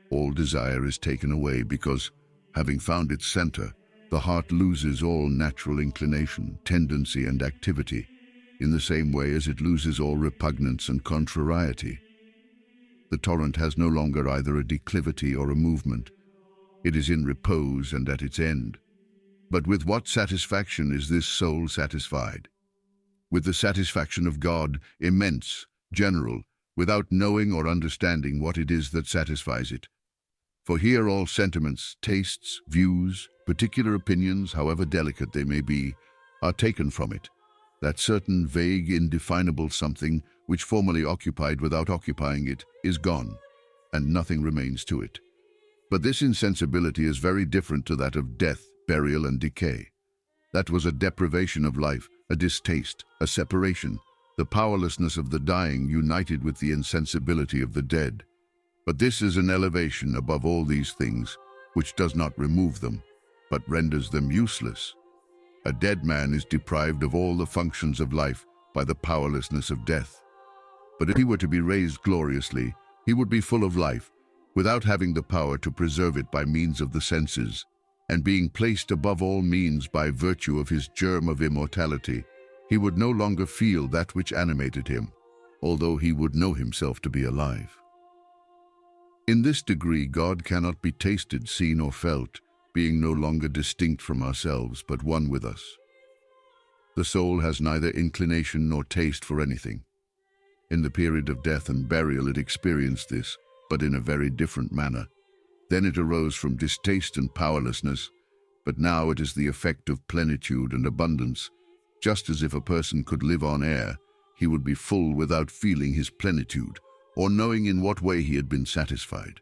All desire is taken away because, having found its center, the heart loses all natural inclination, tendency, and activity, in the same way as it loses all repugnance and contrariety. The torrent has no longer either a declivity or a movement. It is in repose and at its end. But with what satisfaction is this soul satisfied? With the satisfaction of God, immense, general, without knowing or understanding what it is that satisfies it. For here all sentiments, tastes, views, particular opinions, however delicate they may be, are taken from it. That certain vague, indefinable something which formerly occupied without occupying it is gone, and nothing remains to it. But this insensibility is very different to that of death, burial, and decay. That was a deprivation of life, a distaste, a separation, the powerlessness of the dying united with the insensibility of the dead. But this is an elevation above all these things, which does not remove them, but renders them useless. A dead man is deprived of all the functions of life by the powerlessness of death. But if he were to be raised gloriously, he would be full of life, without having the power to preserve it by means of the senses, and being placed above all means by virtue of his germ of immortality, he would no longer feel that which animated him, although he would know himself to be alive. In this degree God cannot be tasted, seen, or felt, being no longer distinct from ourselves, but one with us. The soul has neither inclination nor taste for anything. In the period of death and burial it experienced this, but in a very different manner. Then it arose from distaste and powerlessness, but now it is the effect of plenitude and abundance. Just as if a person could live on air, he would be full without feeling his plenitude, or knowing in what way he had been satisfied.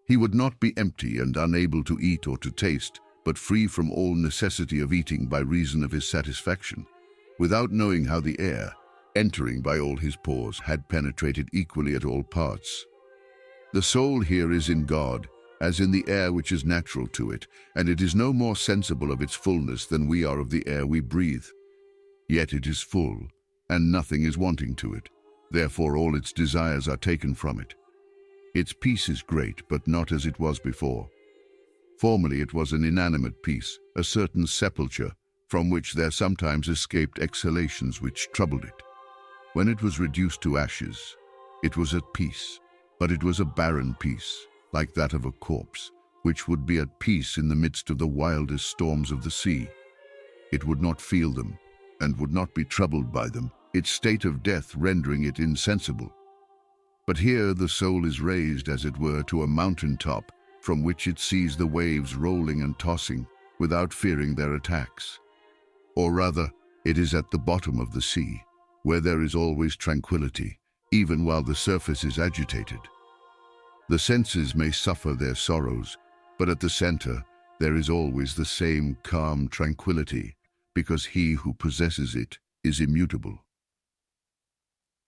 He would not be empty and unable to eat or to taste, but free from all necessity of eating by reason of his satisfaction, without knowing how the air, entering by all his pores, had penetrated equally at all parts. The soul here is in God, as in the air which is natural to it, and it is no more sensible of its fullness than we are of the air we breathe. Yet it is full, and nothing is wanting to it. Therefore all its desires are taken from it. Its peace is great, but not as it was before. Formerly it was an inanimate peace, a certain sepulture, from which there sometimes escaped exhalations which troubled it. When it was reduced to ashes, it was at peace, but it was a barren peace, like that of a corpse, which would be at peace in the midst of the wildest storms of the sea. It would not feel them, and would not be troubled by them, its state of death rendering it insensible. But here the soul is raised, as it were, to a mountain top, from which it sees the waves rolling and tossing, without fearing their attacks. Or rather, it is at the bottom of the sea, where there is always tranquility, even while the surface is agitated. The senses may suffer their sorrows, but at the center there is always the same calm tranquility, because he who possesses it is immutable.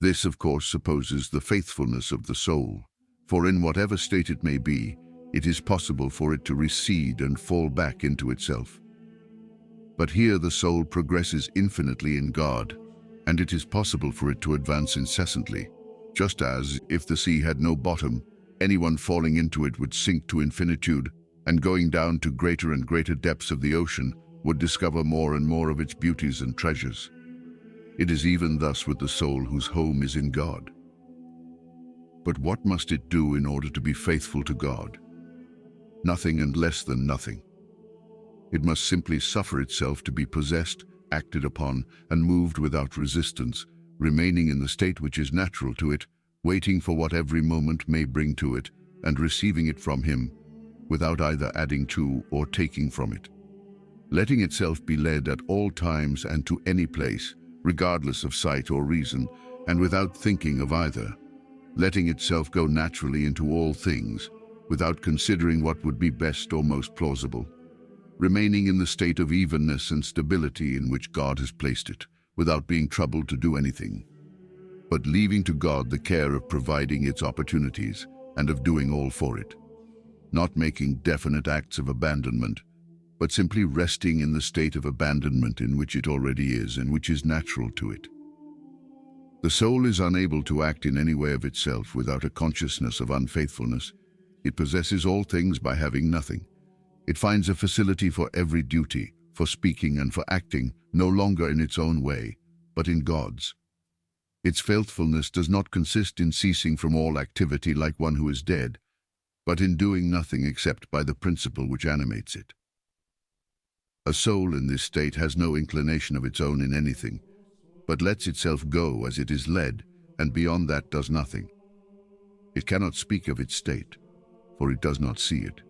This, of course, supposes the faithfulness of the soul, for in whatever state it may be, it is possible for it to recede and fall back into itself. But here the soul progresses infinitely in God, and it is possible for it to advance incessantly, just as, if the sea had no bottom, anyone falling into it would sink to infinitude, and going down to greater and greater depths of the ocean would discover more and more of its beauties and treasures. It is even thus with the soul whose home is in God. But what must it do in order to be faithful to God? Nothing and less than nothing. It must simply suffer itself to be possessed, acted upon, and moved without resistance, remaining in the state which is natural to it, waiting for what every moment may bring to it, and receiving it from Him, without either adding to or taking from it. Letting itself be led at all times and to any place, regardless of sight or reason, and without thinking of either. Letting itself go naturally into all things, without considering what would be best or most plausible. Remaining in the state of evenness and stability in which God has placed it, without being troubled to do anything. But leaving to God the care of providing its opportunities and of doing all for it. Not making definite acts of abandonment, but simply resting in the state of abandonment in which it already is and which is natural to it. The soul is unable to act in any way of itself without a consciousness of unfaithfulness. It possesses all things by having nothing. It finds a facility for every duty, for speaking and for acting, no longer in its own way, but in God's. Its faithfulness does not consist in ceasing from all activity like one who is dead, but in doing nothing except by the principle which animates it. A soul in this state has no inclination of its own in anything, but lets itself go as it is led, and beyond that does nothing. It cannot speak of its state, for it does not see it.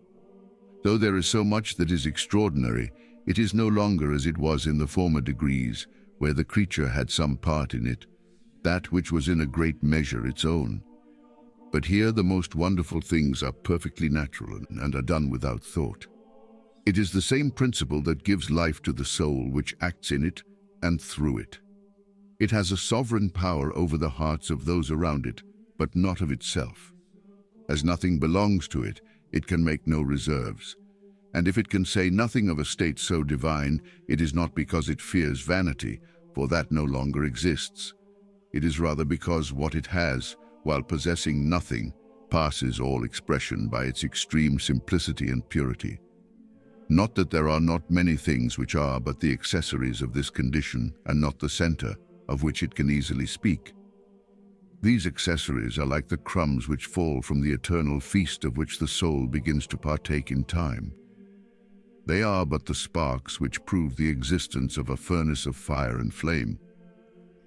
Though there is so much that is extraordinary, it is no longer as it was in the former degrees, where the creature had some part in it, that which was in a great measure its own. But here the most wonderful things are perfectly natural and are done without thought. It is the same principle that gives life to the soul which acts in it and through it. It has a sovereign power over the hearts of those around it, but not of itself. As nothing belongs to it, it can make no reserves. And if it can say nothing of a state so divine, it is not because it fears vanity, for that no longer exists. It is rather because what it has, while possessing nothing, passes all expression by its extreme simplicity and purity. Not that there are not many things which are but the accessories of this condition, and not the center, of which it can easily speak. These accessories are like the crumbs which fall from the eternal feast of which the soul begins to partake in time. They are but the sparks which prove the existence of a furnace of fire and flame.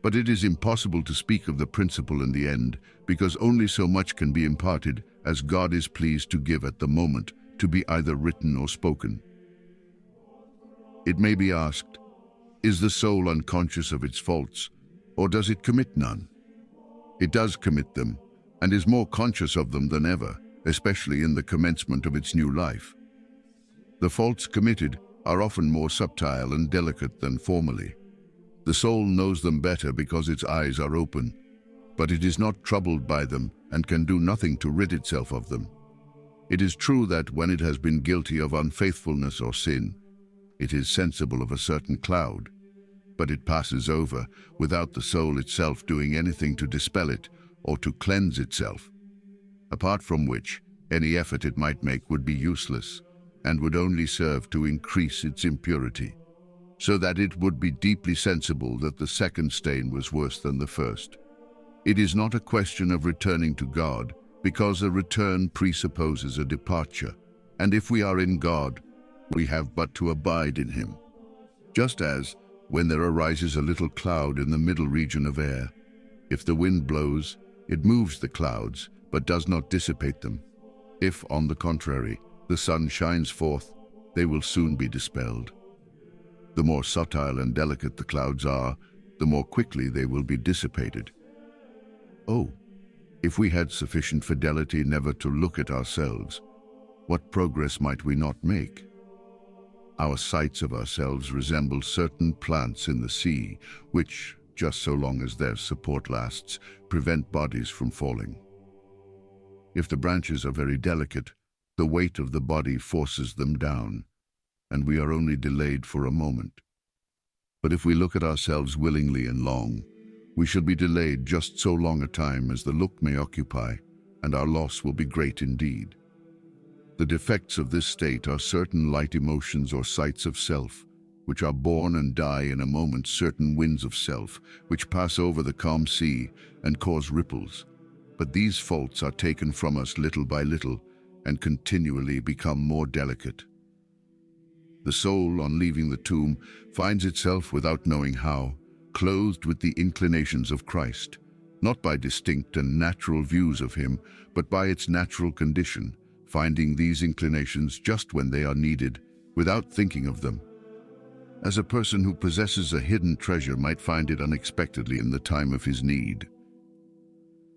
But it is impossible to speak of the principle in the end, because only so much can be imparted as God is pleased to give at the moment, to be either written or spoken. It may be asked, is the soul unconscious of its faults, or does it commit none? It does commit them, and is more conscious of them than ever, especially in the commencement of its new life. The faults committed are often more subtle and delicate than formerly. The soul knows them better because its eyes are open, but it is not troubled by them and can do nothing to rid itself of them. It is true that when it has been guilty of unfaithfulness or sin, it is sensible of a certain cloud, but it passes over without the soul itself doing anything to dispel it or to cleanse itself, apart from which any effort it might make would be useless and would only serve to increase its impurity, so that it would be deeply sensible that the second stain was worse than the first. It is not a question of returning to God, because a return presupposes a departure, and if we are in God, we have but to abide in Him. Just as, when there arises a little cloud in the middle region of air, if the wind blows, it moves the clouds, but does not dissipate them. If, on the contrary, the sun shines forth, they will soon be dispelled. The more subtle and delicate the clouds are, the more quickly they will be dissipated. Oh, if we had sufficient fidelity never to look at ourselves, what progress might we not make? Our sights of ourselves resemble certain plants in the sea, which, just so long as their support lasts, prevent bodies from falling. If the branches are very delicate, the weight of the body forces them down, and we are only delayed for a moment. But if we look at ourselves willingly and long, we shall be delayed just so long a time as the look may occupy, and our loss will be great indeed. The defects of this state are certain light emotions or sights of self, which are born and die in a moment, certain winds of self, which pass over the calm sea and cause ripples. But these faults are taken from us little by little and continually become more delicate. The soul, on leaving the tomb, finds itself, without knowing how, clothed with the inclinations of Christ, not by distinct and natural views of him, but by its natural condition, finding these inclinations just when they are needed, without thinking of them. As a person who possesses a hidden treasure might find it unexpectedly in the time of his need.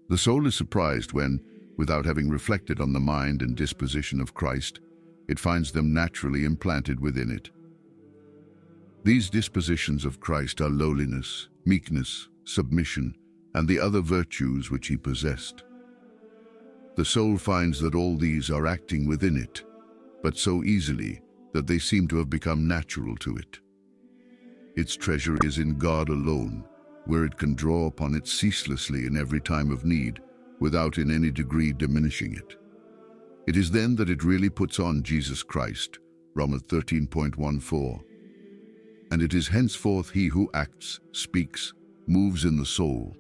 The soul is surprised when, without having reflected on the mind and disposition of Christ, it finds them naturally implanted within it. These dispositions of Christ are lowliness, meekness, submission, and the other virtues which he possessed. The soul finds that all these are acting within it, but so easily that they seem to have become natural to it. Its treasure is in God alone, where it can draw upon it ceaselessly in every time of need, without in any degree diminishing it. It is then that it really puts on Jesus Christ, Romans 13.14. And it is henceforth he who acts, speaks, moves in the soul,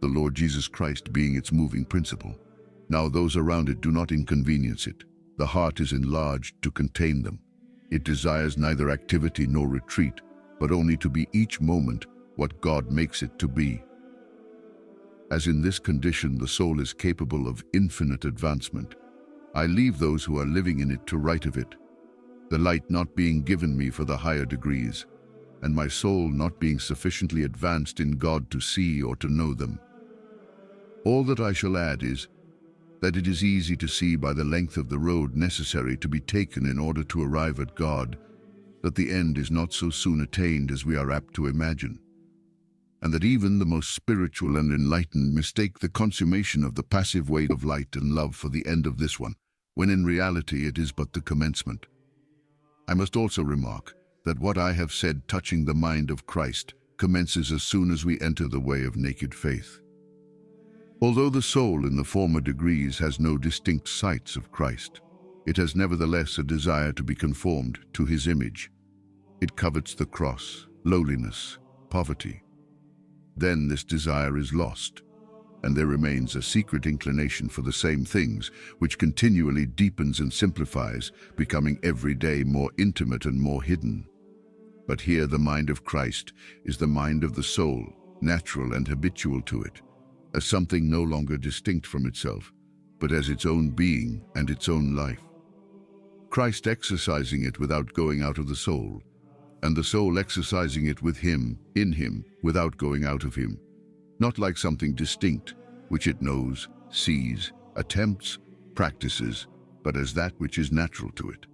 the Lord Jesus Christ being its moving principle. Now those around it do not inconvenience it. The heart is enlarged to contain them. It desires neither activity nor retreat, but only to be each moment what God makes it to be. As in this condition the soul is capable of infinite advancement, I leave those who are living in it to write of it, the light not being given me for the higher degrees, and my soul not being sufficiently advanced in God to see or to know them. All that I shall add is that it is easy to see by the length of the road necessary to be taken in order to arrive at God, that the end is not so soon attained as we are apt to imagine, and that even the most spiritual and enlightened mistake the consummation of the passive way of light and love for the end of this one, when in reality it is but the commencement. I must also remark that what I have said touching the mind of Christ commences as soon as we enter the way of naked faith. Although the soul in the former degrees has no distinct sights of Christ, it has nevertheless a desire to be conformed to his image. It covets the cross, lowliness, poverty. Then this desire is lost, and there remains a secret inclination for the same things, which continually deepens and simplifies, becoming every day more intimate and more hidden. But here the mind of Christ is the mind of the soul, natural and habitual to it, as something no longer distinct from itself, but as its own being and its own life. Christ exercising it without going out of the soul, and the soul exercising it with him, in him, without going out of him, not like something distinct, which it knows, sees, attempts, practices, but as that which is natural to it.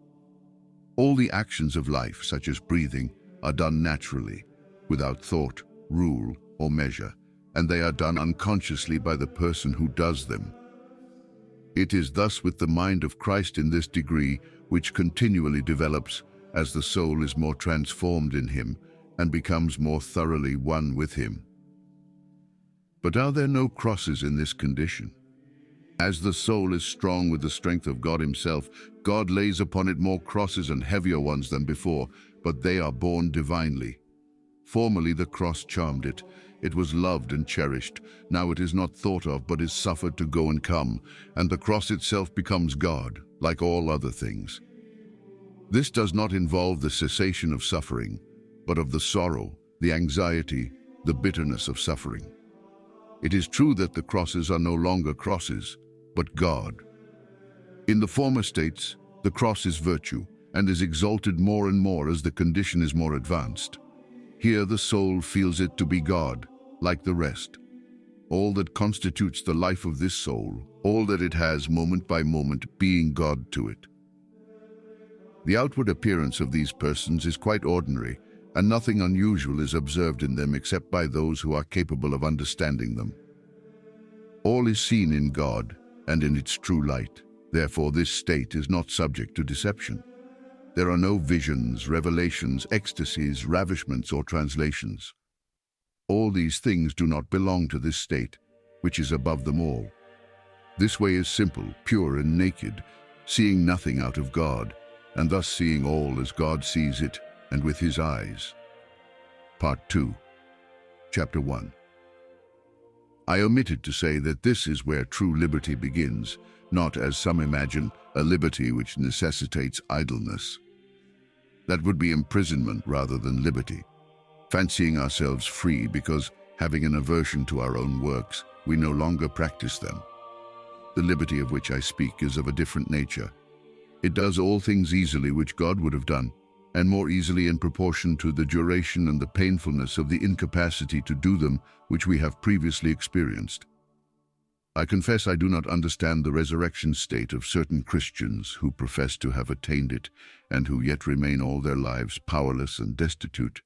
All the actions of life, such as breathing, are done naturally, without thought, rule, or measure, and they are done unconsciously by the person who does them. It is thus with the mind of Christ in this degree, which continually develops as the soul is more transformed in him and becomes more thoroughly one with him. But are there no crosses in this condition? As the soul is strong with the strength of God himself, God lays upon it more crosses and heavier ones than before, but they are borne divinely. Formerly the cross charmed it. It was loved and cherished. Now it is not thought of, but is suffered to go and come, and the cross itself becomes God, like all other things. This does not involve the cessation of suffering, but of the sorrow, the anxiety, the bitterness of suffering. It is true that the crosses are no longer crosses, but God. In the former states, the cross is virtue, and is exalted more and more as the condition is more advanced. Here the soul feels it to be God, like the rest. All that constitutes the life of this soul, all that it has moment by moment, being God to it. The outward appearance of these persons is quite ordinary, and nothing unusual is observed in them except by those who are capable of understanding them. All is seen in God and in its true light. Therefore, this state is not subject to deception. There are no visions, revelations, ecstasies, ravishments, or translations. All these things do not belong to this state, which is above them all. This way is simple, pure, and naked, seeing nothing out of God, and thus seeing all as God sees it, and with his eyes. Part 2, Chapter 1. I omitted to say that this is where true liberty begins, not, as some imagine, a liberty which necessitates idleness. That would be imprisonment rather than liberty, fancying ourselves free because, having an aversion to our own works, we no longer practice them. The liberty of which I speak is of a different nature. It does all things easily which God would have done, and more easily in proportion to the duration and the painfulness of the incapacity to do them which we have previously experienced. I confess I do not understand the resurrection state of certain Christians who profess to have attained it, and who yet remain all their lives powerless and destitute.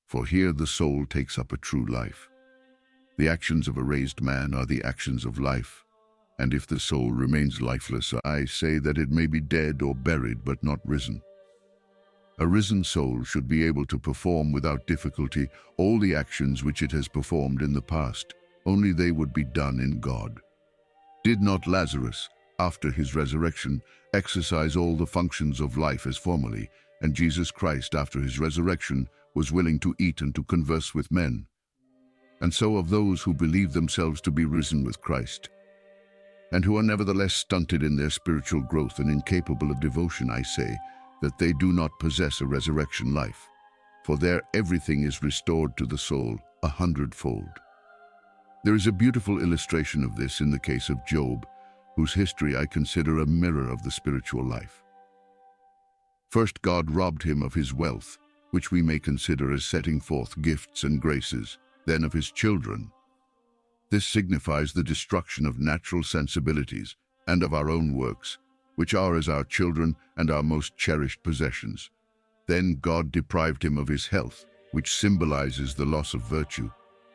For here the soul takes up a true life. The actions of a raised man are the actions of life, and if the soul remains lifeless, I say that it may be dead or buried but not risen. A risen soul should be able to perform without difficulty all the actions which it has performed in the past, only they would be done in God. Did not Lazarus, after his resurrection, exercise all the functions of life as formerly, and Jesus Christ, after his resurrection, was willing to eat and to converse with men? And so of those who believe themselves to be risen with Christ, and who are nevertheless stunted in their spiritual growth and incapable of devotion, I say that they do not possess a resurrection life, for there everything is restored to the soul 100-fold. There is a beautiful illustration of this in the case of Job, whose history I consider a mirror of the spiritual life. First, God robbed him of his wealth, which we may consider as setting forth gifts and graces, then of his children. This signifies the destruction of natural sensibilities and of our own works, which are as our children and our most cherished possessions. Then God deprived him of his health, which symbolizes the loss of virtue.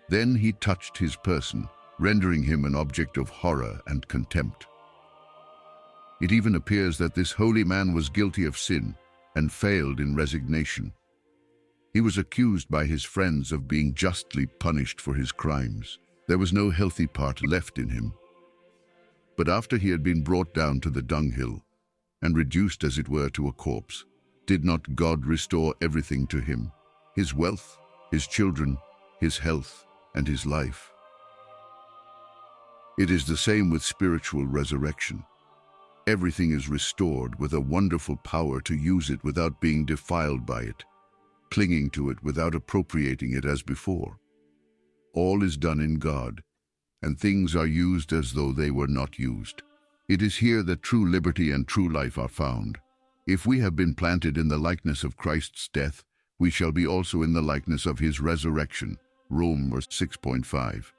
Then he touched his person, rendering him an object of horror and contempt. It even appears that this holy man was guilty of sin and failed in resignation. He was accused by his friends of being justly punished for his crimes. There was no healthy part left in him. But after he had been brought down to the dunghill, and reduced as it were to a corpse, did not God restore everything to him, his wealth, his children, his health, and his life? It is the same with spiritual resurrection. Everything is restored with a wonderful power to use it without being defiled by it, clinging to it without appropriating it as before. All is done in God, and things are used as though they were not used. It is here that true liberty and true life are found. If we have been planted in the likeness of Christ's death, we shall be also in the likeness of his resurrection. Romans 6:5.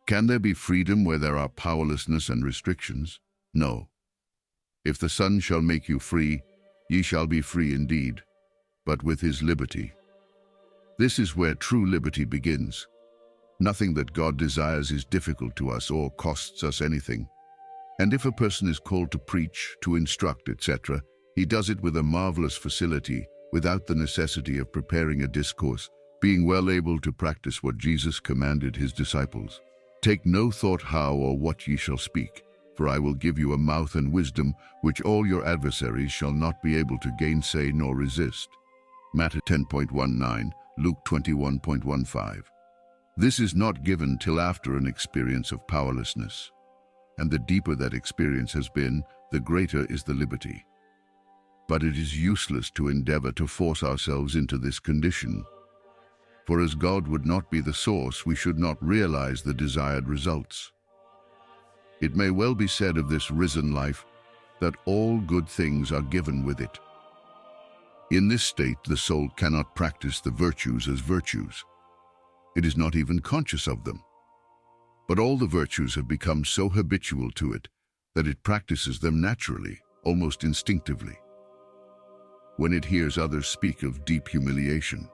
Can there be freedom where there are powerlessness and restrictions? No. If the Son shall make you free, ye shall be free indeed, but with his liberty. This is where true liberty begins. Nothing that God desires is difficult to us or costs us anything. And if a person is called to preach, to instruct, etc., he does it with a marvelous facility, without the necessity of preparing a discourse, being well able to practice what Jesus commanded his disciples. Take no thought how or what ye shall speak, for I will give you a mouth and wisdom which all your adversaries shall not be able to gainsay nor resist. Matthew 10:19, Luke 21:15. This is not given till after an experience of powerlessness, and the deeper that experience has been, the greater is the liberty. But it is useless to endeavor to force ourselves into this condition, for as God would not be the source, we should not realize the desired results. It may well be said of this risen life that all good things are given with it. In this state, the soul cannot practice the virtues as virtues. It is not even conscious of them. But all the virtues have become so habitual to it that it practices them naturally, almost instinctively. When it hears others speak of deep humiliation,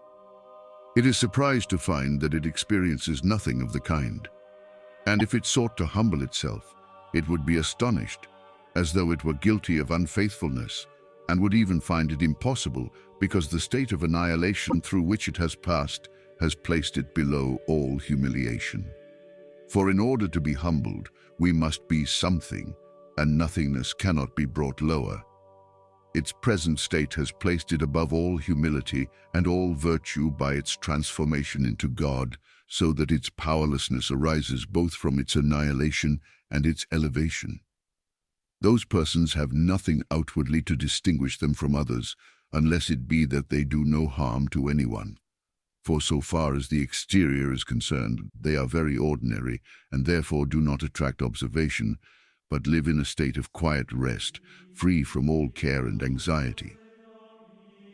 it is surprised to find that it experiences nothing of the kind. And if it sought to humble itself, it would be astonished, as though it were guilty of unfaithfulness, and would even find it impossible, because the state of annihilation through which it has passed has placed it below all humiliation. For in order to be humbled, we must be something, and nothingness cannot be brought lower. Its present state has placed it above all humility and all virtue by its transformation into God, so that its powerlessness arises both from its annihilation and its elevation. Those persons have nothing outwardly to distinguish them from others, unless it be that they do no harm to anyone. For so far as the exterior is concerned, they are very ordinary, and therefore do not attract observation, but live in a state of quiet rest, free from all care and anxiety.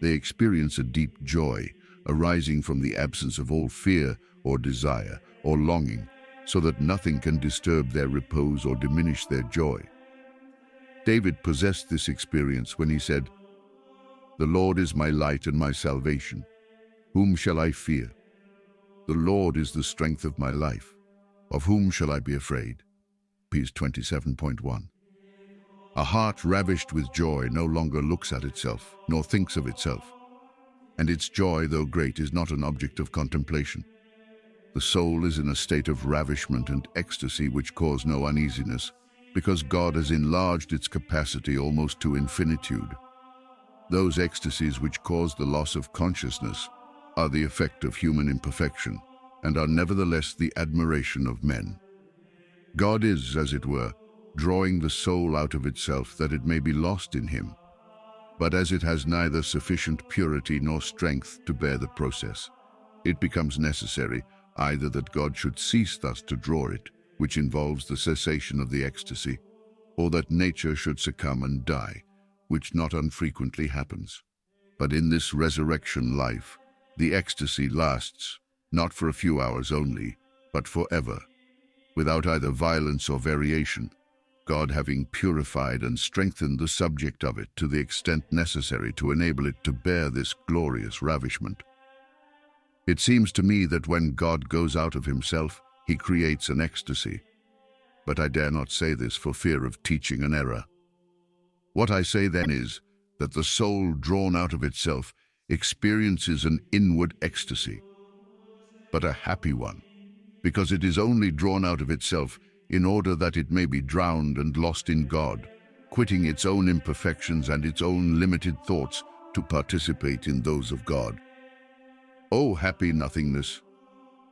They experience a deep joy, arising from the absence of all fear or desire or longing, so that nothing can disturb their repose or diminish their joy. David possessed this experience when he said, "The Lord is my light and my salvation. Whom shall I fear? The Lord is the strength of my life. Of whom shall I be afraid?" Ps 27.1. A heart ravished with joy no longer looks at itself, nor thinks of itself. And its joy, though great, is not an object of contemplation. The soul is in a state of ravishment and ecstasy which cause no uneasiness, because God has enlarged its capacity almost to infinitude. Those ecstasies which cause the loss of consciousness are the effect of human imperfection, and are nevertheless the admiration of men. God is, as it were, drawing the soul out of itself that it may be lost in him. But as it has neither sufficient purity nor strength to bear the process, it becomes necessary either that God should cease thus to draw it, which involves the cessation of the ecstasy, or that nature should succumb and die, which not unfrequently happens. But in this resurrection life, the ecstasy lasts, not for a few hours only, but forever, without either violence or variation, God having purified and strengthened the subject of it to the extent necessary to enable it to bear this glorious ravishment. It seems to me that when God goes out of himself, he creates an ecstasy. But I dare not say this for fear of teaching an error. What I say then is that the soul drawn out of itself experiences an inward ecstasy, but a happy one, because it is only drawn out of itself in order that it may be drowned and lost in God, quitting its own imperfections and its own limited thoughts to participate in those of God. O happy nothingness!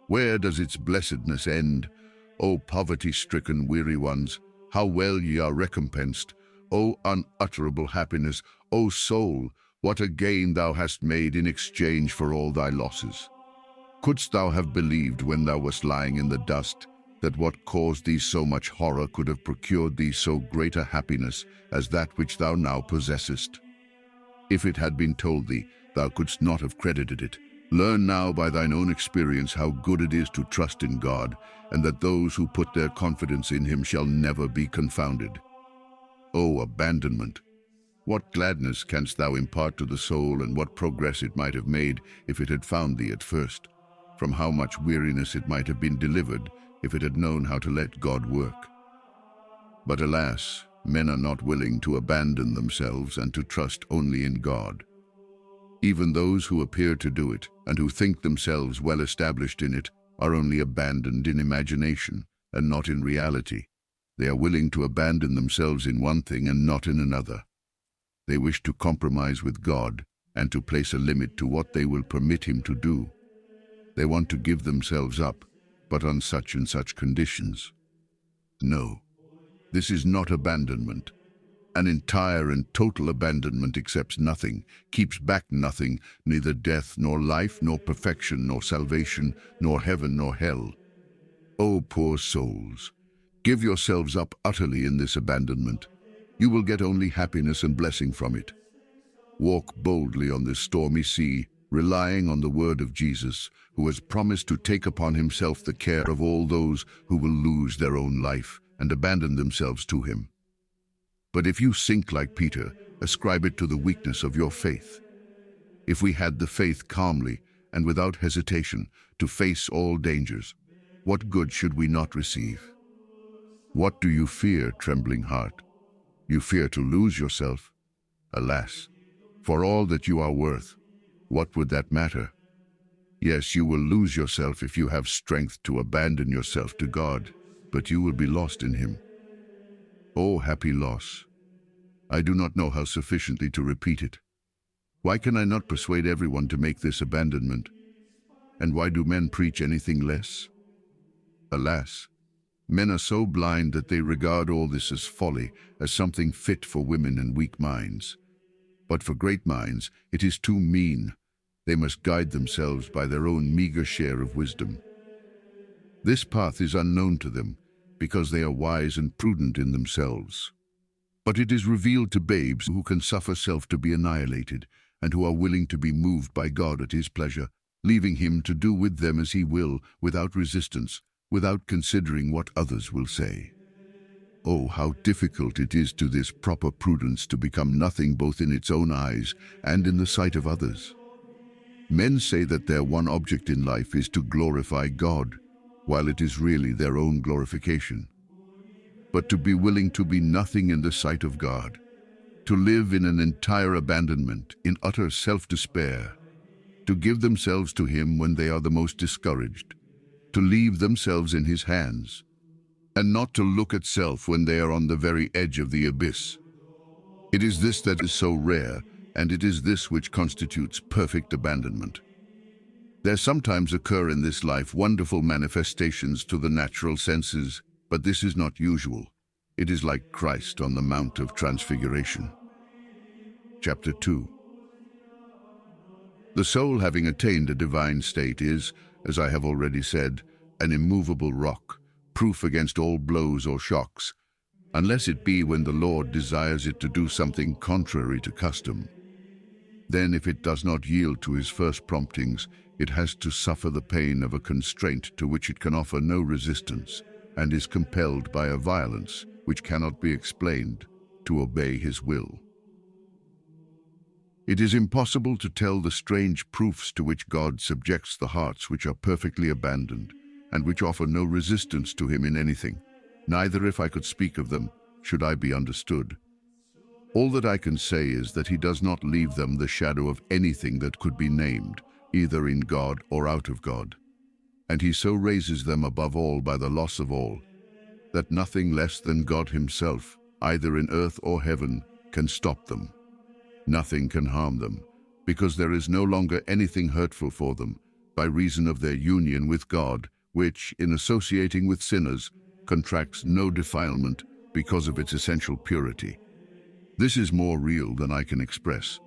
Where does its blessedness end? O poverty-stricken weary ones, how well ye are recompensed! O unutterable happiness! O soul, what a gain thou hast made in exchange for all thy losses! Couldst thou have believed when thou wast lying in the dust that what caused thee so much horror could have procured thee so great a happiness as that which thou now possessest? If it had been told thee, thou couldst not have credited it. Learn now by thine own experience how good it is to trust in God, and that those who put their confidence in him shall never be confounded. O abandonment! What gladness canst thou impart to the soul, and what progress it might have made if it had found thee at first? From how much weariness it might have been delivered if it had known how to let God work. But alas, men are not willing to abandon themselves and to trust only in God. Even those who appear to do it, and who think themselves well established in it, are only abandoned in imagination and not in reality. They are willing to abandon themselves in one thing and not in another. They wish to compromise with God and to place a limit to what they will permit him to do. They want to give themselves up, but on such and such conditions. No, this is not abandonment. An entire and total abandonment accepts nothing, keeps back nothing, neither death nor life nor perfection nor salvation nor heaven nor hell. O poor souls, give yourselves up utterly in this abandonment. You will get only happiness and blessing from it. Walk boldly on this stormy sea, relying on the word of Jesus, who has promised to take upon himself the care of all those who will lose their own life and abandon themselves to him. But if you sink like Peter, ascribe it to the weakness of your faith. If we had the faith calmly and without hesitation to face all dangers, what good should we not receive? What do you fear, trembling heart? You fear to lose yourself? Alas, for all that you are worth, what would that matter? Yes, you will lose yourself if you have strength to abandon yourself to God, but you will be lost in him. Oh, happy loss! I do not know how sufficiently to repeat it. Why can I not persuade everyone to make this abandonment? And why do men preach anything less? Alas, men are so blind that they regard all this as folly, as something fit for women and weak minds. But for great minds, it is too mean. They must guide themselves by their own meager share of wisdom. This path is unknown to them, because they are wise and prudent in themselves. But it is revealed to babes who can suffer self to be annihilated, and who are willing to be moved by God at his pleasure, leaving him to do with them as he will, without resistance, without considering what others will say. Oh, how difficult it is to this proper prudence to become nothing both in its own eyes and in the sight of others. Men say that their one object in life is to glorify God, while it is really their own glorification. But to be willing to be nothing in the sight of God, to live in an entire abandonment, in utter self-despair, to give themselves to him when they are the most discouraged, to leave themselves in his hands, and not to look at self when they are on the very edge of the abyss. It is this that is so rare, and it is this which constitutes perfect abandonment. There sometimes occur in this life wonderful manifestations to the natural senses, but this is not usual. It is like Christ on the Mount of Transfiguration. Chapter 2. The soul, having attained a divine state, is, as I have already said, an immovable rock, proof against all blows or shocks, unless it be when the Lord desires it to do something contrary to custom. Then, if it does not yield to his first promptings, it has to suffer the pain of a constraint to which it can offer no resistance, and is compelled by a violence which cannot be explained to obey his will. It is impossible to tell the strange proofs to which God subjects the hearts which are perfectly abandoned, and which offer no resistance to him in anything. Neither, if I could speak of them, should I be understood. All that I can say is that he does not leave them the shadow of anything that could be named, either in God or out of God. And he so raises them above all by the loss of all, that nothing less than God himself, either in earth or heaven, can stop them. Nothing can harm them, because there is no longer anything hurtful for them, by reason of their union with God, which, in associating with sinners, contracts no defilement because of its essential purity. This is more real than I can express.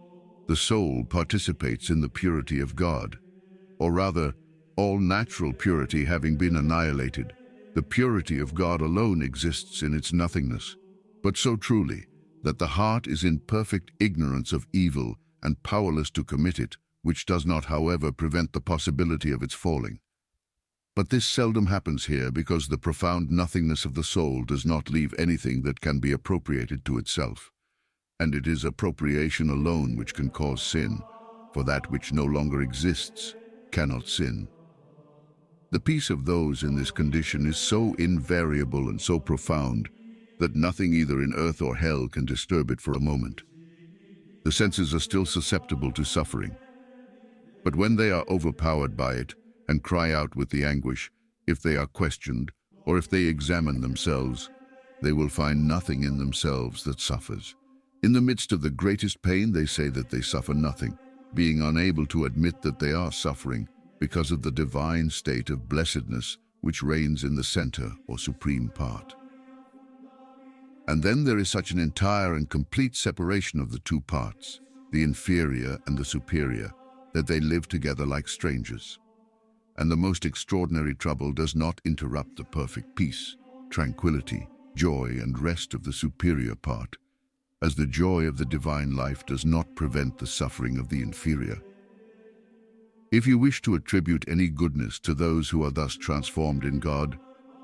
The soul participates in the purity of God, or rather, all natural purity having been annihilated, the purity of God alone exists in its nothingness, but so truly that the heart is in perfect ignorance of evil and powerless to commit it, which does not, however, prevent the possibility of its falling. But this seldom happens here because the profound nothingness of the soul does not leave anything that can be appropriated to itself. And it is appropriation alone which can cause sin, for that which no longer exists cannot sin. The peace of those in this condition is so invariable and so profound that nothing either in earth or hell can disturb it for a moment. The senses are still susceptible to suffering, but when they are overpowered by it and cry out with the anguish, if they are questioned or if they examine themselves, they will find nothing in themselves that suffers. In the midst of the greatest pain, they say that they suffer nothing, being unable to admit that they are suffering because of the divine state of blessedness which reigns in the center or supreme part. And then there is such an entire and complete separation of the two parts, the inferior and the superior, that they live together like strangers. And the most extraordinary trouble does not interrupt the perfect peace, tranquility, joy, and rest of the superior part, as the joy of the divine life does not prevent the suffering of the inferior. If you wish to attribute any goodness to those who are thus transformed in God,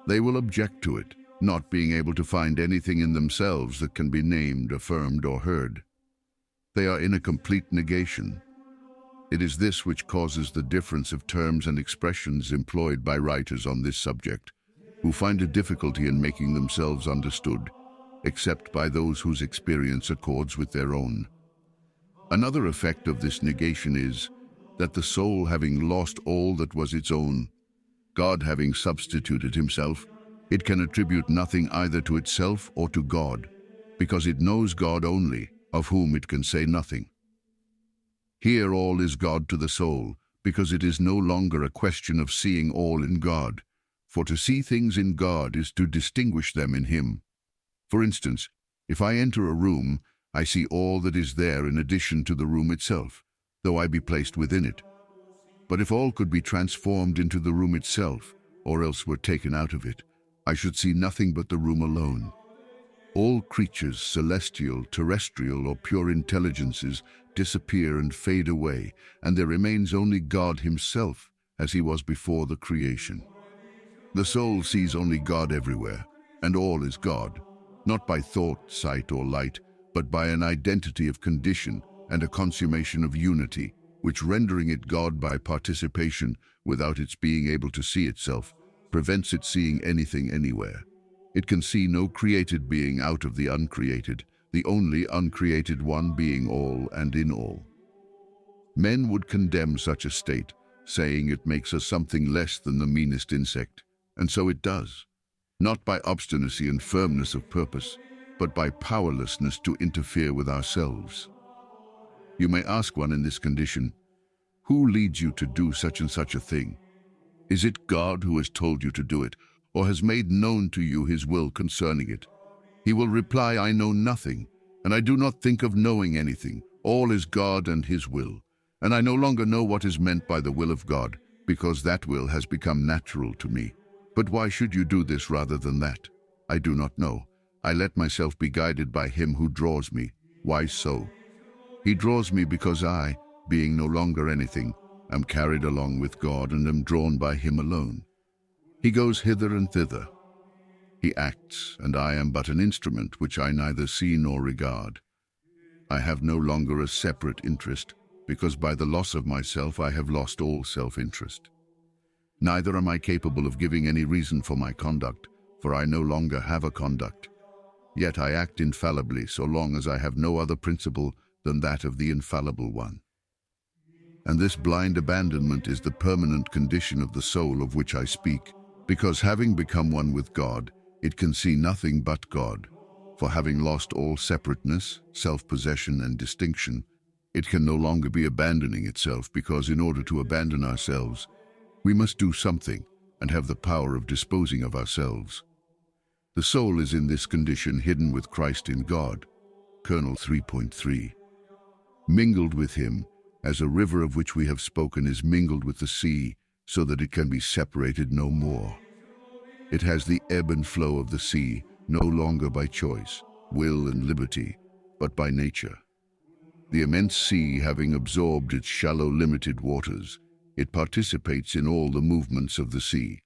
they will object to it, not being able to find anything in themselves that can be named, affirmed, or heard. They are in a complete negation. It is this which causes the difference of terms and expressions employed by writers on this subject, who find a difficulty in making themselves understood, except by those whose experience accords with their own. Another effect of this negation is that the soul, having lost all that was its own, God having substituted himself, it can attribute nothing either to itself or to God, because it knows God only, of whom it can say nothing. Here all is God to the soul, because it is no longer a question of seeing all in God, for to see things in God is to distinguish them in Him. For instance, if I enter a room, I see all that is there in addition to the room itself, though I be placed within it. But if all could be transformed into the room itself, or else were taken out of it, I should see nothing but the room alone. All creatures, celestial, terrestrial, or pure intelligences, disappear and fade away, and there remains only God Himself, as He was before the creation. The soul sees only God everywhere, and all is God, not by thought, sight, or light, but by an identity of condition and a consummation of unity, which, rendering it God by participation without its being able to see itself, prevents it seeing anything anywhere. It can see no created being out of the uncreated, the only uncreated one being all and in all. Men would condemn such a state, saying it makes us something less than the meanest insect, and so it does, not by obstinacy and firmness of purpose, but by powerlessness to interfere with ourselves. You may ask one in this condition, who leads you to do such and such a thing? Is it God who has told you to do it, or has made known to you His will concerning it? He will reply, I know nothing, and I do not think of knowing anything. All is God and His will, and I no longer know what is meant by the will of God, because that will has become natural to me. But why should you do this rather than that? I do not know. I let myself be guided by Him who draws me. Why so? He draws me because I, being no longer anything, am carried along with God and am drawn by Him alone. He goes hither and thither. He acts, and I am but an instrument which I neither see nor regard. I have no longer a separate interest, because by the loss of myself I have lost all self-interest. Neither am I capable of giving any reason for my conduct, for I no longer have a conduct. Yet I act infallibly so long as I have no other principle than that of the infallible one. And this blind abandonment is the permanent condition of the soul of which I speak, because having become one with God, it can see nothing but God. For having lost all separateness, self-possession, and distinction, it can no longer be abandoning itself, because in order to abandon ourselves, we must do something and have the power of disposing of ourselves. The soul is in this condition hidden with Christ in God, Kernel 3.3. Mingled with Him, as a river of which we have spoken is mingled with the sea, so that it can be separated no more. It has the ebb and flow of the sea, no longer by choice, will, and liberty, but by nature. The immense sea having absorbed its shallow, limited waters, it participates in all the movements of the sea.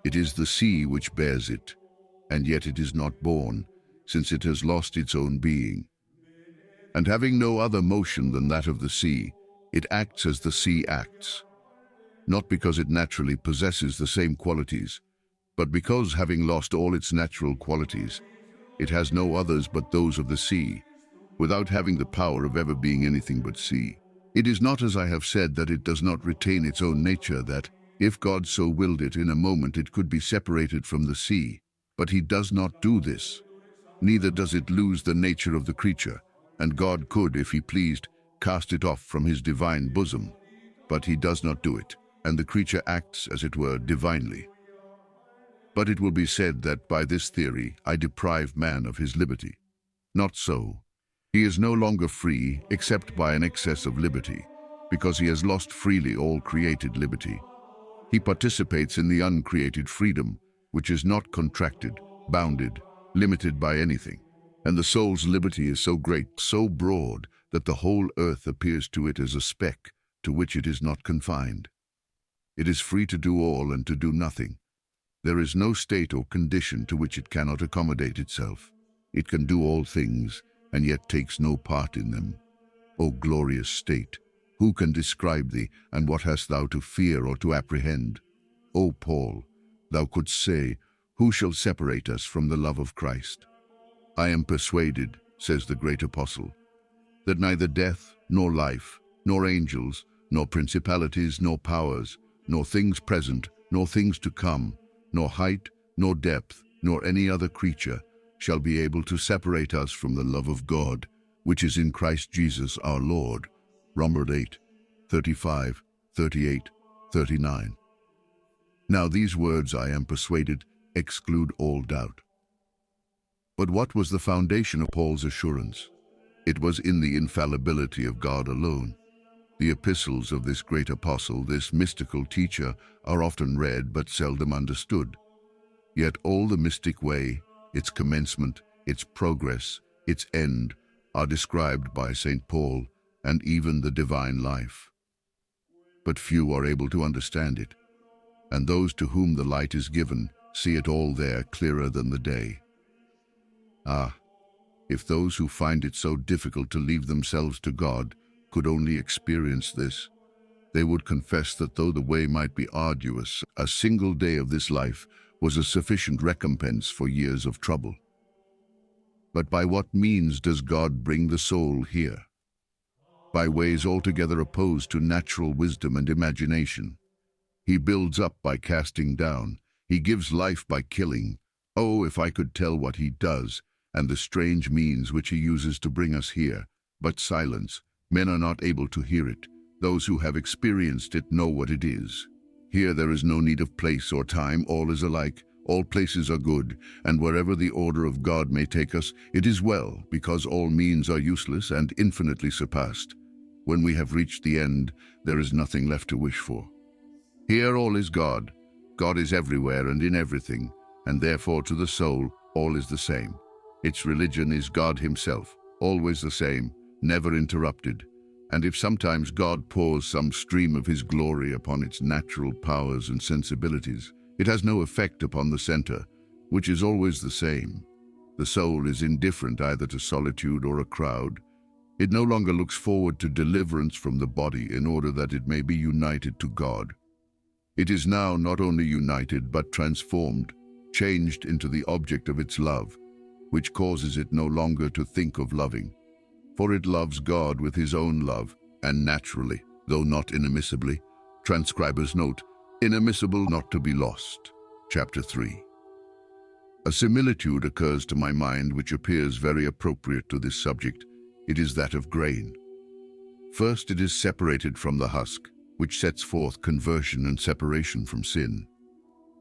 It is the sea which bears it, and yet it is not born, since it has lost its own being. And having no other motion than that of the sea, it acts as the sea acts, not because it naturally possesses the same qualities, but because, having lost all its natural qualities, it has no others but those of the sea, without having the power of ever being anything but sea. It is not, as I have said, that it does not retain its own nature, that, if God so willed it, in a moment it could be separated from the sea. But He does not do this. Neither does it lose the nature of the creature, and God could, if He pleased, cast it off from His divine bosom. But He does not do it, and the creature acts, as it were, divinely. But it will be said that by this theory I deprive man of his liberty. Not so. He is no longer free except by an excess of liberty, because he has lost freely all created liberty. He participates in the uncreated freedom, which is not contracted, bounded, limited by anything. And the soul's liberty is so great, so broad, that the whole earth appears to it as a speck to which it is not confined. It is free to do all and to do nothing. There is no state or condition to which it cannot accommodate itself. It can do all things, and yet takes no part in them. O glorious state! Who can describe thee, and what hast thou to fear or to apprehend? O Paul, thou couldst say, who shall separate us from the love of Christ? I am persuaded, says the great apostle, that neither death, nor life, nor angels, nor principalities, nor powers, nor things present, nor things to come, nor height, nor depth, nor any other creature, shall be able to separate us from the love of God, which is in Christ Jesus our Lord. Romans 8, 35, 38, 39. Now these words, I am persuaded, exclude all doubt. But what was the foundation of Paul's assurance? It was in the infallibility of God alone. The epistles of this great apostle, this mystical teacher, are often read but seldom understood. Yet all the mystic way, its commencement, its progress, its end, are described by St. Paul, and even the divine life. But few are able to understand it, and those to whom the light is given see it all there clearer than the day. Ah, if those who find it so difficult to leave themselves to God could only experience this, they would confess that though the way might be arduous, a single day of this life was a sufficient recompense for years of trouble. But by what means does God bring the soul here? By ways altogether opposed to natural wisdom and imagination. He builds up by casting down. He gives life by killing. Oh, if I could tell what he does, and the strange means which he uses to bring us here. But silence. Men are not able to hear it. Those who have experienced it know what it is. Here there is no need of place or time. All is alike. All places are good, and wherever the order of God may take us, it is well, because all means are useless and infinitely surpassed. When we have reached the end, there is nothing left to wish for. Here all is God. God is everywhere and in everything, and therefore to the soul all is the same. Its religion is God himself, always the same, never interrupted. And if sometimes God pours some stream of his glory upon its natural powers and sensibilities, it has no effect upon the center, which is always the same. The soul is indifferent either to solitude or a crowd. It no longer looks forward to deliverance from the body in order that it may be united to God. It is now not only united but transformed, changed into the object of its love, which causes it no longer to think of loving. For it loves God with his own love, and naturally, though not inadmissibly. Transcriber's note, inadmissible not to be lost. Chapter 3. A similitude occurs to my mind which appears very appropriate to this subject. It is that of grain. First, it is separated from the husk, which sets forth conversion and separation from sin.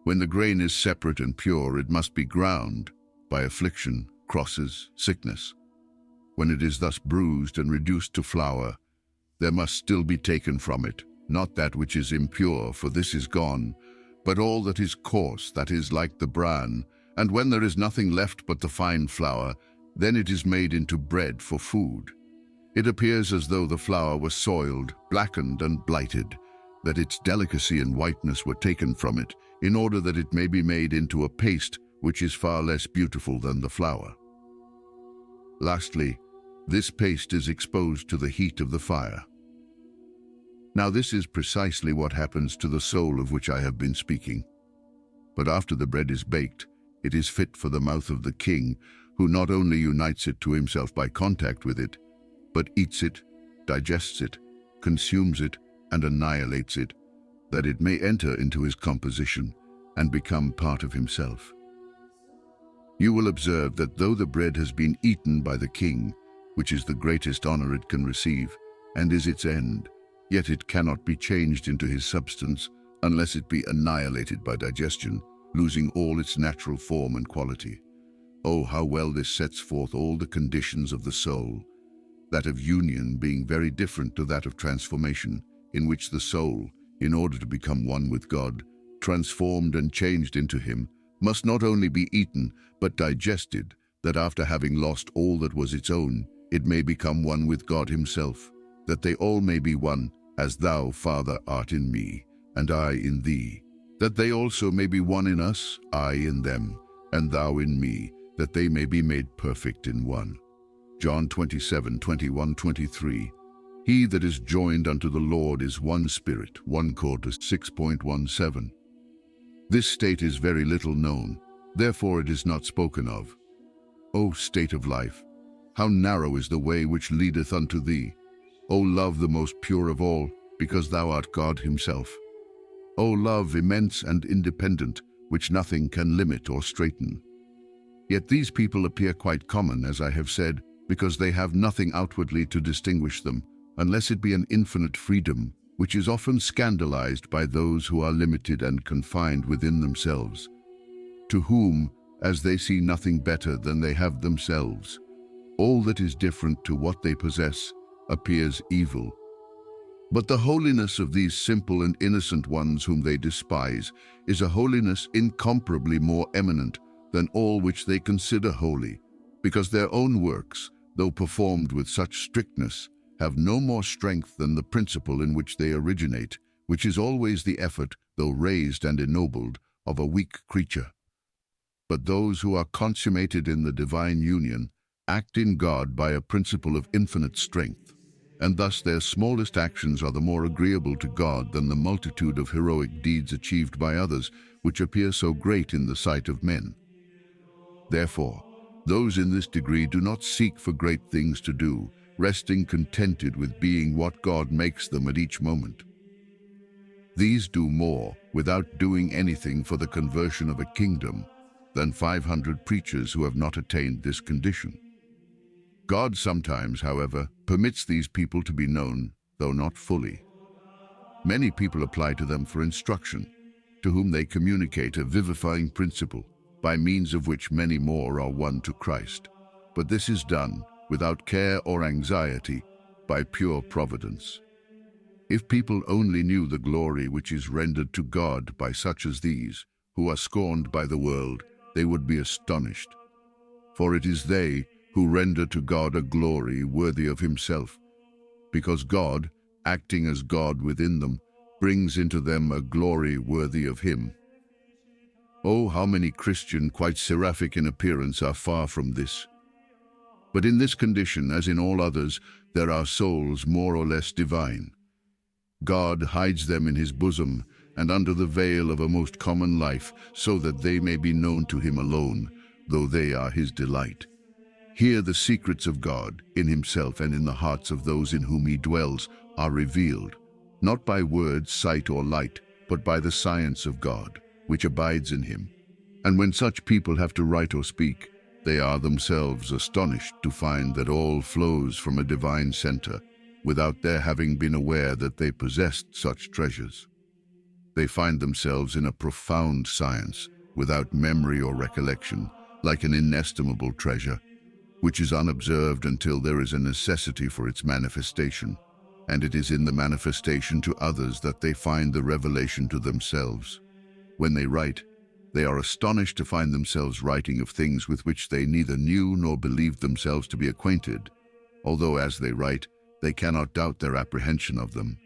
When the grain is separate and pure, it must be ground by affliction, crosses, sickness. When it is thus bruised and reduced to flour, there must still be taken from it, not that which is impure, for this is gone, but all that is coarse, that is like the bran, and when there is nothing left but the fine flour, then it is made into bread for food. It appears as though the flour was soiled, blackened, and blighted, that its delicacy and whiteness were taken from it, in order that it may be made into a paste which is far less beautiful than the flour. Lastly, this paste is exposed to the heat of the fire. Now this is precisely what happens to the soul of which I have been speaking. But after the bread is baked, it is fit for the mouth of the king, who not only unites it to himself by contact with it, but eats it, digests it, consumes it, and annihilates it, that it may enter into his composition and become part of himself. You will observe that though the bread has been eaten by the king, which is the greatest honor it can receive, and is its end, yet it cannot be changed into his substance unless it be annihilated by digestion, losing all its natural form and quality. Oh, how well this sets forth all the conditions of the soul, that of union being very different to that of transformation, in which the soul, in order to become one with God, transformed and changed into him, must not only be eaten, but digested, that after having lost all that was its own, it may become one with God himself, that they all may be one, as thou, Father, art in me, and I in thee, that they also may be one in us, I in them, and thou in me, that they may be made perfect in one. John 27:21-23. He that is joined unto the Lord is one spirit, 1 Quartus 6.17. This state is very little known, therefore it is not spoken of. O state of life, how narrow is the way which leadeth unto thee! O love the most pure of all, because thou art God himself. O love immense and independent, which nothing can limit or straiten. Yet these people appear quite common, as I have said, because they have nothing outwardly to distinguish them, unless it be an infinite freedom, which is often scandalized by those who are limited and confined within themselves, to whom, as they see nothing better than they have themselves, all that is different to what they possess appears evil. But the holiness of these simple and innocent ones whom they despise is a holiness incomparably more eminent than all which they consider holy, because their own works, though performed with such strictness, have no more strength than the principle in which they originate, which is always the effort, though raised and ennobled, of a weak creature. But those who are consummated in the divine union act in God by a principle of infinite strength, and thus their smallest actions are the more agreeable to God than the multitude of heroic deeds achieved by others, which appear so great in the sight of men. Therefore, those in this degree do not seek for great things to do, resting contented with being what God makes them at each moment. These do more, without doing anything for the conversion of a kingdom, than 500 preachers who have not attained this condition. God sometimes, however, permits these people to be known, though not fully. Many people apply to them for instruction, to whom they communicate a vivifying principle, by means of which many more are won to Christ. But this is done, without care or anxiety, by pure providence. If people only knew the glory which is rendered to God by such as these, who are scorned by the world, they would be astonished. For it is they who render to God a glory worthy of himself, because God, acting as God within them, brings into them a glory worthy of him. Oh, how many Christian, quite seraphic in appearance, are far from this. But in this condition, as in all others, there are souls more or less divine. God hides them in his bosom and under the veil of a most common life, so that they may be known to him alone, though they are his delight. Here the secrets of God, in himself and in the hearts of those in whom he dwells, are revealed, not by word, sight, or light, but by the science of God, which abides in him. And when such people have to write or speak, they are themselves astonished to find that all flows from a divine center, without their having been aware that they possessed such treasures. They find themselves in a profound science, without memory or recollection, like an inestimable treasure, which is unobserved until there is a necessity for its manifestation, and it is in the manifestation to others that they find the revelation to themselves. When they write, they are astonished to find themselves writing of things with which they neither knew nor believed themselves to be acquainted, although as they write, they cannot doubt their apprehension of them.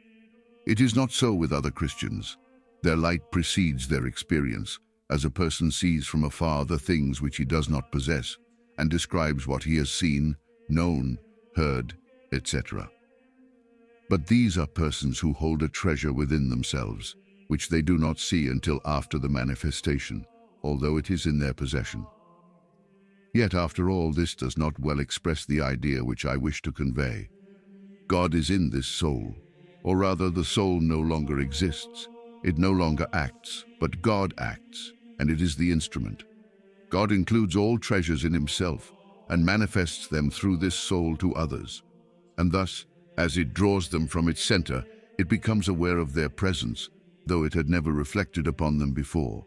It is not so with other Christians. Their light precedes their experience, as a person sees from afar the things which he does not possess, and describes what he has seen, known, heard, etc. But these are persons who hold a treasure within themselves, which they do not see until after the manifestation, although it is in their possession. Yet after all, this does not well express the idea which I wish to convey. God is in this soul, or rather the soul no longer exists. It no longer acts, but God acts, and it is the instrument. God includes all treasures in himself and manifests them through this soul to others. And thus, as it draws them from its center, it becomes aware of their presence, though it had never reflected upon them before.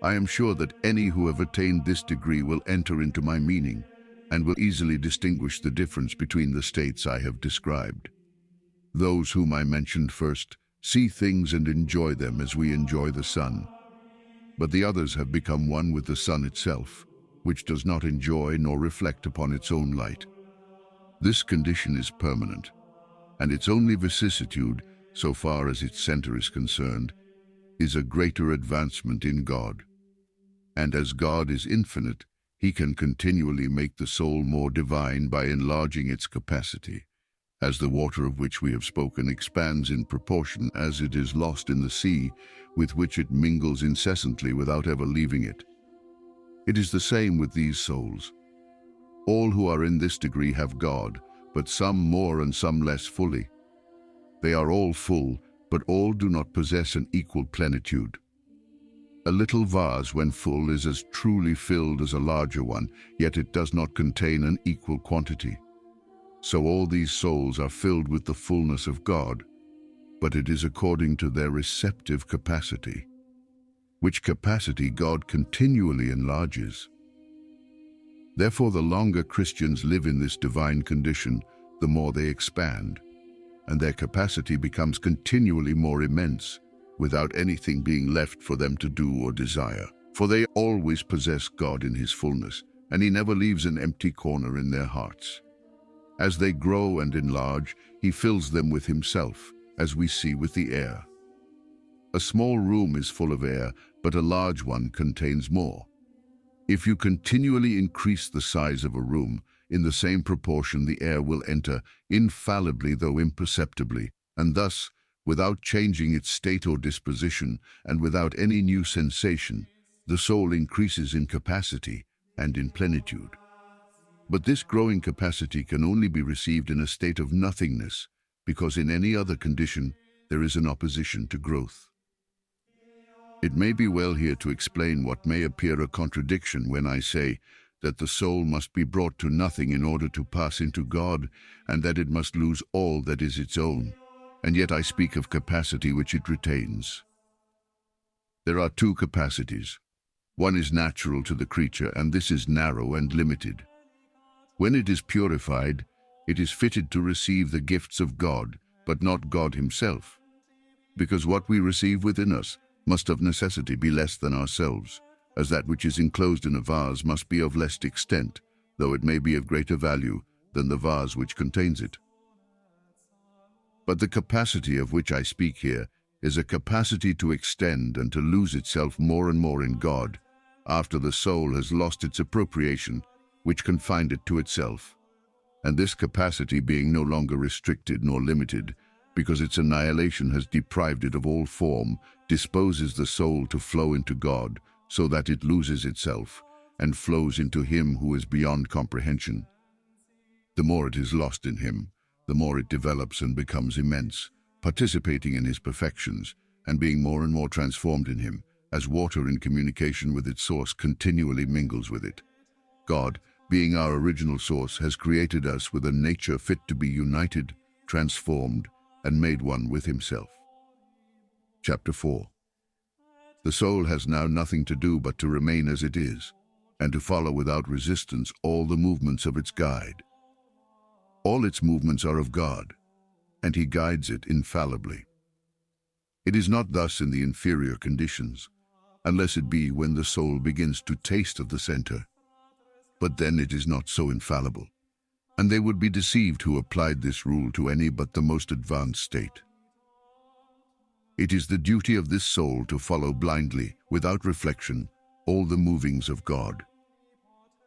I am sure that any who have attained this degree will enter into my meaning and will easily distinguish the difference between the states I have described. Those whom I mentioned first see things and enjoy them as we enjoy the sun. But the others have become one with the sun itself, which does not enjoy nor reflect upon its own light. This condition is permanent, and its only vicissitude, so far as its center is concerned, is a greater advancement in God. And as God is infinite, he can continually make the soul more divine by enlarging its capacity, as the water of which we have spoken expands in proportion as it is lost in the sea, with which it mingles incessantly without ever leaving it. It is the same with these souls. All who are in this degree have God, but some more and some less fully. They are all full, but all do not possess an equal plenitude. A little vase, when full, is as truly filled as a larger one, yet it does not contain an equal quantity. So all these souls are filled with the fullness of God, but it is according to their receptive capacity, which capacity God continually enlarges. Therefore, the longer Christians live in this divine condition, the more they expand, and their capacity becomes continually more immense, without anything being left for them to do or desire. For they always possess God in His fullness, and He never leaves an empty corner in their hearts. As they grow and enlarge, He fills them with Himself, as we see with the air. A small room is full of air, but a large one contains more. If you continually increase the size of a room, in the same proportion the air will enter, infallibly though imperceptibly, and thus, without changing its state or disposition, and without any new sensation, the soul increases in capacity and in plenitude. But this growing capacity can only be received in a state of nothingness, because in any other condition there is an opposition to growth. It may be well here to explain what may appear a contradiction when I say that the soul must be brought to nothing in order to pass into God, and that it must lose all that is its own, and yet I speak of capacity which it retains. There are two capacities. One is natural to the creature, and this is narrow and limited. When it is purified, it is fitted to receive the gifts of God, but not God Himself, because what we receive within us must of necessity be less than ourselves, as that which is enclosed in a vase must be of less extent, though it may be of greater value than the vase which contains it. But the capacity of which I speak here is a capacity to extend and to lose itself more and more in God, after the soul has lost its appropriation, which confined it to itself. And this capacity being no longer restricted nor limited, because its annihilation has deprived it of all form, disposes the soul to flow into God, so that it loses itself, and flows into Him who is beyond comprehension. The more it is lost in Him, the more it develops and becomes immense, participating in His perfections, and being more and more transformed in Him, as water in communication with its source continually mingles with it. God, being our original source, has created us with a nature fit to be united, transformed, and made one with Himself. Chapter 4. The soul has now nothing to do but to remain as it is, and to follow without resistance all the movements of its guide. All its movements are of God, and He guides it infallibly. It is not thus in the inferior conditions, unless it be when the soul begins to taste of the center. But then it is not so infallible, and they would be deceived who applied this rule to any but the most advanced state. It is the duty of this soul to follow blindly, without reflection, all the movings of God.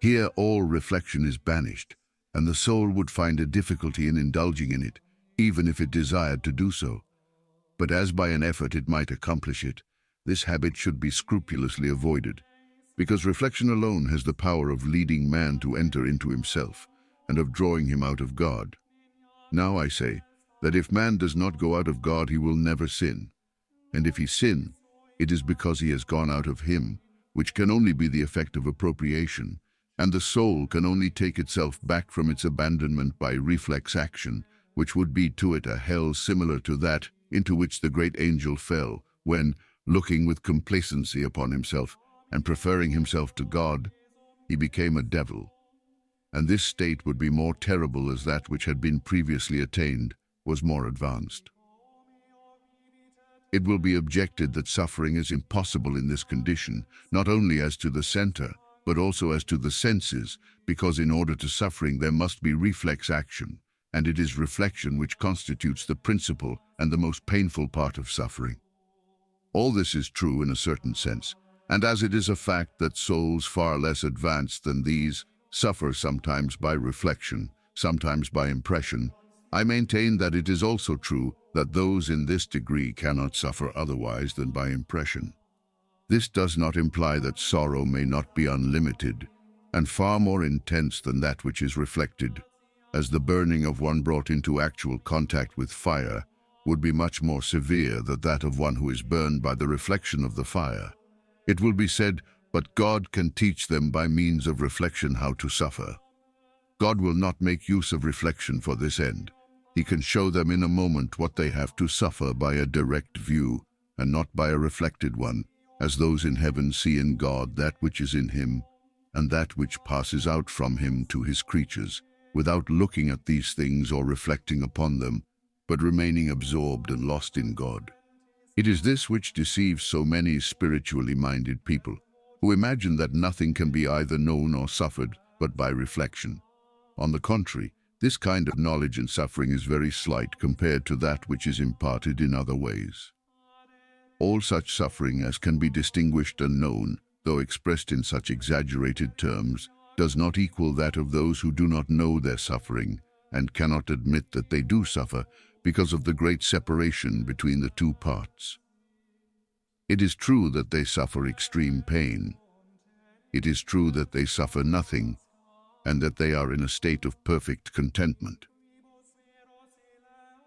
Here all reflection is banished, and the soul would find a difficulty in indulging in it, even if it desired to do so. But as by an effort it might accomplish it, this habit should be scrupulously avoided, because reflection alone has the power of leading man to enter into himself, and of drawing him out of God. Now I say, that if man does not go out of God, he will never sin. And if he sin, it is because he has gone out of Him, which can only be the effect of appropriation, and the soul can only take itself back from its abandonment by reflex action, which would be to it a hell similar to that into which the great angel fell, when, looking with complacency upon himself, and preferring himself to God, he became a devil. And this state would be more terrible as that which had been previously attained was more advanced. It will be objected that suffering is impossible in this condition, not only as to the center, but also as to the senses, because in order to suffering there must be reflex action, and it is reflection which constitutes the principal and the most painful part of suffering. All this is true in a certain sense, and as it is a fact that souls far less advanced than these suffer sometimes by reflection, sometimes by impression, I maintain that it is also true that those in this degree cannot suffer otherwise than by impression. This does not imply that sorrow may not be unlimited, and far more intense than that which is reflected, as the burning of one brought into actual contact with fire would be much more severe than that of one who is burned by the reflection of the fire. It will be said, but God can teach them by means of reflection how to suffer. God will not make use of reflection for this end. He can show them in a moment what they have to suffer by a direct view, and not by a reflected one, as those in heaven see in God that which is in him, and that which passes out from him to his creatures, without looking at these things or reflecting upon them, but remaining absorbed and lost in God. It is this which deceives so many spiritually minded people, who imagine that nothing can be either known or suffered but by reflection. On the contrary, this kind of knowledge and suffering is very slight compared to that which is imparted in other ways. All such suffering as can be distinguished and known, though expressed in such exaggerated terms, does not equal that of those who do not know their suffering and cannot admit that they do suffer because of the great separation between the two parts. It is true that they suffer extreme pain. It is true that they suffer nothing, and that they are in a state of perfect contentment.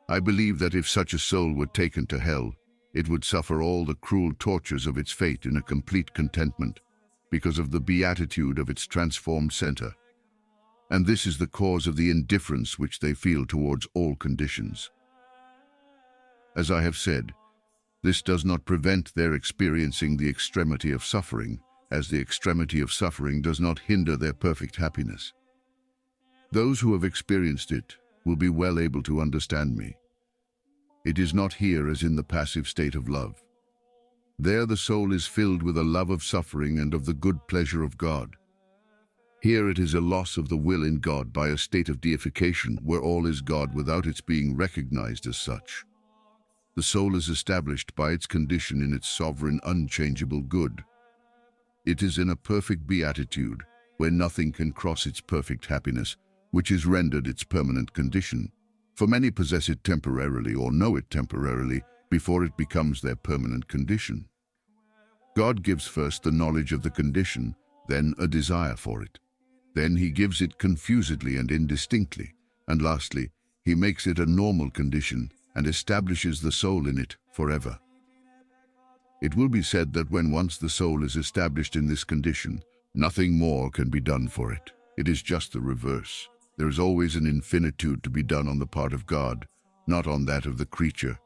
I believe that if such a soul were taken to hell, it would suffer all the cruel tortures of its fate in a complete contentment, because of the beatitude of its transformed center. And this is the cause of the indifference which they feel towards all conditions. As I have said, this does not prevent their experiencing the extremity of suffering, as the extremity of suffering does not hinder their perfect happiness. Those who have experienced it will be well able to understand me. It is not here as in the passive state of love. There the soul is filled with a love of suffering and of the good pleasure of God. Here it is a loss of the will in God by a state of deification where all is God without its being recognized as such. The soul is established by its condition in its sovereign, unchangeable good. It is in a perfect beatitude, where nothing can cross its perfect happiness, which is rendered its permanent condition. For many possess it temporarily or know it temporarily before it becomes their permanent condition. God gives first the knowledge of the condition, then a desire for it. Then he gives it confusedly and indistinctly, and lastly, he makes it a normal condition and establishes the soul in it forever. It will be said that when once the soul is established in this condition, nothing more can be done for it. It is just the reverse. There is always an infinitude to be done on the part of God, not on that of the creature.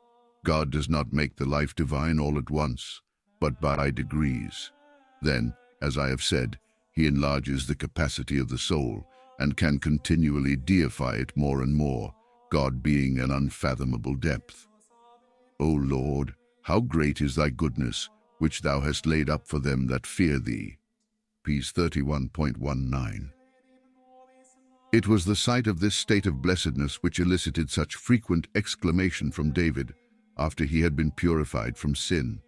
God does not make the life divine all at once, but by degrees. Then, as I have said, he enlarges the capacity of the soul and can continually deify it more and more, God being an unfathomable depth. O Lord, how great is thy goodness, which thou hast laid up for them that fear thee. Ps 31.19. It was the sight of this state of blessedness which elicited such frequent exclamation from David after he had been purified from sin.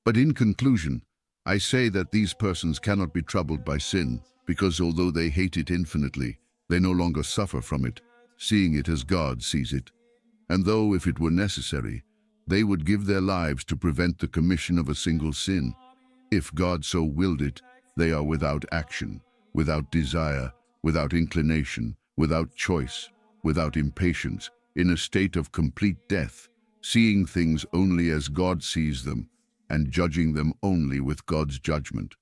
But in conclusion, I say that these persons cannot be troubled by sin, because although they hate it infinitely, they no longer suffer from it, seeing it as God sees it. And though, if it were necessary, they would give their lives to prevent the commission of a single sin, if God so willed it, they are without action, without desire, without inclination, without choice, without impatience, in a state of complete death, seeing things only as God sees them, and judging them only with God's judgment.